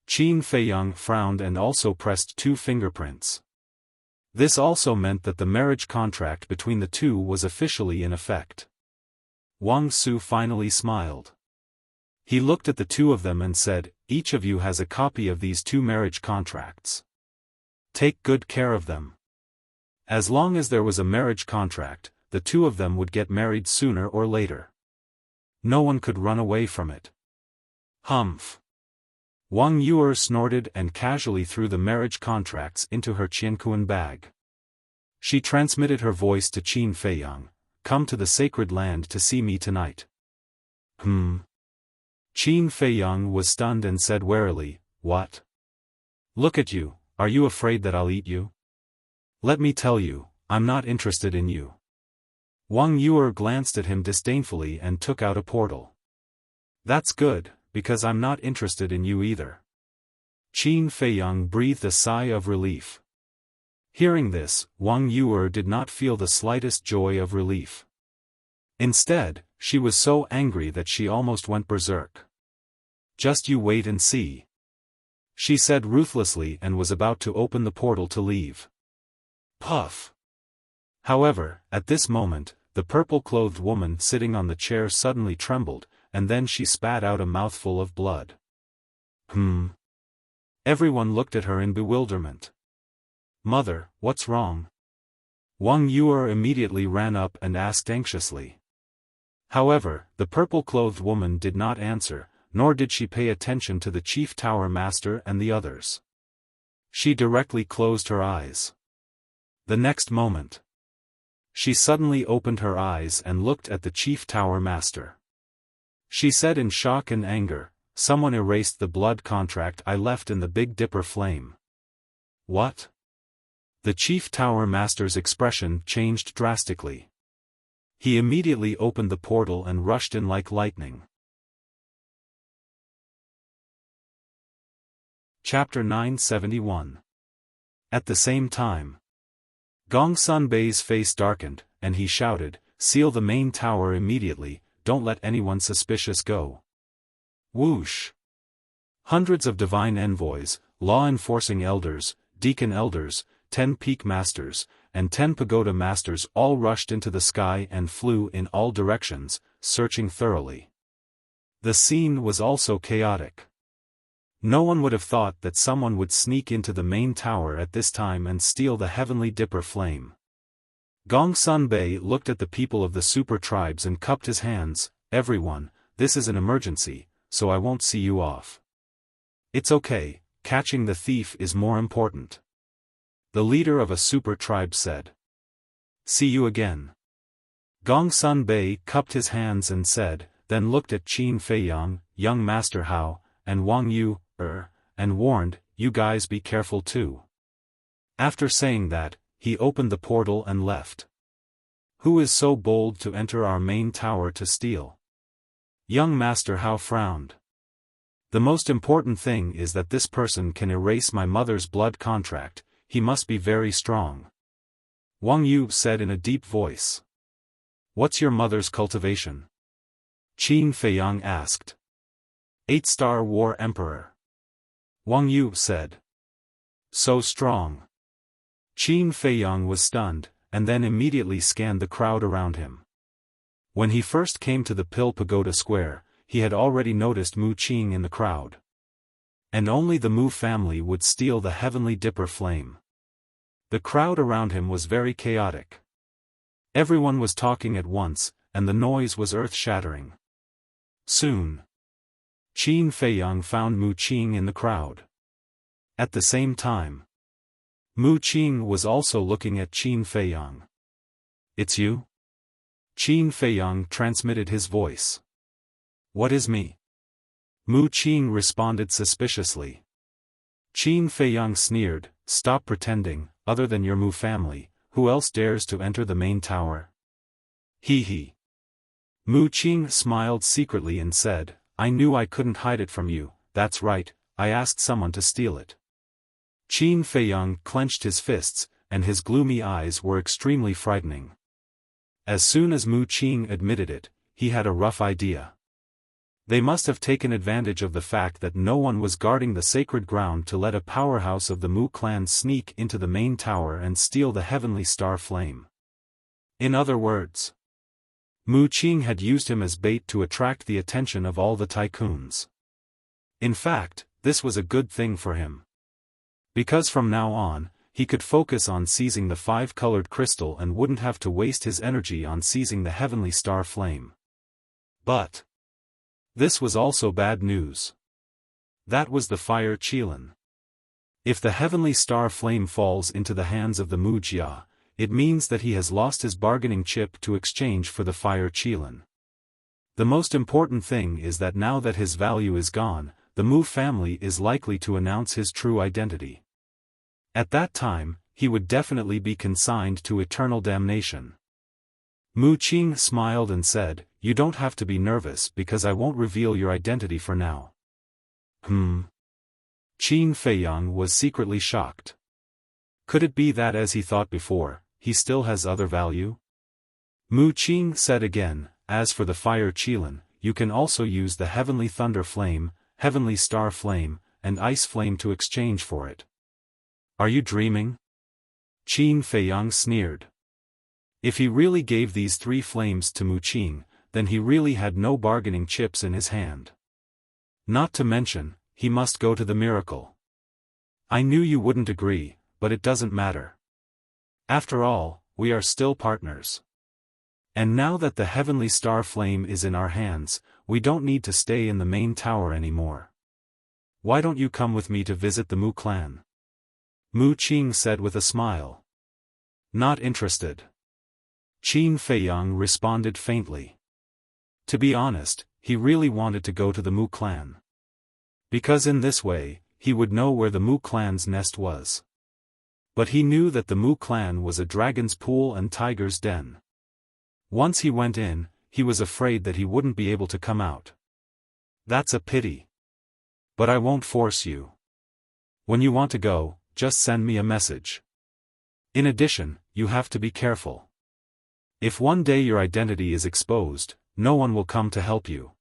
Qin Feiyang frowned and also pressed 2 fingerprints. This also meant that the marriage contract between the 2 was officially in effect. Wang Su finally smiled. He looked at the 2 of them and said, "Each of you has a copy of these 2 marriage contracts. Take good care of them." As long as there was a marriage contract, the 2 of them would get married sooner or later. No one could run away from it. Humph. Wang Yuer snorted and casually threw the marriage contracts into her Qianquan bag. She transmitted her voice to Qin Feiyang, "Come to the sacred land to see me tonight." Qin Feiyang was stunned and said warily, "What? Look at you, are you afraid that I'll eat you? Let me tell you, I'm not interested in you." Wang Yuer glanced at him disdainfully and took out a portal. "That's good, because I'm not interested in you either." Qin Feiyang breathed a sigh of relief. Hearing this, Wang Yuer did not feel the slightest joy of relief. Instead, she was so angry that she almost went berserk. "Just you wait and see," she said ruthlessly and was about to open the portal to leave. Puff. However, at this moment, the purple-clothed woman sitting on the chair suddenly trembled, and then she spat out a mouthful of blood. Everyone looked at her in bewilderment. "Mother, what's wrong?" Wang Yuer immediately ran up and asked anxiously. However, the purple-clothed woman did not answer, nor did she pay attention to the Chief Tower Master and the others. She directly closed her eyes. The next moment, she suddenly opened her eyes and looked at the Chief Tower Master. She said in shock and anger, "Someone erased the blood contract I left in the Big Dipper flame." What? The Chief Tower Master's expression changed drastically. He immediately opened the portal and rushed in like lightning. Chapter 971. At the same time, Gongsun Bei's face darkened, and he shouted, "Seal the main tower immediately, don't let anyone suspicious go." Whoosh! Hundreds of divine envoys, law-enforcing elders, deacon elders, 10 peak masters, and 10 pagoda masters all rushed into the sky and flew in all directions, searching thoroughly. The scene was also chaotic. No one would have thought that someone would sneak into the main tower at this time and steal the heavenly dipper flame. Gongsun Bei looked at the people of the super tribes and cupped his hands. Everyone, this is an emergency, so I won't see you off. It's okay, catching the thief is more important. The leader of a super tribe said. See you again. Gongsun Bei cupped his hands and said, then looked at Qin Feiyang, young Master Hao, and Wang Yu, and warned, you guys be careful too. After saying that, he opened the portal and left. Who is so bold to enter our main tower to steal? Young Master Hao frowned. The most important thing is that this person can erase my mother's blood contract, he must be very strong. Wang Yu said in a deep voice. What's your mother's cultivation? Qin Feiyang asked. 8-star War Emperor. Wang Yu said. So strong. Qin Feiyang was stunned, and then immediately scanned the crowd around him. When he first came to the Pill Pagoda Square, he had already noticed Mu Qing in the crowd. And only the Mu family would steal the heavenly dipper flame. The crowd around him was very chaotic. Everyone was talking at once, and the noise was earth-shattering. Soon, Qin Feiyang found Mu Qing in the crowd. At the same time, Mu Qing was also looking at Qin Feiyang. It's you? Qin Feiyang transmitted his voice. What is me? Mu Qing responded suspiciously. Qin Feiyang sneered, stop pretending, other than your Mu family, who else dares to enter the main tower? Hee hee. Mu Qing smiled secretly and said, I knew I couldn't hide it from you, that's right, I asked someone to steal it. Qin Feiyang clenched his fists, and his gloomy eyes were extremely frightening. As soon as Mu Qing admitted it, he had a rough idea. They must have taken advantage of the fact that no one was guarding the sacred ground to let a powerhouse of the Mu clan sneak into the main tower and steal the heavenly star flame. In other words, Mu Qing had used him as bait to attract the attention of all the tycoons. In fact, this was a good thing for him. Because from now on, he could focus on seizing the 5-colored crystal and wouldn't have to waste his energy on seizing the heavenly star flame. But this was also bad news. That was the fire Qilin. If the heavenly star flame falls into the hands of the Mu Jia, it means that he has lost his bargaining chip to exchange for the fire Qilin. The most important thing is that now that his value is gone, the Mu family is likely to announce his true identity. At that time, he would definitely be consigned to eternal damnation. Mu Qing smiled and said, you don't have to be nervous because I won't reveal your identity for now. Qin Feiyang was secretly shocked. Could it be that as he thought before, he still has other value? Mu Qing said again, as for the fire Qilin, you can also use the heavenly thunder flame, heavenly star flame, and ice flame to exchange for it. Are you dreaming? Qin Feiyang sneered. If he really gave these 3 flames to Mu Qing, then he really had no bargaining chips in his hand. Not to mention, he must go to the miracle. I knew you wouldn't agree, but it doesn't matter. After all, we are still partners. And now that the heavenly star flame is in our hands, we don't need to stay in the main tower anymore. Why don't you come with me to visit the Mu clan? Mu Qing said with a smile. Not interested. Qin Feiyang responded faintly. To be honest, he really wanted to go to the Mu clan. Because in this way, he would know where the Mu clan's nest was. But he knew that the Mu clan was a dragon's pool and tiger's den. Once he went in, he was afraid that he wouldn't be able to come out. That's a pity. But I won't force you. When you want to go, just send me a message. In addition, you have to be careful. If one day your identity is exposed, no one will come to help you.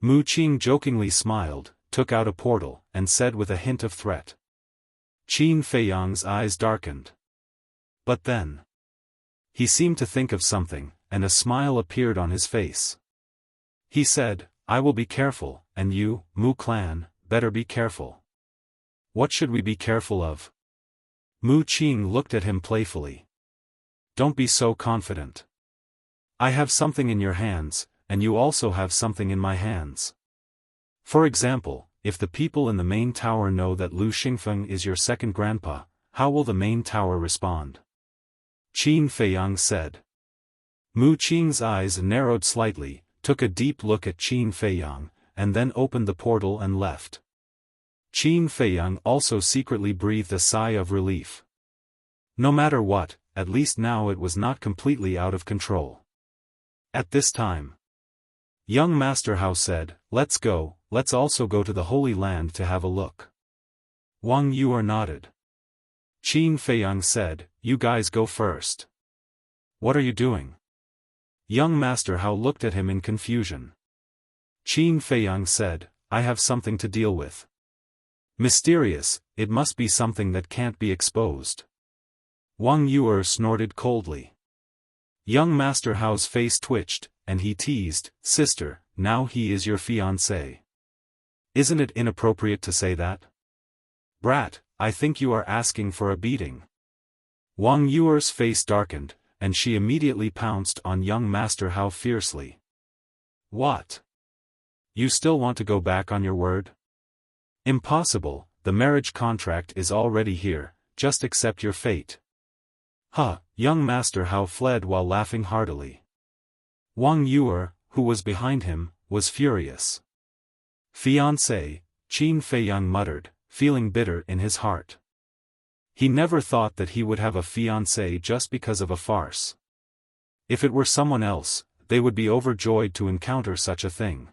Mu Qing jokingly smiled, took out a portal, and said with a hint of threat. Qin Feiyang's eyes darkened. But then, he seemed to think of something, and a smile appeared on his face. He said, I will be careful, and you, Mu clan, better be careful. What should we be careful of? Mu Qing looked at him playfully. Don't be so confident. I have something in your hands, and you also have something in my hands. For example, if the people in the main tower know that Lu Xingfeng is your second grandpa, how will the main tower respond? Qin Feiyang said. Mu Qing's eyes narrowed slightly, took a deep look at Qin Feiyang, and then opened the portal and left. Qin Feiyang also secretly breathed a sigh of relief. No matter what, at least now it was not completely out of control. At this time, young Master Hao said, let's go, let's also go to the Holy Land to have a look. Wang Yuer nodded. Qin Feiyang said, you guys go first. What are you doing? Young Master Hao looked at him in confusion. Qin Feiyang said, I have something to deal with. Mysterious, it must be something that can't be exposed. Wang Yuer snorted coldly. Young Master Hao's face twitched, and he teased, sister, now he is your fiancé. Isn't it inappropriate to say that? Brat, I think you are asking for a beating. Wang Yuer's face darkened, and she immediately pounced on young Master Hao fiercely. What? You still want to go back on your word? Impossible, the marriage contract is already here, just accept your fate. Huh, young Master Hao fled while laughing heartily. Wang Yuer, who was behind him, was furious. Fiancé, Qin Feiyang muttered, feeling bitter in his heart. He never thought that he would have a fiancé just because of a farce. If it were someone else, they would be overjoyed to encounter such a thing.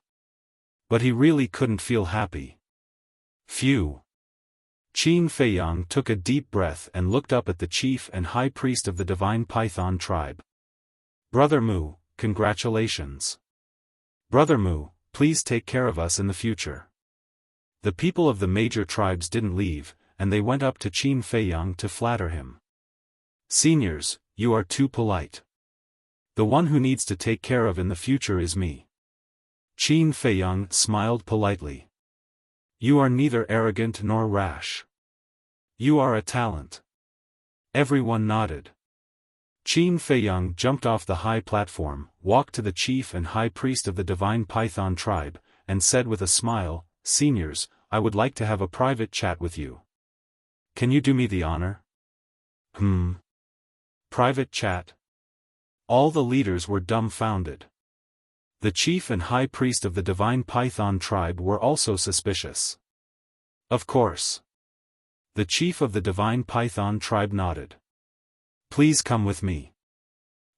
But he really couldn't feel happy. Phew. Qin Feiyang took a deep breath and looked up at the chief and high priest of the divine python tribe. Brother Mu, congratulations. Brother Mu, please take care of us in the future. The people of the major tribes didn't leave, and they went up to Qin Feiyang to flatter him. Seniors, you are too polite. The one who needs to take care of in the future is me. Qin Feiyang smiled politely. You are neither arrogant nor rash. You are a talent. Everyone nodded. Qin Feiyang jumped off the high platform, walked to the chief and high priest of the divine python tribe, and said with a smile, Seniors, I would like to have a private chat with you. Can you do me the honor? Private chat? All the leaders were dumbfounded. The chief and high priest of the divine python tribe were also suspicious. Of course. The chief of the divine python tribe nodded. Please come with me.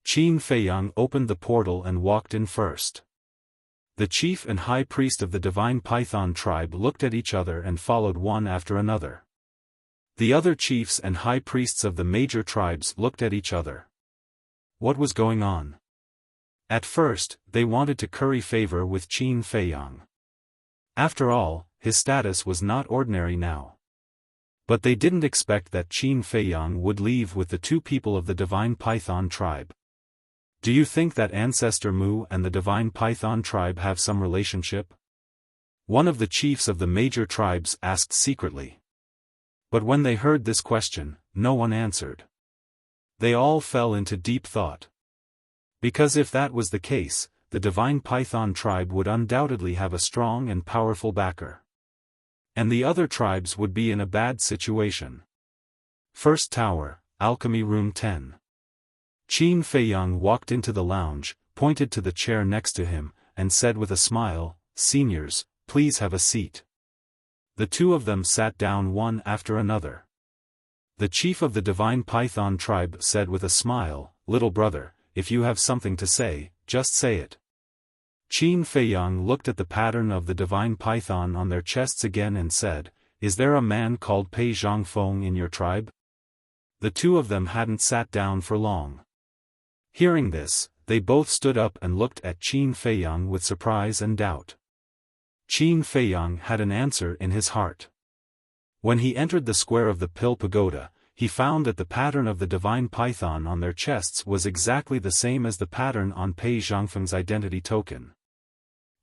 Qin Feiyang opened the portal and walked in first. The chief and high priest of the divine python tribe looked at each other and followed one after another. The other chiefs and high priests of the major tribes looked at each other. What was going on? At first, they wanted to curry favor with Qin Feiyang. After all, his status was not ordinary now. But they didn't expect that Qin Feiyang would leave with the two people of the divine python tribe. Do you think that Ancestor Mu and the divine python tribe have some relationship? One of the chiefs of the major tribes asked secretly. But when they heard this question, no one answered. They all fell into deep thought. Because if that was the case, the divine python tribe would undoubtedly have a strong and powerful backer. And the other tribes would be in a bad situation. First Tower, Alchemy Room 10. Qin Feiyang walked into the lounge, pointed to the chair next to him, and said with a smile, Seniors, please have a seat. The two of them sat down one after another. The chief of the divine python tribe said with a smile, Little brother, if you have something to say, just say it. Qin Feiyang looked at the pattern of the divine python on their chests again and said, Is there a man called Pei Zhangfeng in your tribe? The two of them hadn't sat down for long. Hearing this, they both stood up and looked at Qin Feiyang with surprise and doubt. Qin Feiyang had an answer in his heart. When he entered the square of the Pill Pagoda, he found that the pattern of the divine python on their chests was exactly the same as the pattern on Pei Zhangfeng's identity token.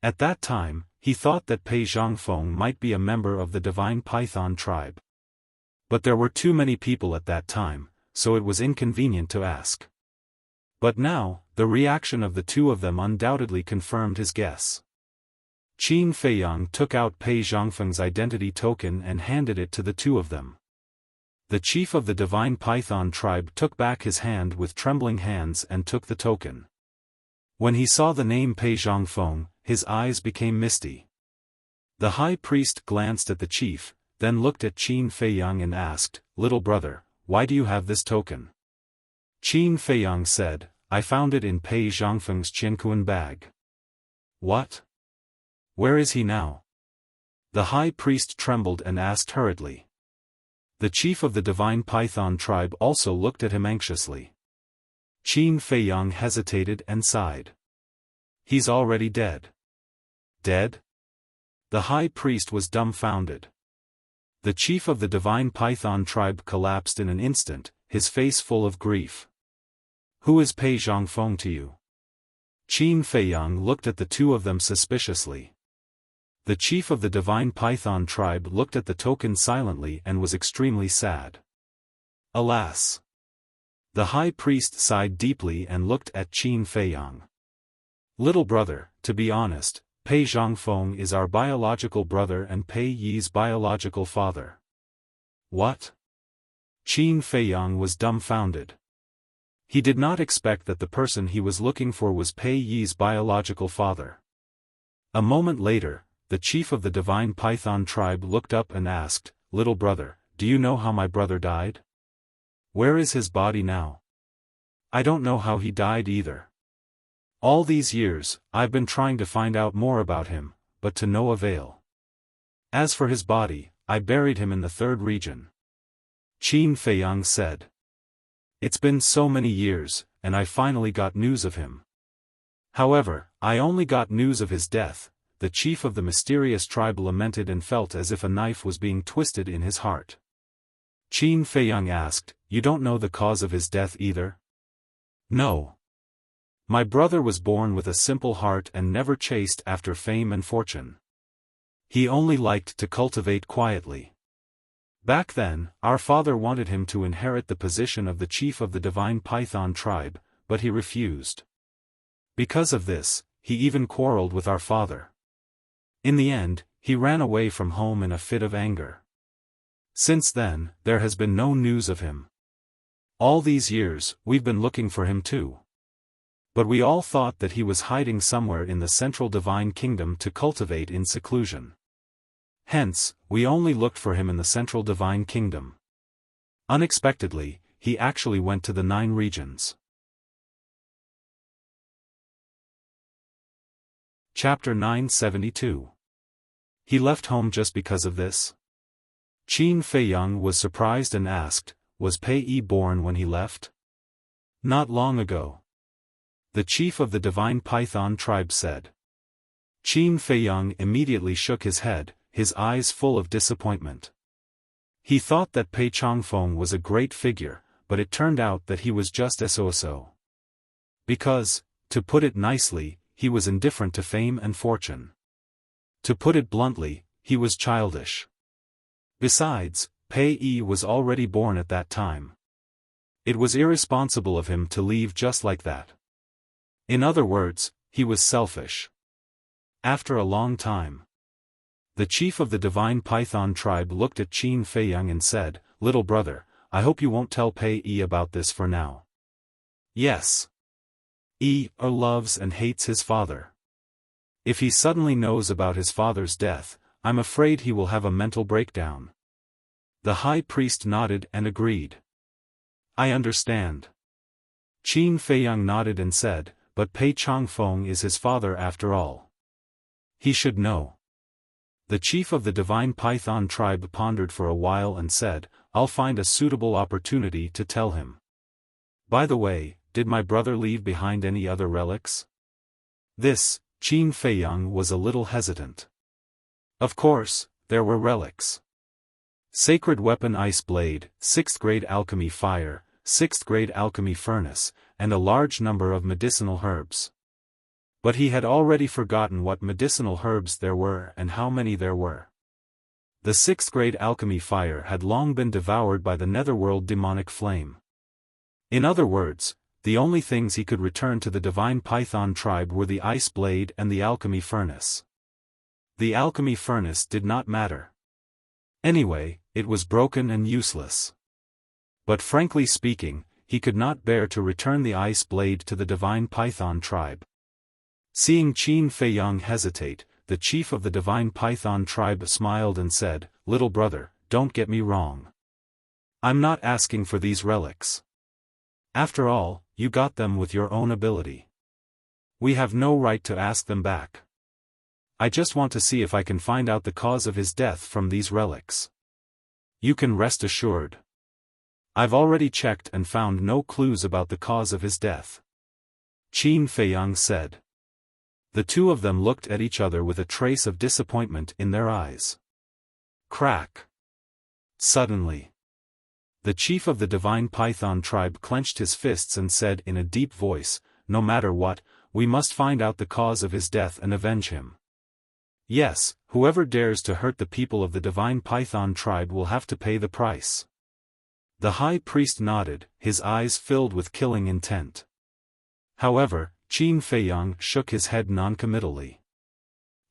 At that time, he thought that Pei Zhangfeng might be a member of the divine python tribe. But there were too many people at that time, so it was inconvenient to ask. But now, the reaction of the two of them undoubtedly confirmed his guess. Qin Feiyang took out Pei Zhangfeng's identity token and handed it to the two of them. The chief of the divine python tribe took back his hand with trembling hands and took the token. When he saw the name Pei Zhangfeng, his eyes became misty. The high priest glanced at the chief, then looked at Qin Feiyang and asked, "Little brother, why do you have this token?" Qin Feiyang said, "I found it in Pei Zhangfeng's Qiankuan bag." "What? Where is he now?" The high priest trembled and asked hurriedly. The chief of the divine python tribe also looked at him anxiously. Qin Feiyang hesitated and sighed. "He's already dead." "Dead?" The high priest was dumbfounded. The chief of the divine python tribe collapsed in an instant, his face full of grief. "Who is Pei Zhangfeng to you?" Qin Feiyang looked at the two of them suspiciously. The chief of the divine python tribe looked at the token silently and was extremely sad. "Alas!" The high priest sighed deeply and looked at Qin Feiyang. "Little brother, to be honest, Pei Zhangfeng is our biological brother and Pei Yi's biological father." "What?" Qin Feiyang was dumbfounded. He did not expect that the person he was looking for was Pei Yi's biological father. A moment later, the chief of the divine python tribe looked up and asked, "Little brother, do you know how my brother died? Where is his body now?" "I don't know how he died either. All these years, I've been trying to find out more about him, but to no avail. As for his body, I buried him in the third region." Qin Feiyang said. "It's been so many years, and I finally got news of him. However, I only got news of his death." The chief of the mysterious tribe lamented and felt as if a knife was being twisted in his heart. Qin Feiyang asked, "You don't know the cause of his death either?" "No. My brother was born with a simple heart and never chased after fame and fortune. He only liked to cultivate quietly. Back then, our father wanted him to inherit the position of the chief of the divine python tribe, but he refused. Because of this, he even quarreled with our father. In the end, he ran away from home in a fit of anger. Since then, there has been no news of him. All these years, we've been looking for him too. But we all thought that he was hiding somewhere in the central divine kingdom to cultivate in seclusion. Hence, we only looked for him in the central divine kingdom. Unexpectedly, he actually went to the 9 regions." Chapter 972. He left home just because of this? Qin Feiyang was surprised and asked, "Was Pei Yi born when he left?" "Not long ago." The chief of the divine python tribe said. Qin Feiyang immediately shook his head, his eyes full of disappointment. He thought that Pei Zhangfeng was a great figure, but it turned out that he was just so. Because, to put it nicely, he was indifferent to fame and fortune. To put it bluntly, he was childish. Besides, Pei Yi was already born at that time. It was irresponsible of him to leave just like that. In other words, he was selfish. After a long time, the chief of the divine python tribe looked at Qin Feiyang and said, "Little brother, I hope you won't tell Pei Yi about this for now." "Yes. Yi loves and hates his father. If he suddenly knows about his father's death, I'm afraid he will have a mental breakdown." The high priest nodded and agreed. "I understand." Qin Feiyang nodded and said, "But Pei Zhangfeng is his father after all. He should know." The chief of the divine python tribe pondered for a while and said, "I'll find a suitable opportunity to tell him. By the way, did my brother leave behind any other relics?" This, Qin Feiyang was a little hesitant. Of course, there were relics. Sacred weapon ice blade, 6th grade alchemy fire, 6th grade alchemy furnace, and a large number of medicinal herbs. But he had already forgotten what medicinal herbs there were and how many there were. The 6th grade alchemy fire had long been devoured by the netherworld demonic flame. In other words, the only things he could return to the divine python tribe were the ice blade and the alchemy furnace. The alchemy furnace did not matter. Anyway, it was broken and useless. But frankly speaking, he could not bear to return the ice blade to the divine python tribe. Seeing Qin Feiyang hesitate, the chief of the divine python tribe smiled and said, "Little brother, don't get me wrong. I'm not asking for these relics. After all, you got them with your own ability. We have no right to ask them back. I just want to see if I can find out the cause of his death from these relics. You can rest assured. I've already checked and found no clues about the cause of his death." Qin Feiyang said. The two of them looked at each other with a trace of disappointment in their eyes. Crack! Suddenly, the chief of the divine python tribe clenched his fists and said in a deep voice, "No matter what, we must find out the cause of his death and avenge him. Yes, whoever dares to hurt the people of the divine python tribe will have to pay the price." The high priest nodded, his eyes filled with killing intent. However, Qin Feiyang shook his head noncommittally.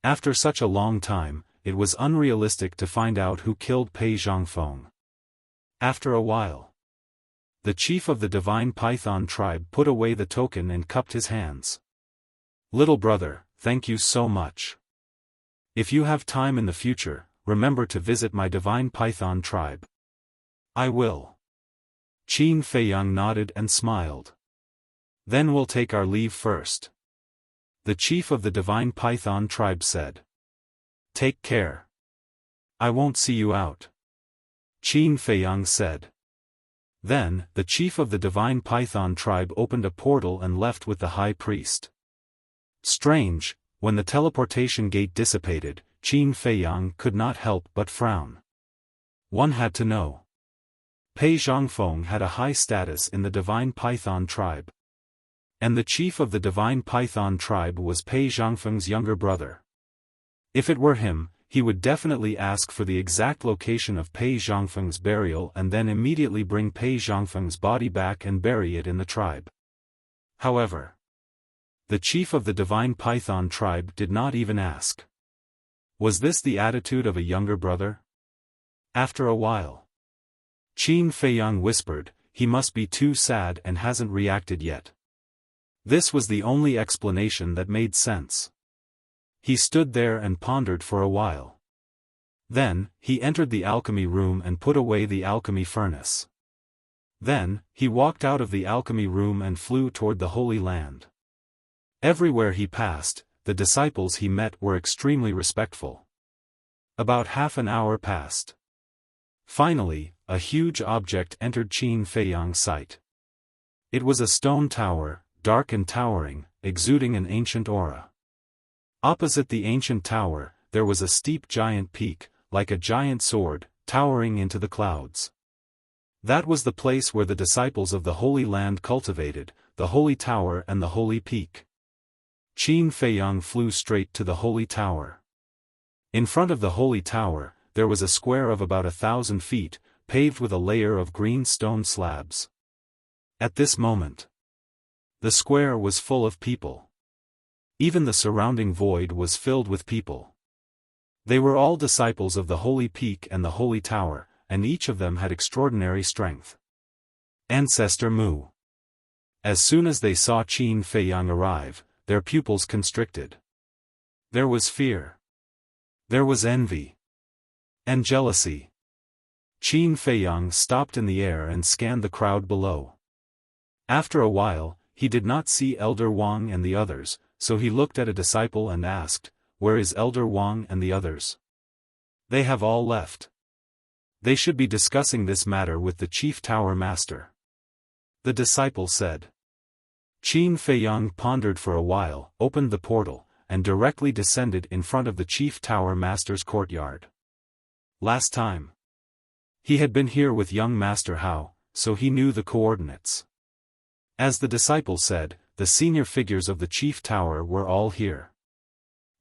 After such a long time, it was unrealistic to find out who killed Pei Zhangfeng. After a while, the chief of the divine python tribe put away the token and cupped his hands. "Little brother, thank you so much. If you have time in the future, remember to visit my divine python tribe." "I will." Qin Feiyang nodded and smiled. "Then we'll take our leave first," the chief of the divine python tribe said. "Take care. I won't see you out," Qin Feiyang said. Then, the chief of the divine python tribe opened a portal and left with the high priest. Strange, when the teleportation gate dissipated, Qin Feiyang could not help but frown. One had to know. Pei Zhangfeng had a high status in the divine python tribe. And the chief of the divine python tribe was Pei Zhangfeng's younger brother. If it were him, he would definitely ask for the exact location of Pei Zhangfeng's burial and then immediately bring Pei Zhangfeng's body back and bury it in the tribe. However, the chief of the divine python tribe did not even ask. Was this the attitude of a younger brother? After a while, Qin Feiyang whispered, "He must be too sad and hasn't reacted yet." This was the only explanation that made sense. He stood there and pondered for a while. Then, he entered the alchemy room and put away the alchemy furnace. Then, he walked out of the alchemy room and flew toward the Holy Land. Everywhere he passed, the disciples he met were extremely respectful. About half an hour passed. Finally, a huge object entered Qin Feiyang's sight. It was a stone tower, dark and towering, exuding an ancient aura. Opposite the ancient tower, there was a steep giant peak, like a giant sword, towering into the clouds. That was the place where the disciples of the Holy Land cultivated, the Holy Tower and the Holy Peak. Qin Feiyang flew straight to the Holy Tower. In front of the Holy Tower, there was a square of about 1,000 feet, paved with a layer of green stone slabs. At this moment, the square was full of people. Even the surrounding void was filled with people. They were all disciples of the Holy Peak and the Holy Tower, and each of them had extraordinary strength. Ancestor Mu. As soon as they saw Qin Feiyang arrive, their pupils constricted. There was fear. There was envy. And jealousy. Qin Feiyang stopped in the air and scanned the crowd below. After a while, he did not see Elder Wang and the others, so he looked at a disciple and asked, "Where is Elder Wang and the others?" "They have all left. They should be discussing this matter with the chief tower master," the disciple said. Qin Feiyang pondered for a while, opened the portal, and directly descended in front of the Chief Tower Master's courtyard. Last time he had been here with young Master Hao, so he knew the coordinates. As the disciple said, the senior figures of the Chief Tower were all here.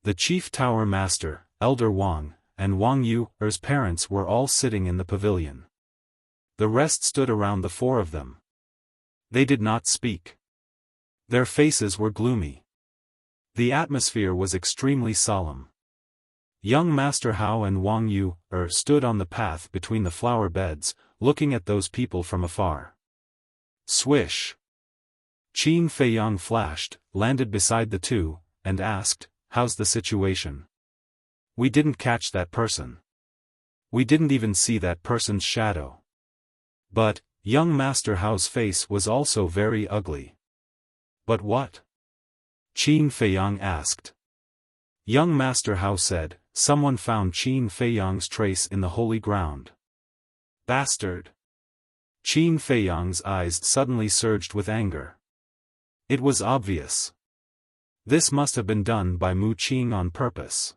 The Chief Tower Master, Elder Wang, and Wang Yu's parents were all sitting in the pavilion. The rest stood around the four of them. They did not speak. Their faces were gloomy. The atmosphere was extremely solemn. Young Master Hao and Wang Yu stood on the path between the flower beds, looking at those people from afar. Swish! Qin Feiyang flashed, landed beside the two, and asked, "How's the situation?" "We didn't catch that person. We didn't even see that person's shadow." But, young Master Hao's face was also very ugly. "But what?" Qin Feiyang asked. Young Master Hao said, "Someone found Qin Feiyang's trace in the holy ground." "Bastard!" Qin Feiyang's eyes suddenly surged with anger. It was obvious. This must have been done by Mu Qing on purpose.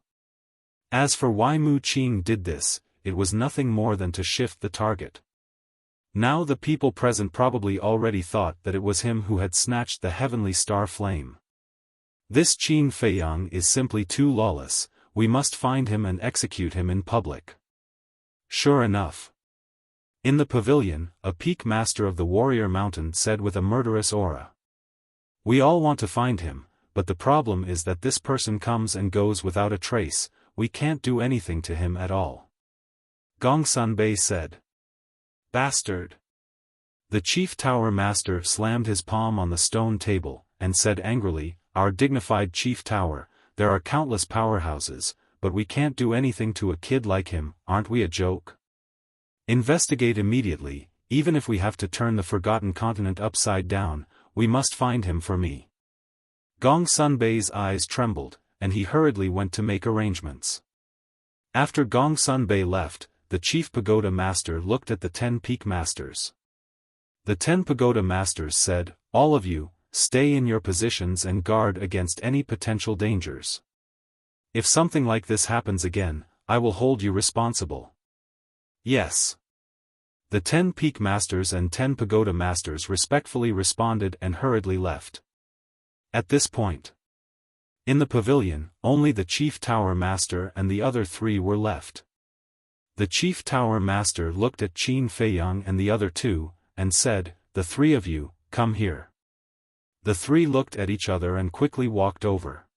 As for why Mu Qing did this, it was nothing more than to shift the target. Now the people present probably already thought that it was him who had snatched the heavenly star flame. This Qin Feiyang is simply too lawless, we must find him and execute him in public. Sure enough. In the pavilion, a peak master of the warrior mountain said with a murderous aura. "We all want to find him, but the problem is that this person comes and goes without a trace, we can't do anything to him at all." Gong Sunbei said. "Bastard!" The Chief Tower Master slammed his palm on the stone table, and said angrily, "Our dignified Chief Tower, there are countless powerhouses, but we can't do anything to a kid like him, aren't we a joke? Investigate immediately, even if we have to turn the Forgotten Continent upside down, we must find him for me." Gong Sunbei's eyes trembled, and he hurriedly went to make arrangements. After Gong Sunbei left, the Chief Pagoda Master looked at the 10 Peak Masters. The 10 Pagoda Masters said, "All of you, stay in your positions and guard against any potential dangers. If something like this happens again, I will hold you responsible." "Yes." The 10 Peak Masters and 10 Pagoda Masters respectfully responded and hurriedly left. At this point, in the pavilion, only the Chief Tower Master and the other 3 were left. The Chief Tower Master looked at Qin Feiyang and the other 2, and said, "The 3 of you, come here." The 3 looked at each other and quickly walked over.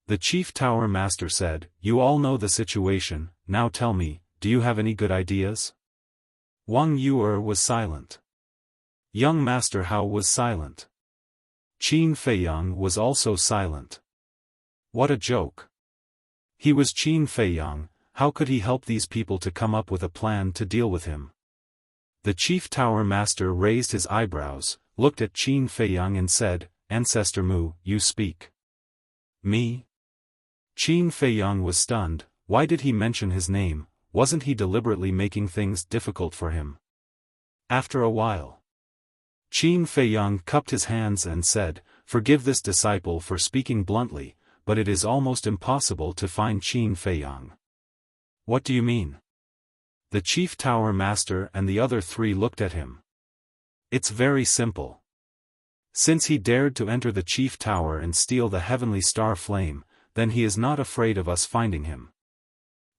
The Chief Tower Master said, "You all know the situation, now tell me, do you have any good ideas?" Wang Yu was silent. Young Master Hao was silent. Qin Feiyang was also silent. What a joke. He was Qin Feiyang, how could he help these people to come up with a plan to deal with him? The Chief Tower Master raised his eyebrows, looked at Qin Feiyang and said, "Ancestor Mu, you speak." "Me?" Qin Feiyang was stunned. Why did he mention his name? Wasn't he deliberately making things difficult for him? After a while, Qin Feiyang cupped his hands and said, "Forgive this disciple for speaking bluntly, but it is almost impossible to find Qin Feiyang." "What do you mean?" The Chief Tower Master and the other 3 looked at him. "It's very simple. Since he dared to enter the Chief Tower and steal the heavenly star flame, then he is not afraid of us finding him.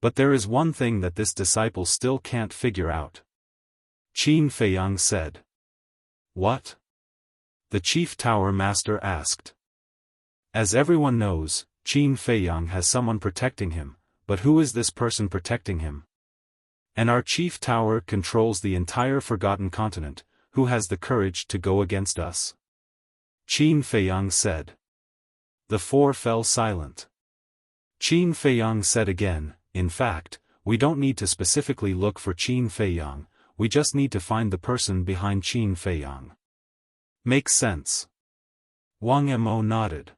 But there is one thing that this disciple still can't figure out." Qin Feiyang said. "What?" the Chief Tower Master asked. As everyone knows, Qin Feiyang has someone protecting him, but who is this person protecting him? And our Chief Tower controls the entire Forgotten Continent, who has the courage to go against us? Qin Feiyang said. The 4 fell silent. Qin Feiyang said again, "In fact, we don't need to specifically look for Qin Feiyang, we just need to find the person behind Qin Feiyang." Makes sense. Wang Mo nodded.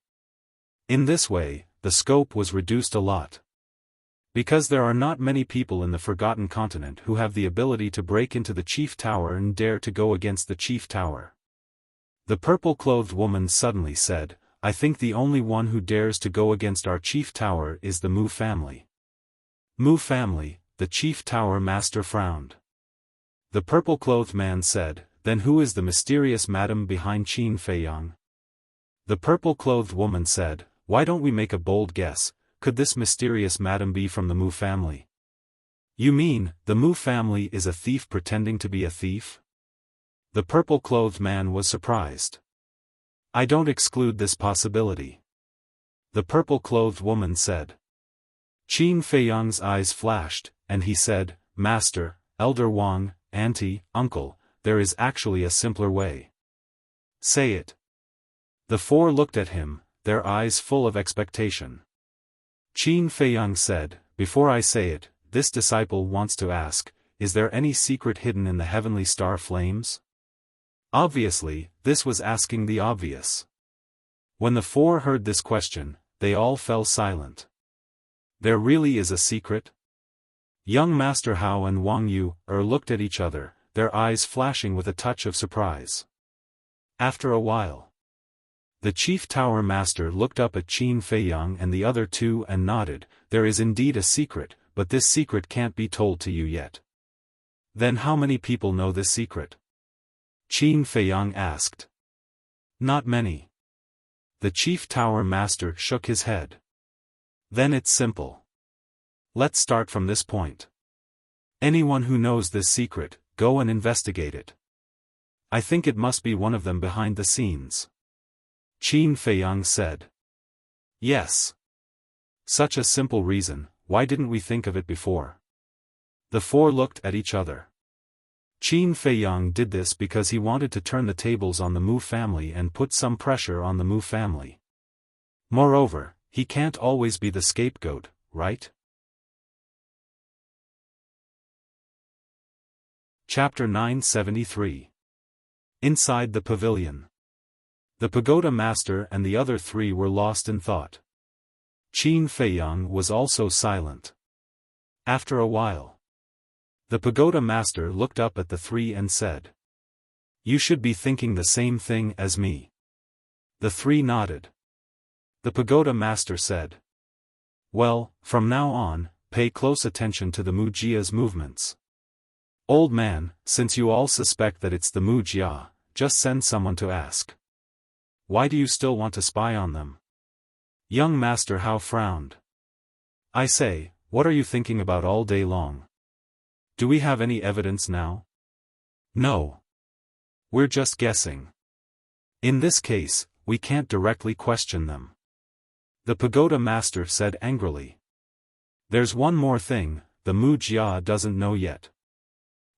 In this way, the scope was reduced a lot. Because there are not many people in the Forgotten Continent who have the ability to break into the Chief Tower and dare to go against the Chief Tower. The purple-clothed woman suddenly said, I think the only one who dares to go against our chief tower is the Mu family. Mu family, the chief tower master frowned. The purple-clothed man said, then who is the mysterious madam behind Qin Feiyang? The purple-clothed woman said, why don't we make a bold guess, could this mysterious madam be from the Mu family? You mean, the Mu family is a thief pretending to be a thief? The purple-clothed man was surprised. I don't exclude this possibility. The purple-clothed woman said. Qin Feiyang's eyes flashed, and he said, Master, Elder Wang, Auntie, Uncle, there is actually a simpler way. Say it. The four looked at him, their eyes full of expectation. Qin Feiyang said, before I say it, this disciple wants to ask, is there any secret hidden in the heavenly star flames? Obviously, this was asking the obvious. When the four heard this question, they all fell silent. There really is a secret? Young Master Hao and Wang Yu looked at each other, their eyes flashing with a touch of surprise. After a while, the chief tower master looked up at Qin Feiyang and the other two and nodded, there is indeed a secret, but this secret can't be told to you yet. Then how many people know this secret? Qin Feiyang asked. Not many. The chief tower master shook his head. Then it's simple. Let's start from this point. Anyone who knows this secret, go and investigate it. I think it must be one of them behind the scenes. Qin Feiyang said. Yes. Such a simple reason, why didn't we think of it before? The four looked at each other. Qin Feiyang did this because he wanted to turn the tables on the Mu family and put some pressure on the Mu family. Moreover, he can't always be the scapegoat, right? Chapter 973. Inside the pavilion. The pagoda master and the other three were lost in thought. Qin Feiyang was also silent. After a while, the pagoda master looked up at the three and said, you should be thinking the same thing as me. The three nodded. The pagoda master said, well, from now on, pay close attention to the Mu Jia's movements. Old man, since you all suspect that it's the Mu Jia, just send someone to ask. Why do you still want to spy on them? Young Master Hao frowned. I say, what are you thinking about all day long? Do we have any evidence now? No. We're just guessing. In this case, we can't directly question them. The pagoda master said angrily. There's one more thing, the Mu Jia doesn't know yet.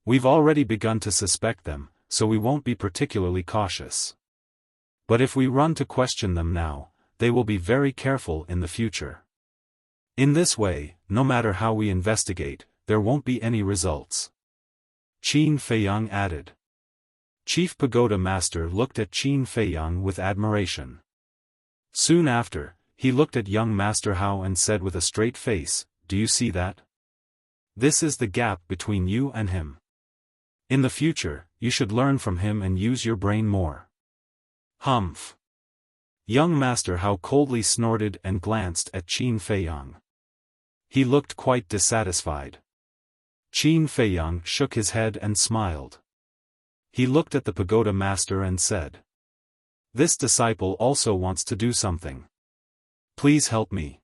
We've already begun to suspect them, so we won't be particularly cautious. But if we run to question them now, they will be very careful in the future. In this way, no matter how we investigate, there won't be any results. Qin Feiyang added. Chief Pagoda Master looked at Qin Feiyang with admiration. Soon after, he looked at young Master Hao and said with a straight face, do you see that? This is the gap between you and him. In the future, you should learn from him and use your brain more. Humph. Young Master Hao coldly snorted and glanced at Qin Feiyang. He looked quite dissatisfied. Qin Feiyang shook his head and smiled. He looked at the pagoda master and said, this disciple also wants to do something. Please help me.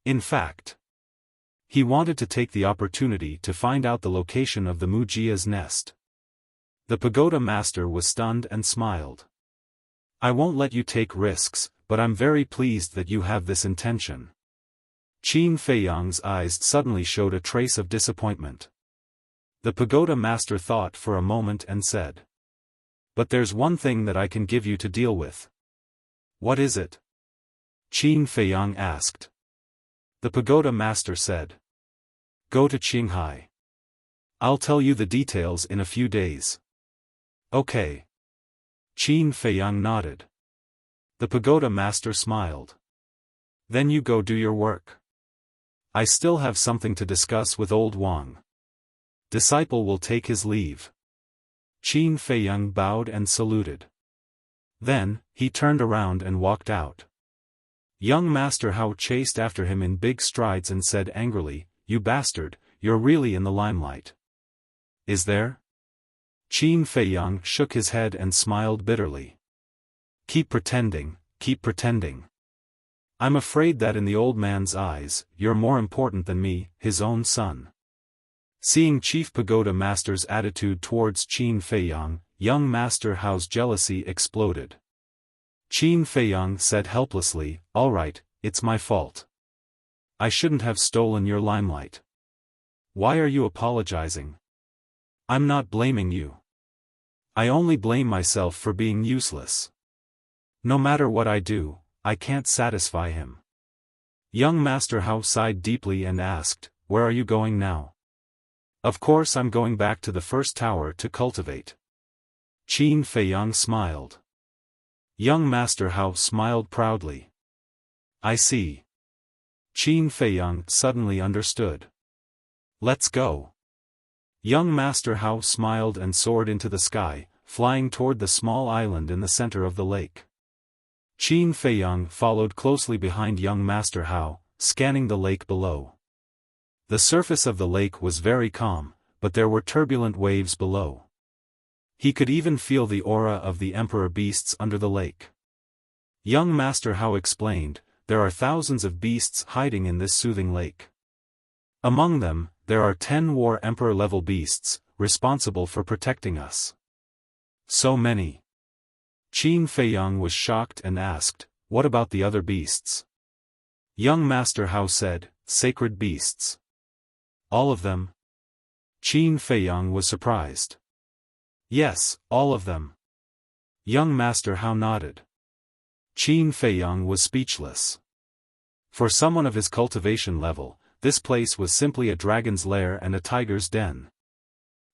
In fact, he wanted to take the opportunity to find out the location of the Mu Jia's nest. The pagoda master was stunned and smiled. I won't let you take risks, but I'm very pleased that you have this intention. Qin Feiyang's eyes suddenly showed a trace of disappointment. The pagoda master thought for a moment and said, but there's one thing that I can give you to deal with. What is it? Qin Feiyang asked. The pagoda master said, go to Qinghai. I'll tell you the details in a few days. Okay. Qin Feiyang nodded. The pagoda master smiled. Then you go do your work. I still have something to discuss with old Wang. Disciple will take his leave. Qin Feiyang bowed and saluted. Then, he turned around and walked out. Young Master Hao chased after him in big strides and said angrily, "You bastard, you're really in the limelight." "Is there?" Qin Feiyang shook his head and smiled bitterly. Keep pretending, keep pretending. I'm afraid that in the old man's eyes, you're more important than me, his own son." Seeing Chief Pagoda Master's attitude towards Qin Feiyang, young Master Hao's jealousy exploded. Qin Feiyang said helplessly, "All right, it's my fault. I shouldn't have stolen your limelight. Why are you apologizing? I'm not blaming you. I only blame myself for being useless. No matter what I do, I can't satisfy him." Young Master Hao sighed deeply and asked, "Where are you going now?" "Of course I'm going back to the first tower to cultivate." Qin Feiyang smiled. Young Master Hao smiled proudly. "I see." Qin Feiyang suddenly understood. "Let's go." Young Master Hao smiled and soared into the sky, flying toward the small island in the center of the lake. Qin Feiyang followed closely behind young Master Hao, scanning the lake below. The surface of the lake was very calm, but there were turbulent waves below. He could even feel the aura of the emperor beasts under the lake. Young Master Hao explained, "There are thousands of beasts hiding in this soothing lake. Among them, there are 10 war emperor-level beasts, responsible for protecting us." "So many?" Qin Feiyang was shocked and asked, "What about the other beasts?" Young Master Hao said, "Sacred beasts." "All of them?" Qin Feiyang was surprised. "Yes, all of them." Young Master Hao nodded. Qin Feiyang was speechless. For someone of his cultivation level, this place was simply a dragon's lair and a tiger's den.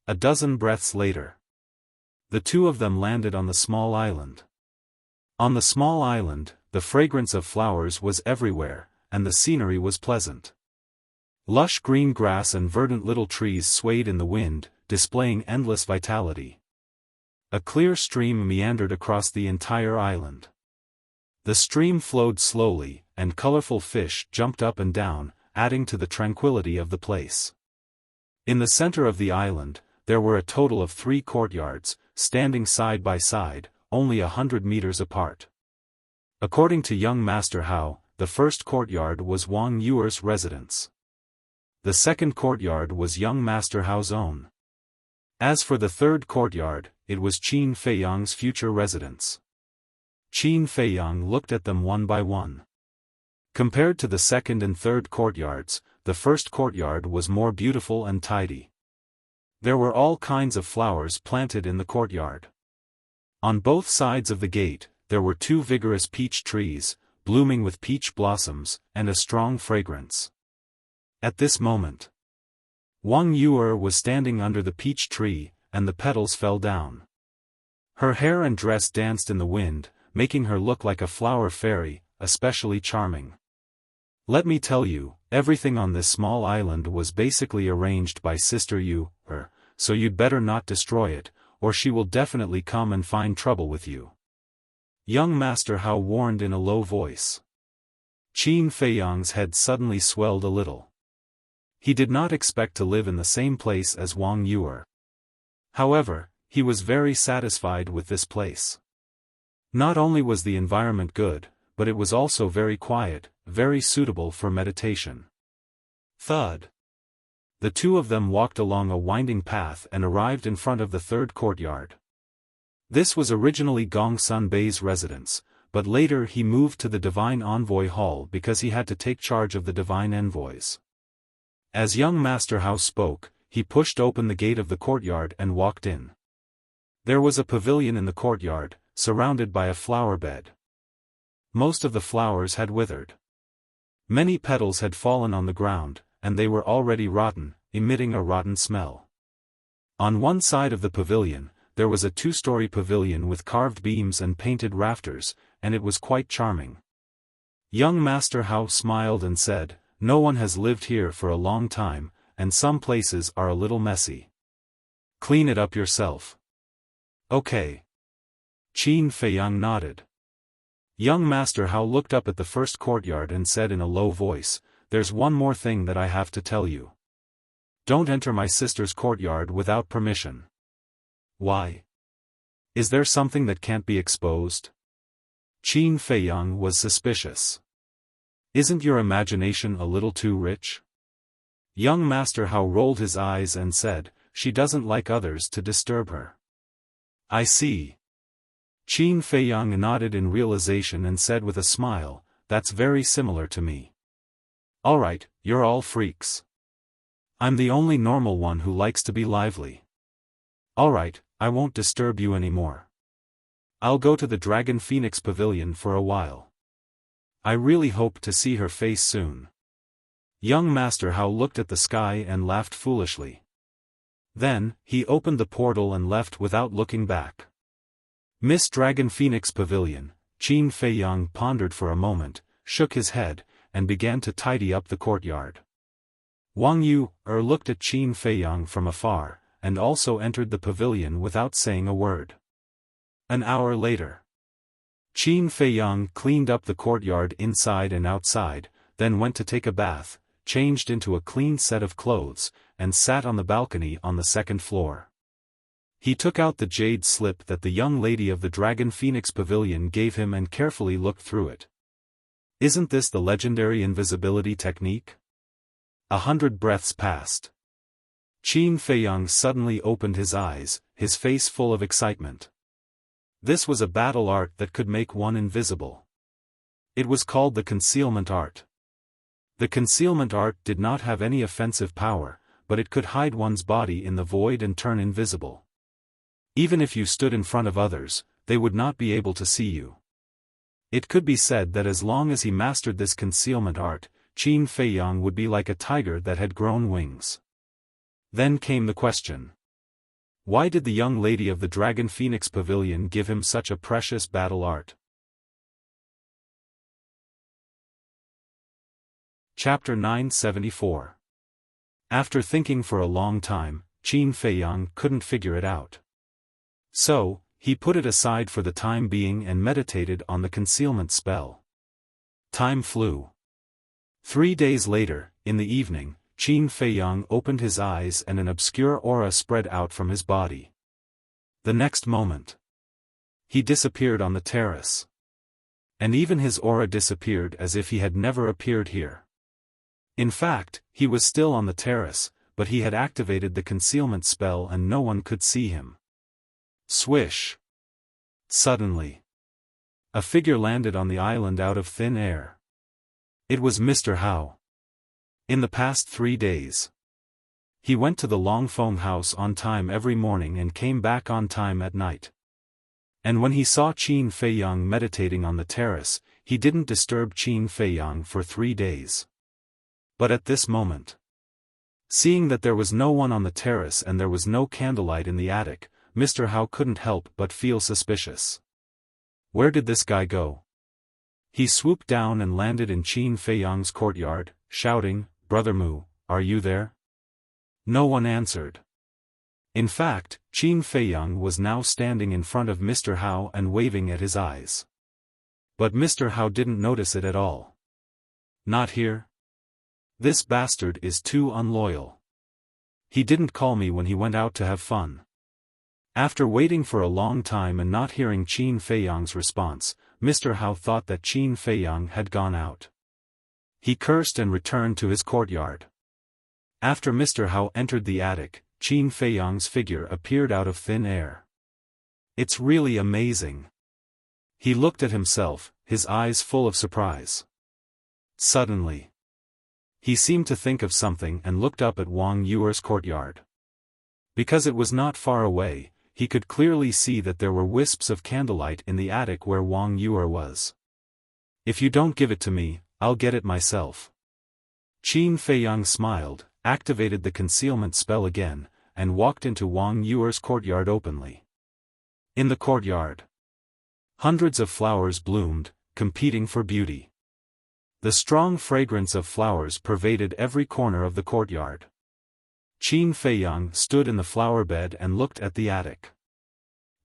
A dozen breaths later, the two of them landed on the small island. On the small island, the fragrance of flowers was everywhere, and the scenery was pleasant. Lush green grass and verdant little trees swayed in the wind, displaying endless vitality. A clear stream meandered across the entire island. The stream flowed slowly, and colorful fish jumped up and down, adding to the tranquility of the place. In the center of the island, there were a total of 3 courtyards, standing side by side, only 100 meters apart. According to young Master Hao, the first courtyard was Wang Yuer's residence. The second courtyard was young Master Hao's own. As for the third courtyard, it was Qin Feiyang's future residence. Qin Feiyang looked at them one by one. Compared to the second and third courtyards, the first courtyard was more beautiful and tidy. There were all kinds of flowers planted in the courtyard. On both sides of the gate, there were 2 vigorous peach trees, blooming with peach blossoms, and a strong fragrance. At this moment, Wang Yuer was standing under the peach tree, and the petals fell down. Her hair and dress danced in the wind, making her look like a flower fairy, especially charming. Let me tell you, everything on this small island was basically arranged by Sister Yu, so you'd better not destroy it, or she will definitely come and find trouble with you. Young Master Hao warned in a low voice. Qin Feiyang's head suddenly swelled a little. He did not expect to live in the same place as Wang Yuer. However, he was very satisfied with this place. Not only was the environment good, but it was also very quiet, very suitable for meditation. Thud. The two of them walked along a winding path and arrived in front of the third courtyard. This was originally Gong Sun Bei's residence, but later he moved to the Divine Envoy Hall because he had to take charge of the Divine Envoys. As young Master Hao spoke, he pushed open the gate of the courtyard and walked in. There was a pavilion in the courtyard, surrounded by a flower bed. Most of the flowers had withered. Many petals had fallen on the ground, and they were already rotten, emitting a rotten smell. On one side of the pavilion, there was a 2-story pavilion with carved beams and painted rafters, and it was quite charming. Young Master Hao smiled and said, "No one has lived here for a long time, and some places are a little messy. Clean it up yourself." "Okay." Qin Feiyang nodded. Young Master Hao looked up at the first courtyard and said in a low voice, "There's one more thing that I have to tell you. Don't enter my sister's courtyard without permission." "Why? Is there something that can't be exposed?" Qin Feiyang was suspicious. "Isn't your imagination a little too rich?" Young Master Hao rolled his eyes and said, "She doesn't like others to disturb her." "I see." Qin Feiyang nodded in realization and said with a smile, "That's very similar to me." "Alright, you're all freaks. I'm the only normal one who likes to be lively. Alright, I won't disturb you anymore. I'll go to the Dragon Phoenix Pavilion for a while. I really hope to see her face soon." Young Master Hao looked at the sky and laughed foolishly. Then, he opened the portal and left without looking back. Miss Dragon Phoenix Pavilion. Qin Feiyang pondered for a moment, shook his head, and began to tidy up the courtyard. Wang Yu looked at Qin Feiyang from afar, and also entered the pavilion without saying a word. An hour later, Qin Feiyang cleaned up the courtyard inside and outside, then went to take a bath, changed into a clean set of clothes, and sat on the balcony on the second floor. He took out the jade slip that the young lady of the Dragon Phoenix Pavilion gave him and carefully looked through it. Isn't this the legendary invisibility technique? 100 breaths passed. Qin Feiyang suddenly opened his eyes, his face full of excitement. This was a battle art that could make one invisible. It was called the concealment art. The concealment art did not have any offensive power, but it could hide one's body in the void and turn invisible. Even if you stood in front of others, they would not be able to see you. It could be said that as long as he mastered this concealment art, Qin Feiyang would be like a tiger that had grown wings. Then came the question. Why did the young lady of the Dragon Phoenix Pavilion give him such a precious battle art? Chapter 974. After thinking for a long time, Qin Feiyang couldn't figure it out. So, he put it aside for the time being and meditated on the concealment spell. Time flew. 3 days later, in the evening, Qin Feiyang opened his eyes and an obscure aura spread out from his body. The next moment, he disappeared on the terrace. And even his aura disappeared as if he had never appeared here. In fact, he was still on the terrace, but he had activated the concealment spell and no one could see him. Swish! Suddenly, a figure landed on the island out of thin air. It was Mr. Hao. In the past 3 days, he went to the Longfeng house on time every morning and came back on time at night. And when he saw Qin Feiyang meditating on the terrace, he didn't disturb Qin Feiyang for 3 days. But at this moment, seeing that there was no one on the terrace and there was no candlelight in the attic, Mr. Hao couldn't help but feel suspicious. Where did this guy go? He swooped down and landed in Qin Feiyang's courtyard, shouting, "Brother Mu, are you there?" No one answered. In fact, Qin Feiyang was now standing in front of Mr. Hao and waving at his eyes. But Mr. Hao didn't notice it at all. Not here? This bastard is too unloyal. He didn't call me when he went out to have fun. After waiting for a long time and not hearing Qin Feiyang's response, Mr. Hao thought that Qin Feiyang had gone out. He cursed and returned to his courtyard. After Mr. Hao entered the attic, Qin Feiyang's figure appeared out of thin air. It's really amazing. He looked at himself, his eyes full of surprise. Suddenly, he seemed to think of something and looked up at Wang Yuer's courtyard. Because it was not far away, he could clearly see that there were wisps of candlelight in the attic where Wang Yuer was. If you don't give it to me, I'll get it myself. Qin Feiyang smiled, activated the concealment spell again, and walked into Wang Yuer's courtyard openly. In the courtyard, hundreds of flowers bloomed, competing for beauty. The strong fragrance of flowers pervaded every corner of the courtyard. Qin Feiyang stood in the flower bed and looked at the attic.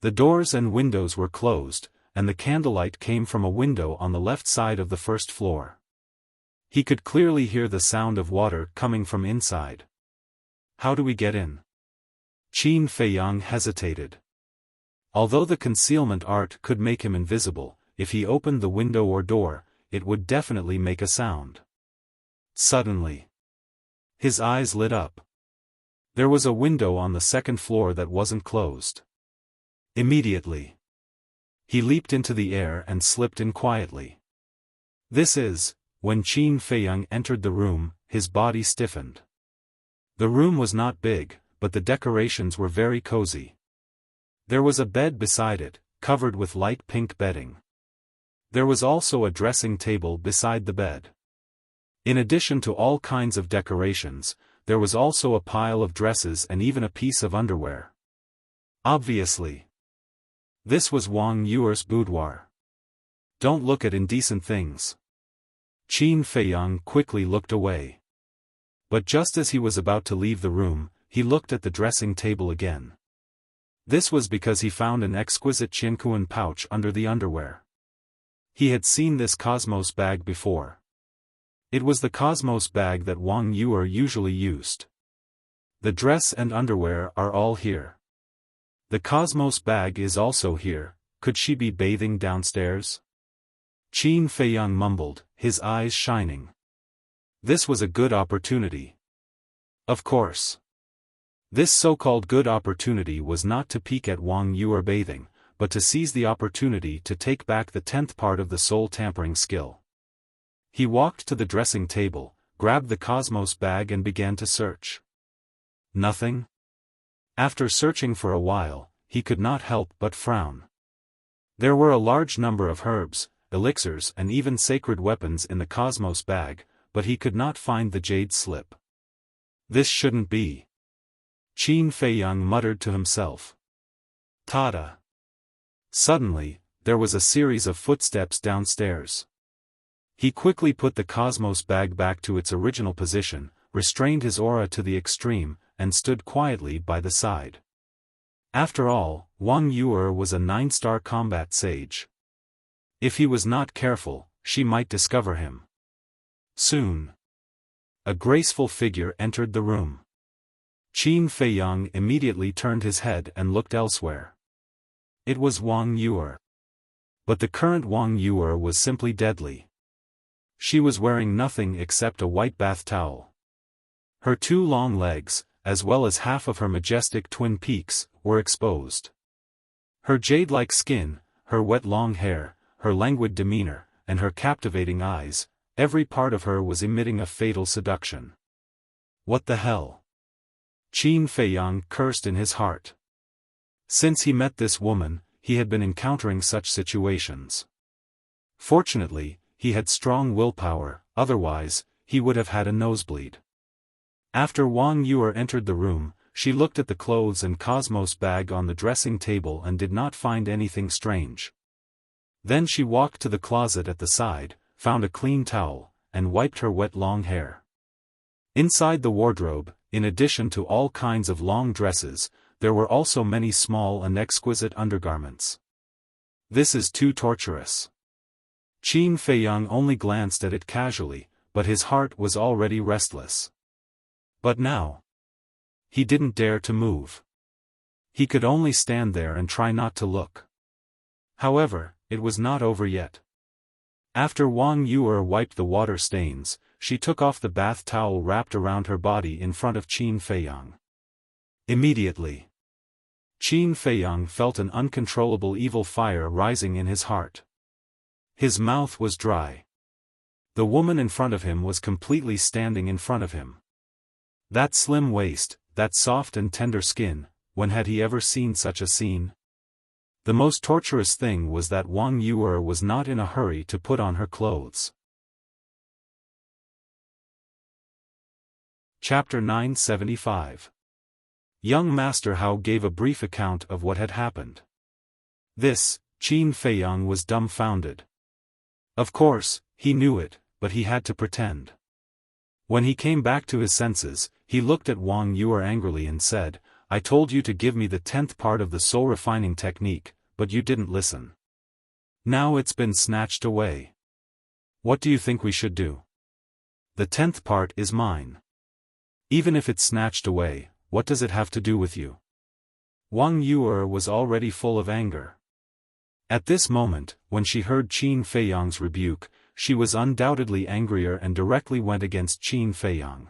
The doors and windows were closed, and the candlelight came from a window on the left side of the first floor. He could clearly hear the sound of water coming from inside. How do we get in? Qin Feiyang hesitated. Although the concealment art could make him invisible, if he opened the window or door, it would definitely make a sound. Suddenly, his eyes lit up. There was a window on the second floor that wasn't closed. Immediately, he leaped into the air and slipped in quietly. When Qin Feiyang entered the room, his body stiffened. The room was not big, but the decorations were very cozy. There was a bed beside it, covered with light pink bedding. There was also a dressing table beside the bed. In addition to all kinds of decorations, there was also a pile of dresses and even a piece of underwear. Obviously, this was Wang Yuer's boudoir. Don't look at indecent things. Qin Feiyang quickly looked away. But just as he was about to leave the room, he looked at the dressing table again. This was because he found an exquisite Qiankuan pouch under the underwear. He had seen this Cosmos bag before. It was the Cosmos bag that Wang Yuer usually used. The dress and underwear are all here. The Cosmos bag is also here. Could she be bathing downstairs? Qin Feiyang mumbled, his eyes shining. This was a good opportunity. Of course. This so-called good opportunity was not to peek at Wang Yuer bathing, but to seize the opportunity to take back the 10th part of the soul tampering skill. He walked to the dressing table, grabbed the Cosmos bag and began to search. Nothing? After searching for a while, he could not help but frown. There were a large number of herbs, elixirs and even sacred weapons in the Cosmos bag, but he could not find the jade slip. This shouldn't be. Qin Feiyang muttered to himself. Tada! Suddenly, there was a series of footsteps downstairs. He quickly put the Cosmos bag back to its original position, restrained his aura to the extreme, and stood quietly by the side. After all, Wang Yuer was a 9-star combat sage. If he was not careful, she might discover him. Soon, a graceful figure entered the room. Qin Feiyang immediately turned his head and looked elsewhere. It was Wang Yuer. But the current Wang Yuer was simply deadly. She was wearing nothing except a white bath towel. Her 2 long legs, as well as half of her majestic twin peaks, were exposed. Her jade-like skin, her wet long hair, her languid demeanor, and her captivating eyes, every part of her was emitting a fatal seduction. What the hell? Qin Feiyang cursed in his heart. Since he met this woman, he had been encountering such situations. Fortunately, he had strong willpower, otherwise, he would have had a nosebleed. After Wang Yuer entered the room, she looked at the clothes and Cosmos bag on the dressing table and did not find anything strange. Then she walked to the closet at the side, found a clean towel, and wiped her wet long hair. Inside the wardrobe, in addition to all kinds of long dresses, there were also many small and exquisite undergarments. This is too torturous. Qin Feiyang only glanced at it casually, but his heart was already restless. But now, he didn't dare to move. He could only stand there and try not to look. However, it was not over yet. After Wang Yuer wiped the water stains, she took off the bath towel wrapped around her body in front of Qin Feiyang. Immediately, Qin Feiyang felt an uncontrollable evil fire rising in his heart. His mouth was dry. The woman in front of him was completely standing in front of him. That slim waist, that soft and tender skin, when had he ever seen such a scene? The most torturous thing was that Wang Yuer was not in a hurry to put on her clothes. Chapter 975. Young Master Hao gave a brief account of what had happened. Qin Feiyang was dumbfounded. Of course, he knew it, but he had to pretend. When he came back to his senses, he looked at Wang Yuer angrily and said, I told you to give me the 10th part of the soul refining technique, but you didn't listen. Now it's been snatched away. What do you think we should do? The 10th part is mine. Even if it's snatched away, what does it have to do with you? Wang Yuer was already full of anger. At this moment, when she heard Qin Feiyang's rebuke, she was undoubtedly angrier and directly went against Qin Feiyang.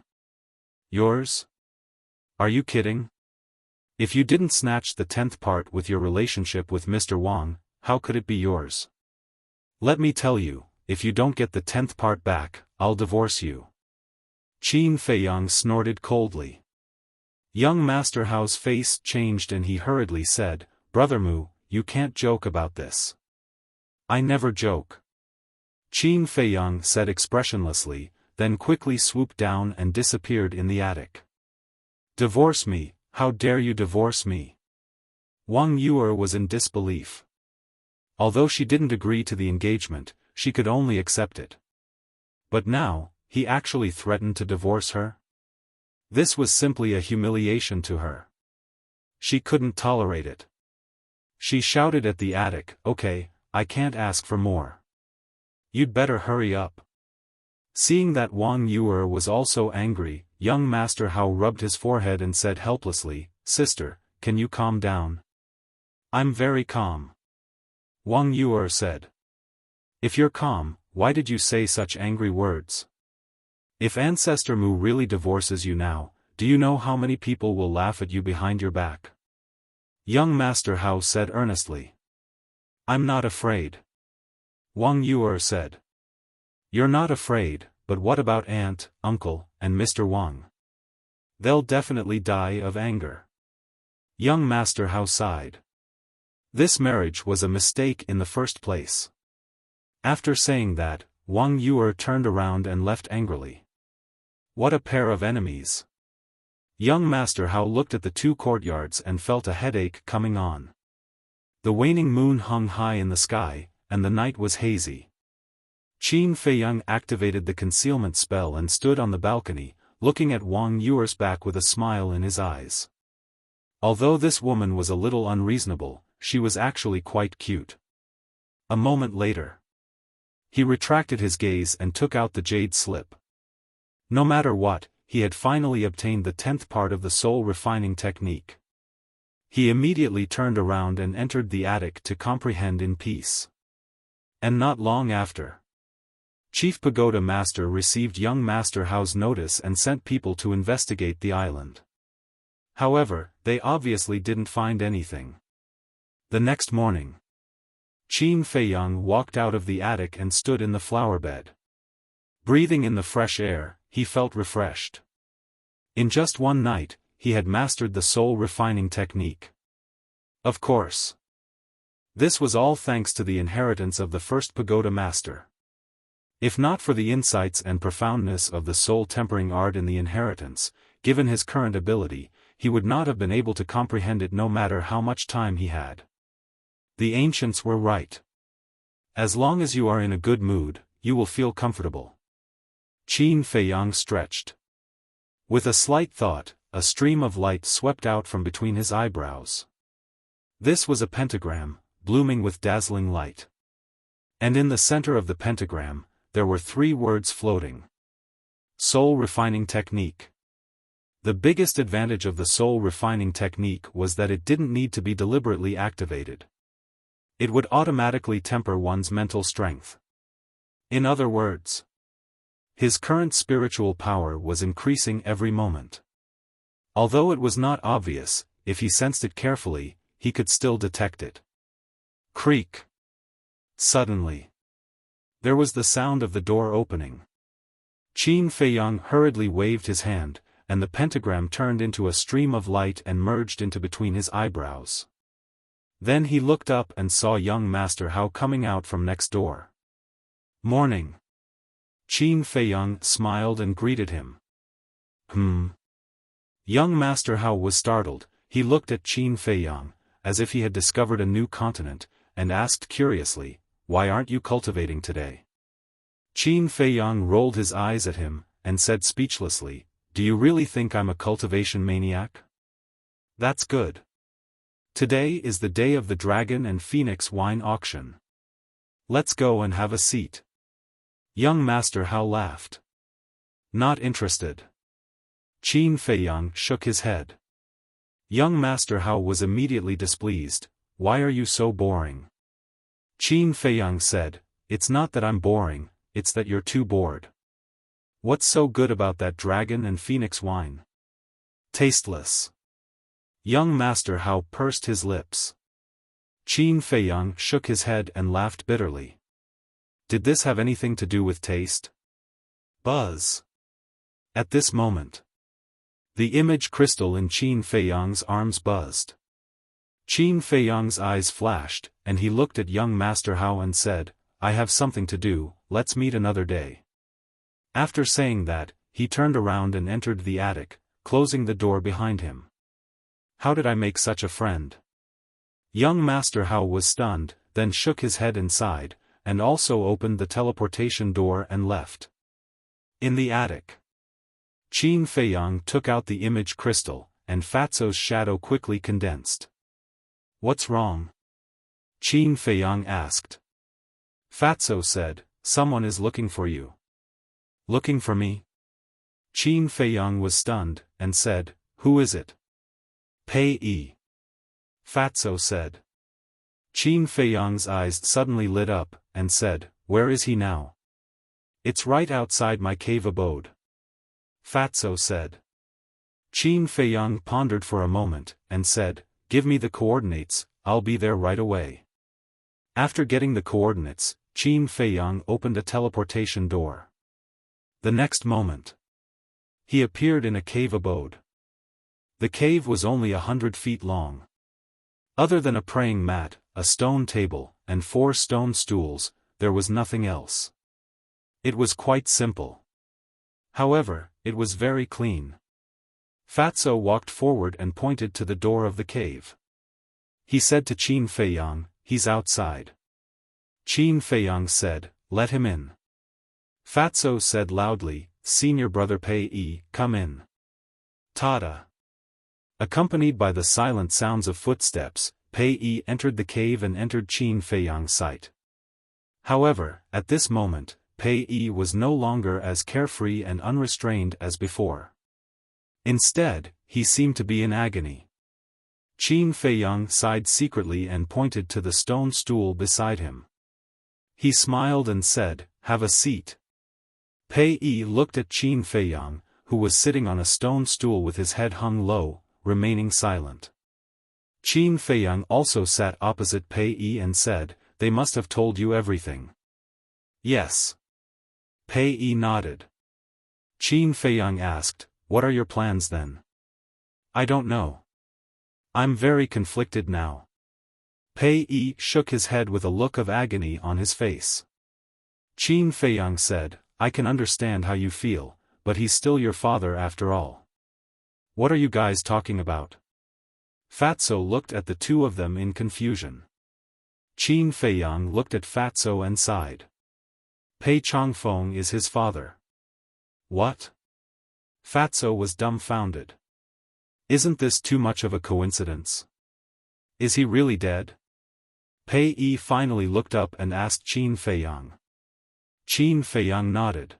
Yours? Are you kidding? If you didn't snatch the 10th part with your relationship with Mr. Wang, how could it be yours? Let me tell you, if you don't get the 10th part back, I'll divorce you. Qin Feiyang snorted coldly. Young Master Hao's face changed and he hurriedly said, Brother Mu, you can't joke about this. I never joke. Qin Feiyang said expressionlessly, then quickly swooped down and disappeared in the attic. Divorce me, how dare you divorce me? Wang Yuer was in disbelief. Although she didn't agree to the engagement, she could only accept it. But now, he actually threatened to divorce her? This was simply a humiliation to her. She couldn't tolerate it. She shouted at the attic, Okay, I can't ask for more. You'd better hurry up. Seeing that Wang Yuer was also angry, young Master Hao rubbed his forehead and said helplessly, Sister, can you calm down? I'm very calm. Wang Yuer said. If you're calm, why did you say such angry words? If Ancestor Mu really divorces you now, do you know how many people will laugh at you behind your back? Young Master Hao said earnestly. I'm not afraid. Wang Yuer said. You're not afraid, but what about Aunt, Uncle, and Mr. Wang? They'll definitely die of anger. Young Master Hao sighed. This marriage was a mistake in the first place. After saying that, Wang Yuer turned around and left angrily. What a pair of enemies. Young Master Hao looked at the two courtyards and felt a headache coming on. The waning moon hung high in the sky, and the night was hazy. Qin Feiyang activated the concealment spell and stood on the balcony, looking at Wang Yuer's back with a smile in his eyes. Although this woman was a little unreasonable, she was actually quite cute. A moment later, he retracted his gaze and took out the jade slip. No matter what, he had finally obtained the 10th part of the soul refining technique. He immediately turned around and entered the attic to comprehend in peace. And not long after, Chief Pagoda Master received young Master Hao's notice and sent people to investigate the island. However, they obviously didn't find anything. The next morning, Qin Feiyang walked out of the attic and stood in the flower bed. Breathing in the fresh air, he felt refreshed. In just one night, he had mastered the soul refining technique. Of course. This was all thanks to the inheritance of the first pagoda master. If not for the insights and profoundness of the soul tempering art in the inheritance, given his current ability, he would not have been able to comprehend it no matter how much time he had. The ancients were right. As long as you are in a good mood, you will feel comfortable. Qin Feiyang stretched. With a slight thought, a stream of light swept out from between his eyebrows. This was a pentagram, blooming with dazzling light. And in the center of the pentagram, there were 3 words floating. Soul refining technique. The biggest advantage of the soul refining technique was that it didn't need to be deliberately activated. It would automatically temper one's mental strength. In other words, his current spiritual power was increasing every moment. Although it was not obvious, if he sensed it carefully, he could still detect it. Creak. Suddenly, there was the sound of the door opening. Qin Feiyang hurriedly waved his hand, and the pentagram turned into a stream of light and merged into between his eyebrows. Then he looked up and saw young Master Hao coming out from next door. Morning. Qin Feiyang smiled and greeted him. Young Master Hao was startled. He looked at Qin Feiyang, as if he had discovered a new continent, and asked curiously, Why aren't you cultivating today? Qin Feiyang rolled his eyes at him, and said speechlessly, Do you really think I'm a cultivation maniac? That's good. Today is the day of the Dragon and Phoenix wine auction. Let's go and have a seat. Young Master Hao laughed. Not interested. Qin Feiyang shook his head. Young Master Hao was immediately displeased. Why are you so boring? Qin Feiyang said, it's not that I'm boring, it's that you're too bored. What's so good about that Dragon and Phoenix wine? Tasteless. Young Master Hao pursed his lips. Qin Feiyang shook his head and laughed bitterly. Did this have anything to do with taste? Buzz. At this moment, the image crystal in Qin Feiyang's arms buzzed. Qin Feiyang's eyes flashed, and he looked at young Master Hao and said, I have something to do, let's meet another day. After saying that, he turned around and entered the attic, closing the door behind him. How did I make such a friend? Young Master Hao was stunned, then shook his head and sighed, and also opened the teleportation door and left. In the attic, Qin Feiyang took out the image crystal, and Fatso's shadow quickly condensed. What's wrong? Qin Feiyang asked. Fatso said, someone is looking for you. Looking for me? Qin Feiyang was stunned, and said, who is it? Pei Yi. Fatso said. Qin Feiyang's eyes suddenly lit up, and said, where is he now? It's right outside my cave abode. Fatso said. Qin Feiyang pondered for a moment, and said, give me the coordinates, I'll be there right away. After getting the coordinates, Qin Feiyang opened a teleportation door. The next moment, he appeared in a cave abode. The cave was only 100 feet long. Other than a praying mat, a stone table, and 4 stone stools, there was nothing else. It was quite simple. However, it was very clean. Fatso walked forward and pointed to the door of the cave. He said to Qin Feiyang, he's outside. Qin Feiyang said, let him in. Fatso said loudly, Senior Brother Pei Yi, come in. Tada. Accompanied by the silent sounds of footsteps, Pei Yi entered the cave and entered Qin Feiyang's sight. However, at this moment, Pei Yi was no longer as carefree and unrestrained as before. Instead, he seemed to be in agony. Qin Feiyang sighed secretly and pointed to the stone stool beside him. He smiled and said, have a seat. Pei Yi looked at Qin Feiyang, who was sitting on a stone stool with his head hung low, remaining silent. Qin Feiyang also sat opposite Pei Yi and said, they must have told you everything. Yes. Pei Yi nodded. Qin Feiyang asked, what are your plans then? I don't know. I'm very conflicted now. Pei Yi shook his head with a look of agony on his face. Qin Feiyang said, I can understand how you feel, but he's still your father after all. What are you guys talking about? Fatso looked at the two of them in confusion. Qin Feiyang looked at Fatso and sighed. Pei Changfeng is his father. What? Fatso was dumbfounded. Isn't this too much of a coincidence? Is he really dead? Pei Yi finally looked up and asked Qin Feiyang. Qin Feiyang nodded.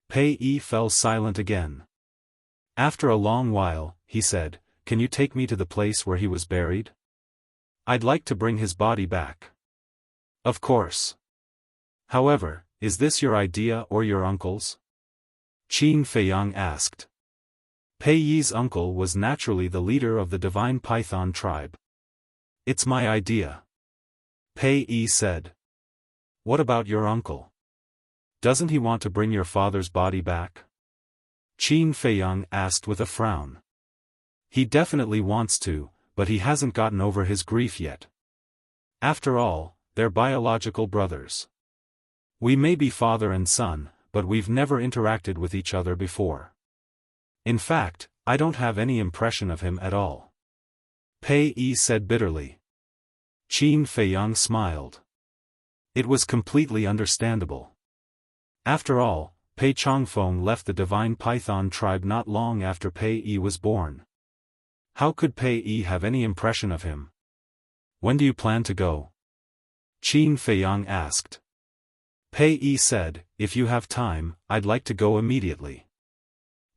Pei Yi fell silent again. After a long while, he said, can you take me to the place where he was buried? I'd like to bring his body back. Of course. However, is this your idea or your uncle's? Qin Feiyang asked. Pei Yi's uncle was naturally the leader of the Divine Python tribe. It's my idea. Pei Yi said. What about your uncle? Doesn't he want to bring your father's body back? Qin Feiyang asked with a frown. He definitely wants to, but he hasn't gotten over his grief yet. After all, they're biological brothers. We may be father and son, but we've never interacted with each other before. In fact, I don't have any impression of him at all. Pei Yi said bitterly. Qin Feiyang smiled. It was completely understandable. After all, Pei Changfeng left the Divine Python tribe not long after Pei Yi was born. How could Pei Yi have any impression of him? When do you plan to go? Qin Feiyang asked. Pei Yi said, if you have time, I'd like to go immediately.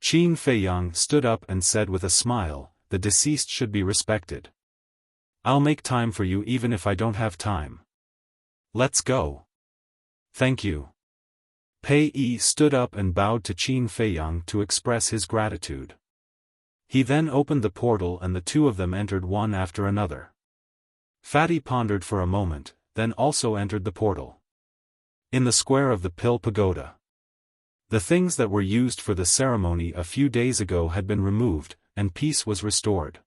Qin Feiyang stood up and said with a smile, the deceased should be respected. I'll make time for you even if I don't have time. Let's go. Thank you. Pei Yi stood up and bowed to Qin Feiyang to express his gratitude. He then opened the portal and the two of them entered one after another. Fatty pondered for a moment, then also entered the portal. In the square of the Pill Pagoda. The things that were used for the ceremony a few days ago had been removed, and peace was restored.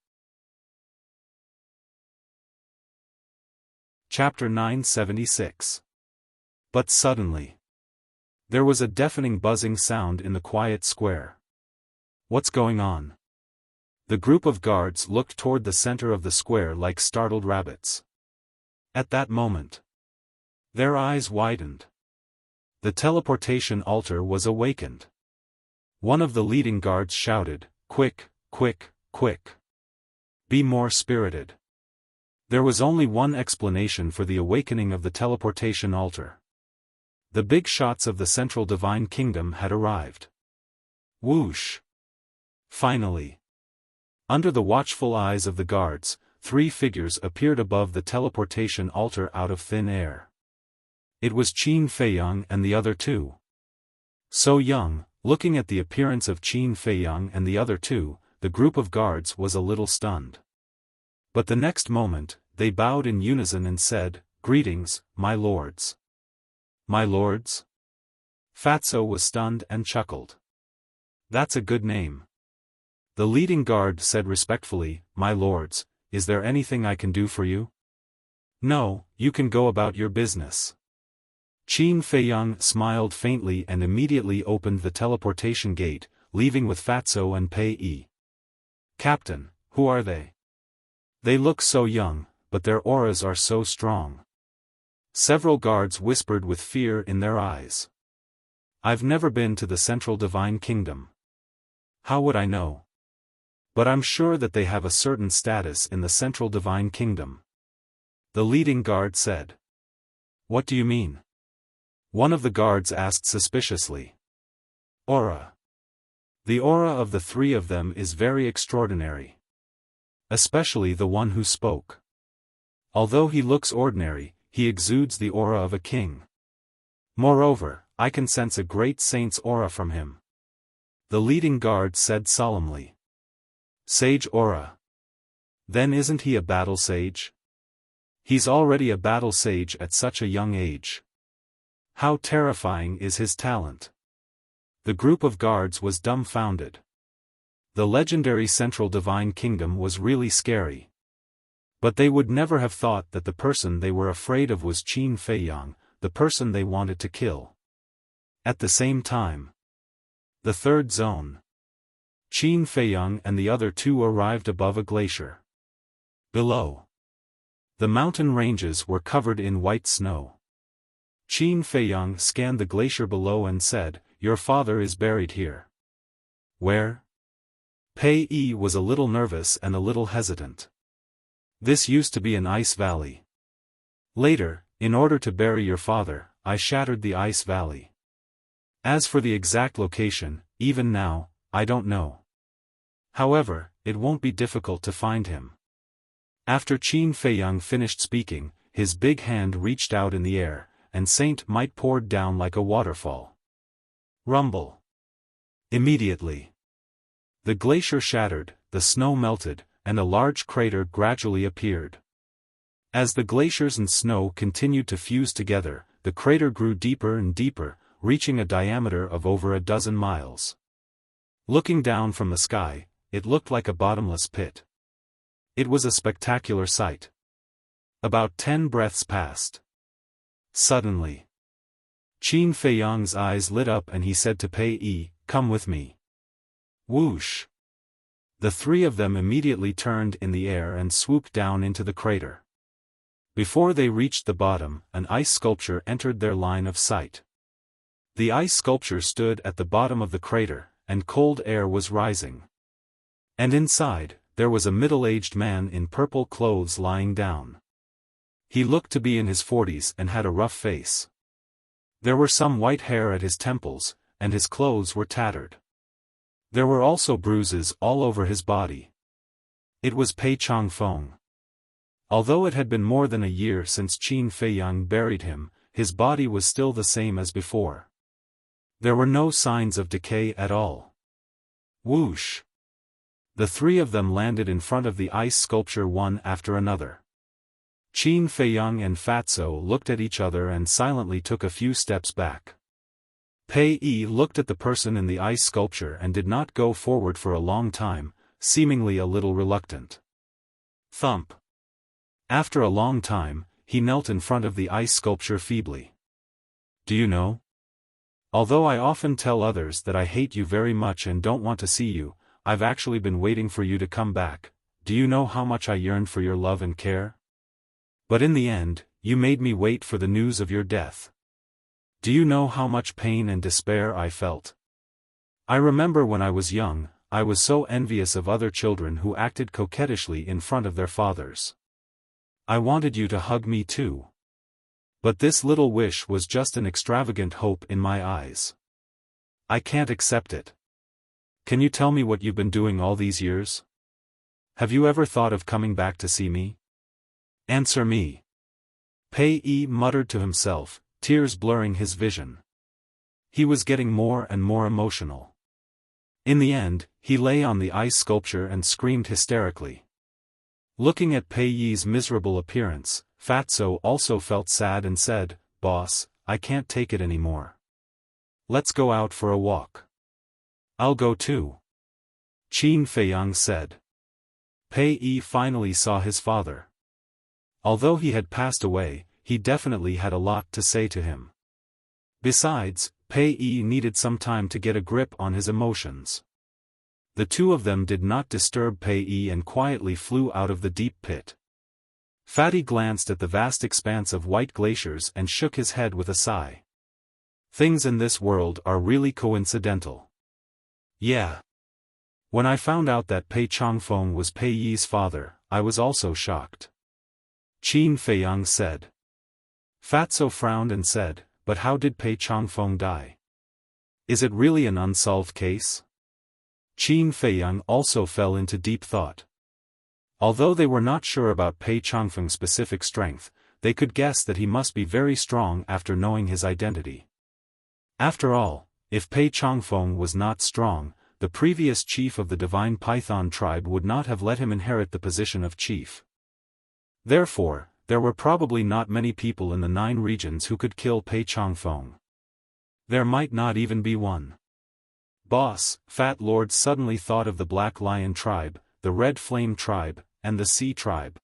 Chapter 976. But suddenly, there was a deafening buzzing sound in the quiet square. What's going on? The group of guards looked toward the center of the square like startled rabbits. At that moment, their eyes widened. The teleportation altar was awakened. One of the leading guards shouted, "Quick, quick, quick! Be more spirited." There was only one explanation for the awakening of the teleportation altar. The big shots of the Central Divine Kingdom had arrived. Whoosh! Finally, under the watchful eyes of the guards, 3 figures appeared above the teleportation altar out of thin air. It was Qin Feiyang and the other two. So young, looking at the appearance of Qin Feiyang and the other two, the group of guards was a little stunned. But the next moment, they bowed in unison and said, "Greetings, my lords." My lords? Fatso was stunned and chuckled. That's a good name. The leading guard said respectfully, "My lords, is there anything I can do for you?" "No, you can go about your business." Qin Feiyang smiled faintly and immediately opened the teleportation gate, leaving with Fatso and Pei Yi. "Captain, who are they? They look so young, but their auras are so strong." Several guards whispered with fear in their eyes. "I've never been to the Central Divine Kingdom. How would I know? But I'm sure that they have a certain status in the Central Divine Kingdom." The leading guard said. "What do you mean?" One of the guards asked suspiciously. "Aura. The aura of the 3 of them is very extraordinary. Especially the one who spoke. Although he looks ordinary, he exudes the aura of a king. Moreover, I can sense a great saint's aura from him." The leading guard said solemnly. "Sage aura. Then isn't he a battle sage? He's already a battle sage at such a young age. How terrifying is his talent." The group of guards was dumbfounded. The legendary Central Divine Kingdom was really scary. But they would never have thought that the person they were afraid of was Qin Feiyang, the person they wanted to kill. At the same time, the third zone. Qin Feiyang and the other two arrived above a glacier. Below, the mountain ranges were covered in white snow. Qin Feiyang scanned the glacier below and said, "Your father is buried here." "Where?" Pei Yi was a little nervous and a little hesitant. "This used to be an ice valley. Later, in order to bury your father, I shattered the ice valley. As for the exact location, even now, I don't know. However, it won't be difficult to find him." After Qin Feiyang finished speaking, his big hand reached out in the air, and Saint Might poured down like a waterfall. Rumble. Immediately, the glacier shattered, the snow melted, and a large crater gradually appeared. As the glaciers and snow continued to fuse together, the crater grew deeper and deeper, reaching a diameter of over a dozen miles. Looking down from the sky, it looked like a bottomless pit. It was a spectacular sight. About 10 breaths passed. Suddenly, Qin Feiyang's eyes lit up and he said to Pei Yi, "Come with me." Whoosh! The 3 of them immediately turned in the air and swooped down into the crater. Before they reached the bottom, an ice sculpture entered their line of sight. The ice sculpture stood at the bottom of the crater, and cold air was rising. And inside, there was a middle-aged man in purple clothes lying down. He looked to be in his 40s and had a rough face. There were some white hair at his temples, and his clothes were tattered. There were also bruises all over his body. It was Pei Changfeng. Although it had been more than a year since Qin Feiyang buried him, his body was still the same as before. There were no signs of decay at all. Whoosh! The three of them landed in front of the ice sculpture one after another. Qin Feiyang and Fatso looked at each other and silently took a few steps back. Pei Yi looked at the person in the ice sculpture and did not go forward for a long time, seemingly a little reluctant. Thump. After a long time, he knelt in front of the ice sculpture feebly. Do you know? Although I often tell others that I hate you very much and don't want to see you, I've actually been waiting for you to come back. Do you know how much I yearned for your love and care? But in the end, you made me wait for the news of your death. Do you know how much pain and despair I felt? I remember when I was young, I was so envious of other children who acted coquettishly in front of their fathers. I wanted you to hug me too. But this little wish was just an extravagant hope in my eyes. I can't accept it. Can you tell me what you've been doing all these years? Have you ever thought of coming back to see me? Answer me. Pei Yi muttered to himself, tears blurring his vision. He was getting more and more emotional. In the end, he lay on the ice sculpture and screamed hysterically. Looking at Pei Yi's miserable appearance, Fatso also felt sad and said, "Boss, I can't take it anymore. Let's go out for a walk." "I'll go too," Qin Feiyang said. Pei Yi finally saw his father. Although he had passed away, he definitely had a lot to say to him. Besides, Pei Yi needed some time to get a grip on his emotions. The two of them did not disturb Pei Yi and quietly flew out of the deep pit. Fatty glanced at the vast expanse of white glaciers and shook his head with a sigh. Things in this world are really coincidental. Yeah. When I found out that Pei Changfeng was Pei Yi's father, I was also shocked. Qin Feiyang said. Fatso frowned and said, "But how did Pei Changfeng die? Is it really an unsolved case?" Qin Feiyang also fell into deep thought. Although they were not sure about Pei Changfeng's specific strength, they could guess that he must be very strong after knowing his identity. After all, if Pei Changfeng was not strong, the previous chief of the Divine Python tribe would not have let him inherit the position of chief. Therefore, there were probably not many people in the 9 regions who could kill Pei Changfeng. There might not even be one. Boss, Fat Lord suddenly thought of the Black Lion tribe, the Red Flame tribe, and the Sea tribe.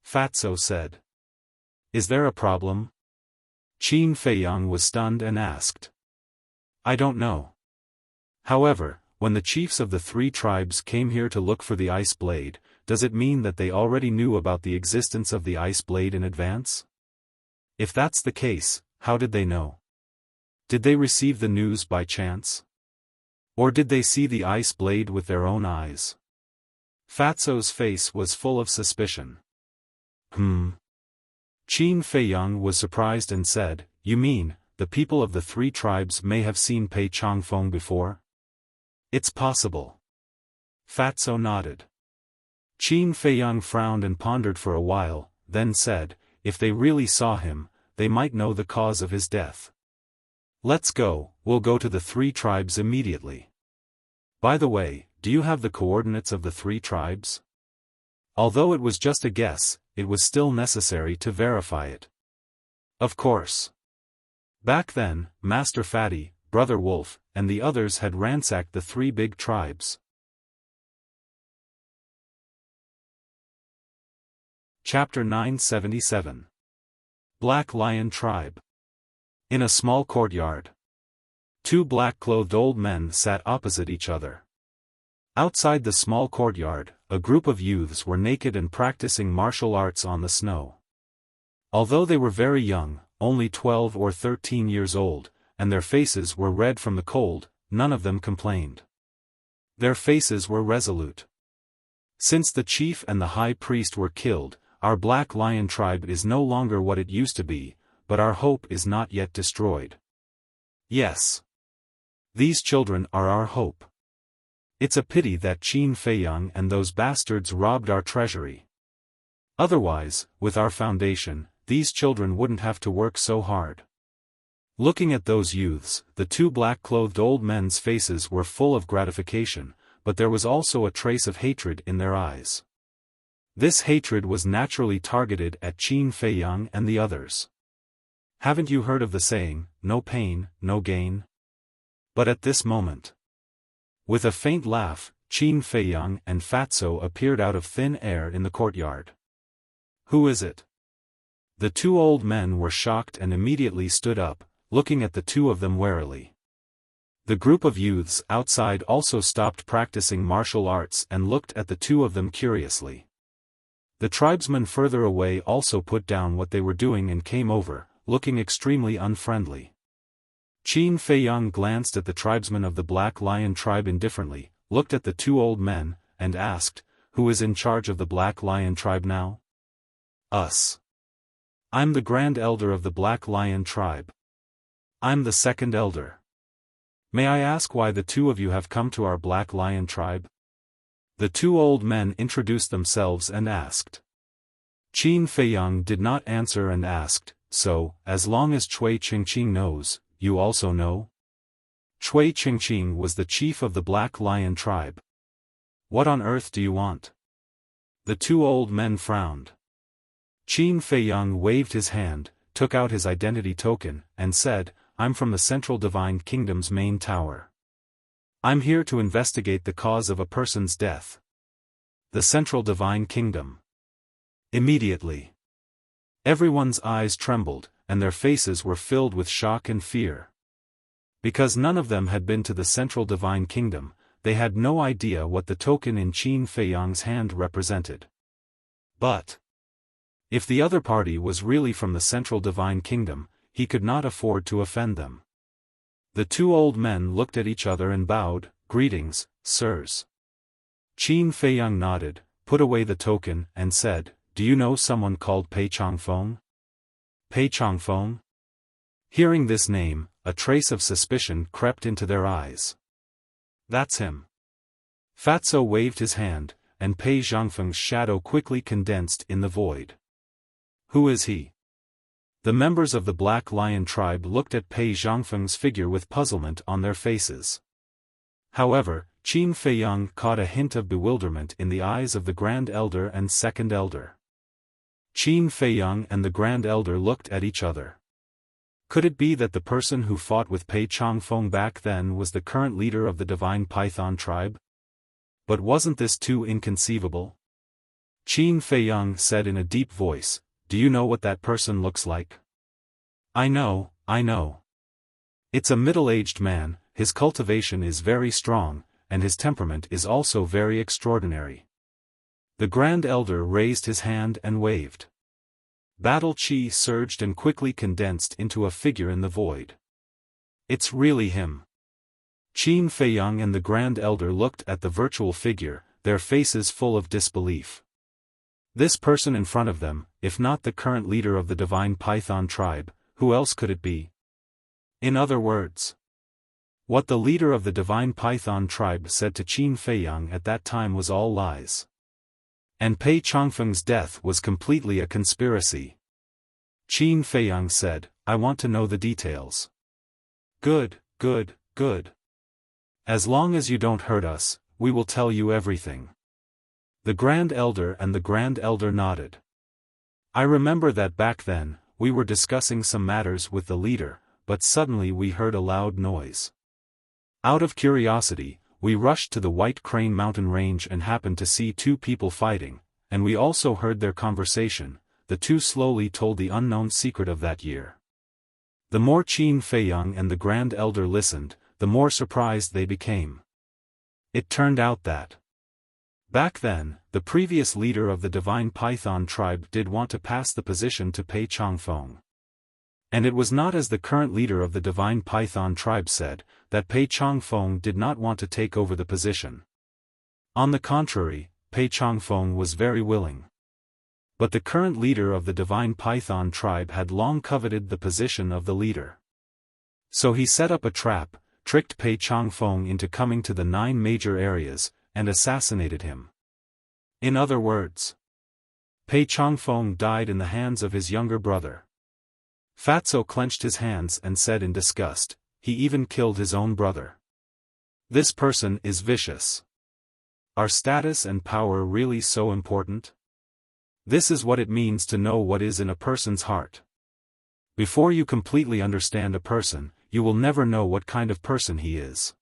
Fatso said. "Is there a problem?" Qin Feiyang was stunned and asked. "I don't know. However, when the chiefs of the 3 tribes came here to look for the ice blade, does it mean that they already knew about the existence of the ice blade in advance? If that's the case, how did they know? Did they receive the news by chance? Or did they see the ice blade with their own eyes?" Fatso's face was full of suspicion. Qin Feiyang was surprised and said, "You mean, the people of the 3 tribes may have seen Pei Changfeng before?" "It's possible." Fatso nodded. Qin Feiyang frowned and pondered for a while, then said, "If they really saw him, they might know the cause of his death. Let's go, we'll go to the 3 tribes immediately. By the way, do you have the coordinates of the 3 tribes?" Although it was just a guess, it was still necessary to verify it. Of course. Back then, Master Fatty, Brother Wolf, and the others had ransacked the 3 big tribes. Chapter 977. Black Lion Tribe. In a small courtyard. 2 black-clothed old men sat opposite each other. Outside the small courtyard, a group of youths were naked and practicing martial arts on the snow. Although they were very young, only 12 or 13 years old, and their faces were red from the cold, none of them complained. Their faces were resolute. Since the chief and the high priest were killed, our Black Lion tribe is no longer what it used to be, but our hope is not yet destroyed. Yes. These children are our hope. It's a pity that Qin Feiyang and those bastards robbed our treasury. Otherwise, with our foundation, these children wouldn't have to work so hard. Looking at those youths, the two black-clothed old men's faces were full of gratification, but there was also a trace of hatred in their eyes. This hatred was naturally targeted at Qin Feiyang and the others. Haven't you heard of the saying, no pain, no gain? But at this moment, with a faint laugh, Qin Feiyang and Fatso appeared out of thin air in the courtyard. Who is it? The two old men were shocked and immediately stood up, looking at the two of them warily. The group of youths outside also stopped practicing martial arts and looked at the two of them curiously. The tribesmen further away also put down what they were doing and came over, looking extremely unfriendly. Qin Feiyang glanced at the tribesmen of the Black Lion tribe indifferently, looked at the two old men, and asked, "Who is in charge of the Black Lion tribe now?" "Us. I'm the Grand Elder of the Black Lion tribe." "I'm the second elder. May I ask why the two of you have come to our Black Lion tribe?" The two old men introduced themselves and asked. Qin Feiyang did not answer and asked, "So, as long as Cui Qingqing knows, you also know?" Cui Qingqing was the chief of the Black Lion tribe. "What on earth do you want?" The two old men frowned. Qin Feiyang waved his hand, took out his identity token, and said, "I'm from the Central Divine Kingdom's main tower. I'm here to investigate the cause of a person's death." The Central Divine Kingdom. Immediately, everyone's eyes trembled, and their faces were filled with shock and fear. Because none of them had been to the Central Divine Kingdom, they had no idea what the token in Qin Feiyang's hand represented. But if the other party was really from the Central Divine Kingdom, he could not afford to offend them. The two old men looked at each other and bowed, "Greetings, sirs." Qin Feiyang nodded, put away the token, and said, "Do you know someone called Pei Changfeng?" Pei Changfeng? Hearing this name, a trace of suspicion crept into their eyes. "That's him." Fatso waved his hand, and Pei Changfeng's shadow quickly condensed in the void. "Who is he?" The members of the Black Lion tribe looked at Pei Zhangfeng's figure with puzzlement on their faces. However, Qin Feiyang caught a hint of bewilderment in the eyes of the Grand Elder and Second Elder. Qin Feiyang and the Grand Elder looked at each other. Could it be that the person who fought with Pei Changfeng back then was the current leader of the Divine Python tribe? But wasn't this too inconceivable? Qin Feiyang said in a deep voice, "Do you know what that person looks like?" I know. It's a middle-aged man, his cultivation is very strong, and his temperament is also very extraordinary." The Grand Elder raised his hand and waved. Battle chi surged and quickly condensed into a figure in the void. "It's really him." Qin Feiyang and the Grand Elder looked at the virtual figure, their faces full of disbelief. This person in front of them, if not the current leader of the Divine Python tribe, who else could it be? In other words, what the leader of the Divine Python tribe said to Qin Feiyang at that time was all lies. And Pei Changfeng's death was completely a conspiracy. Qin Feiyang said, "I want to know the details." Good. As long as you don't hurt us, we will tell you everything." The Grand Elder and the Grand Elder nodded. "I remember that back then, we were discussing some matters with the leader, but suddenly we heard a loud noise. Out of curiosity, we rushed to the White Crane mountain range and happened to see two people fighting, and we also heard their conversation." The two slowly told the unknown secret of that year. The more Qin Feiyang and the Grand Elder listened, the more surprised they became. It turned out that back then, the previous leader of the Divine Python tribe did want to pass the position to Pei Changfeng. And it was not as the current leader of the Divine Python tribe said, that Pei Changfeng did not want to take over the position. On the contrary, Pei Changfeng was very willing. But the current leader of the divine python tribe had long coveted the position of the leader. So he set up a trap, tricked Pei Changfeng into coming to the 9 major areas, and assassinated him. In other words, Pei Changfeng died in the hands of his younger brother. Fatso clenched his hands and said in disgust, he even killed his own brother. This person is vicious. Are status and power really so important? This is what it means to know what is in a person's heart. Before you completely understand a person, you will never know what kind of person he is.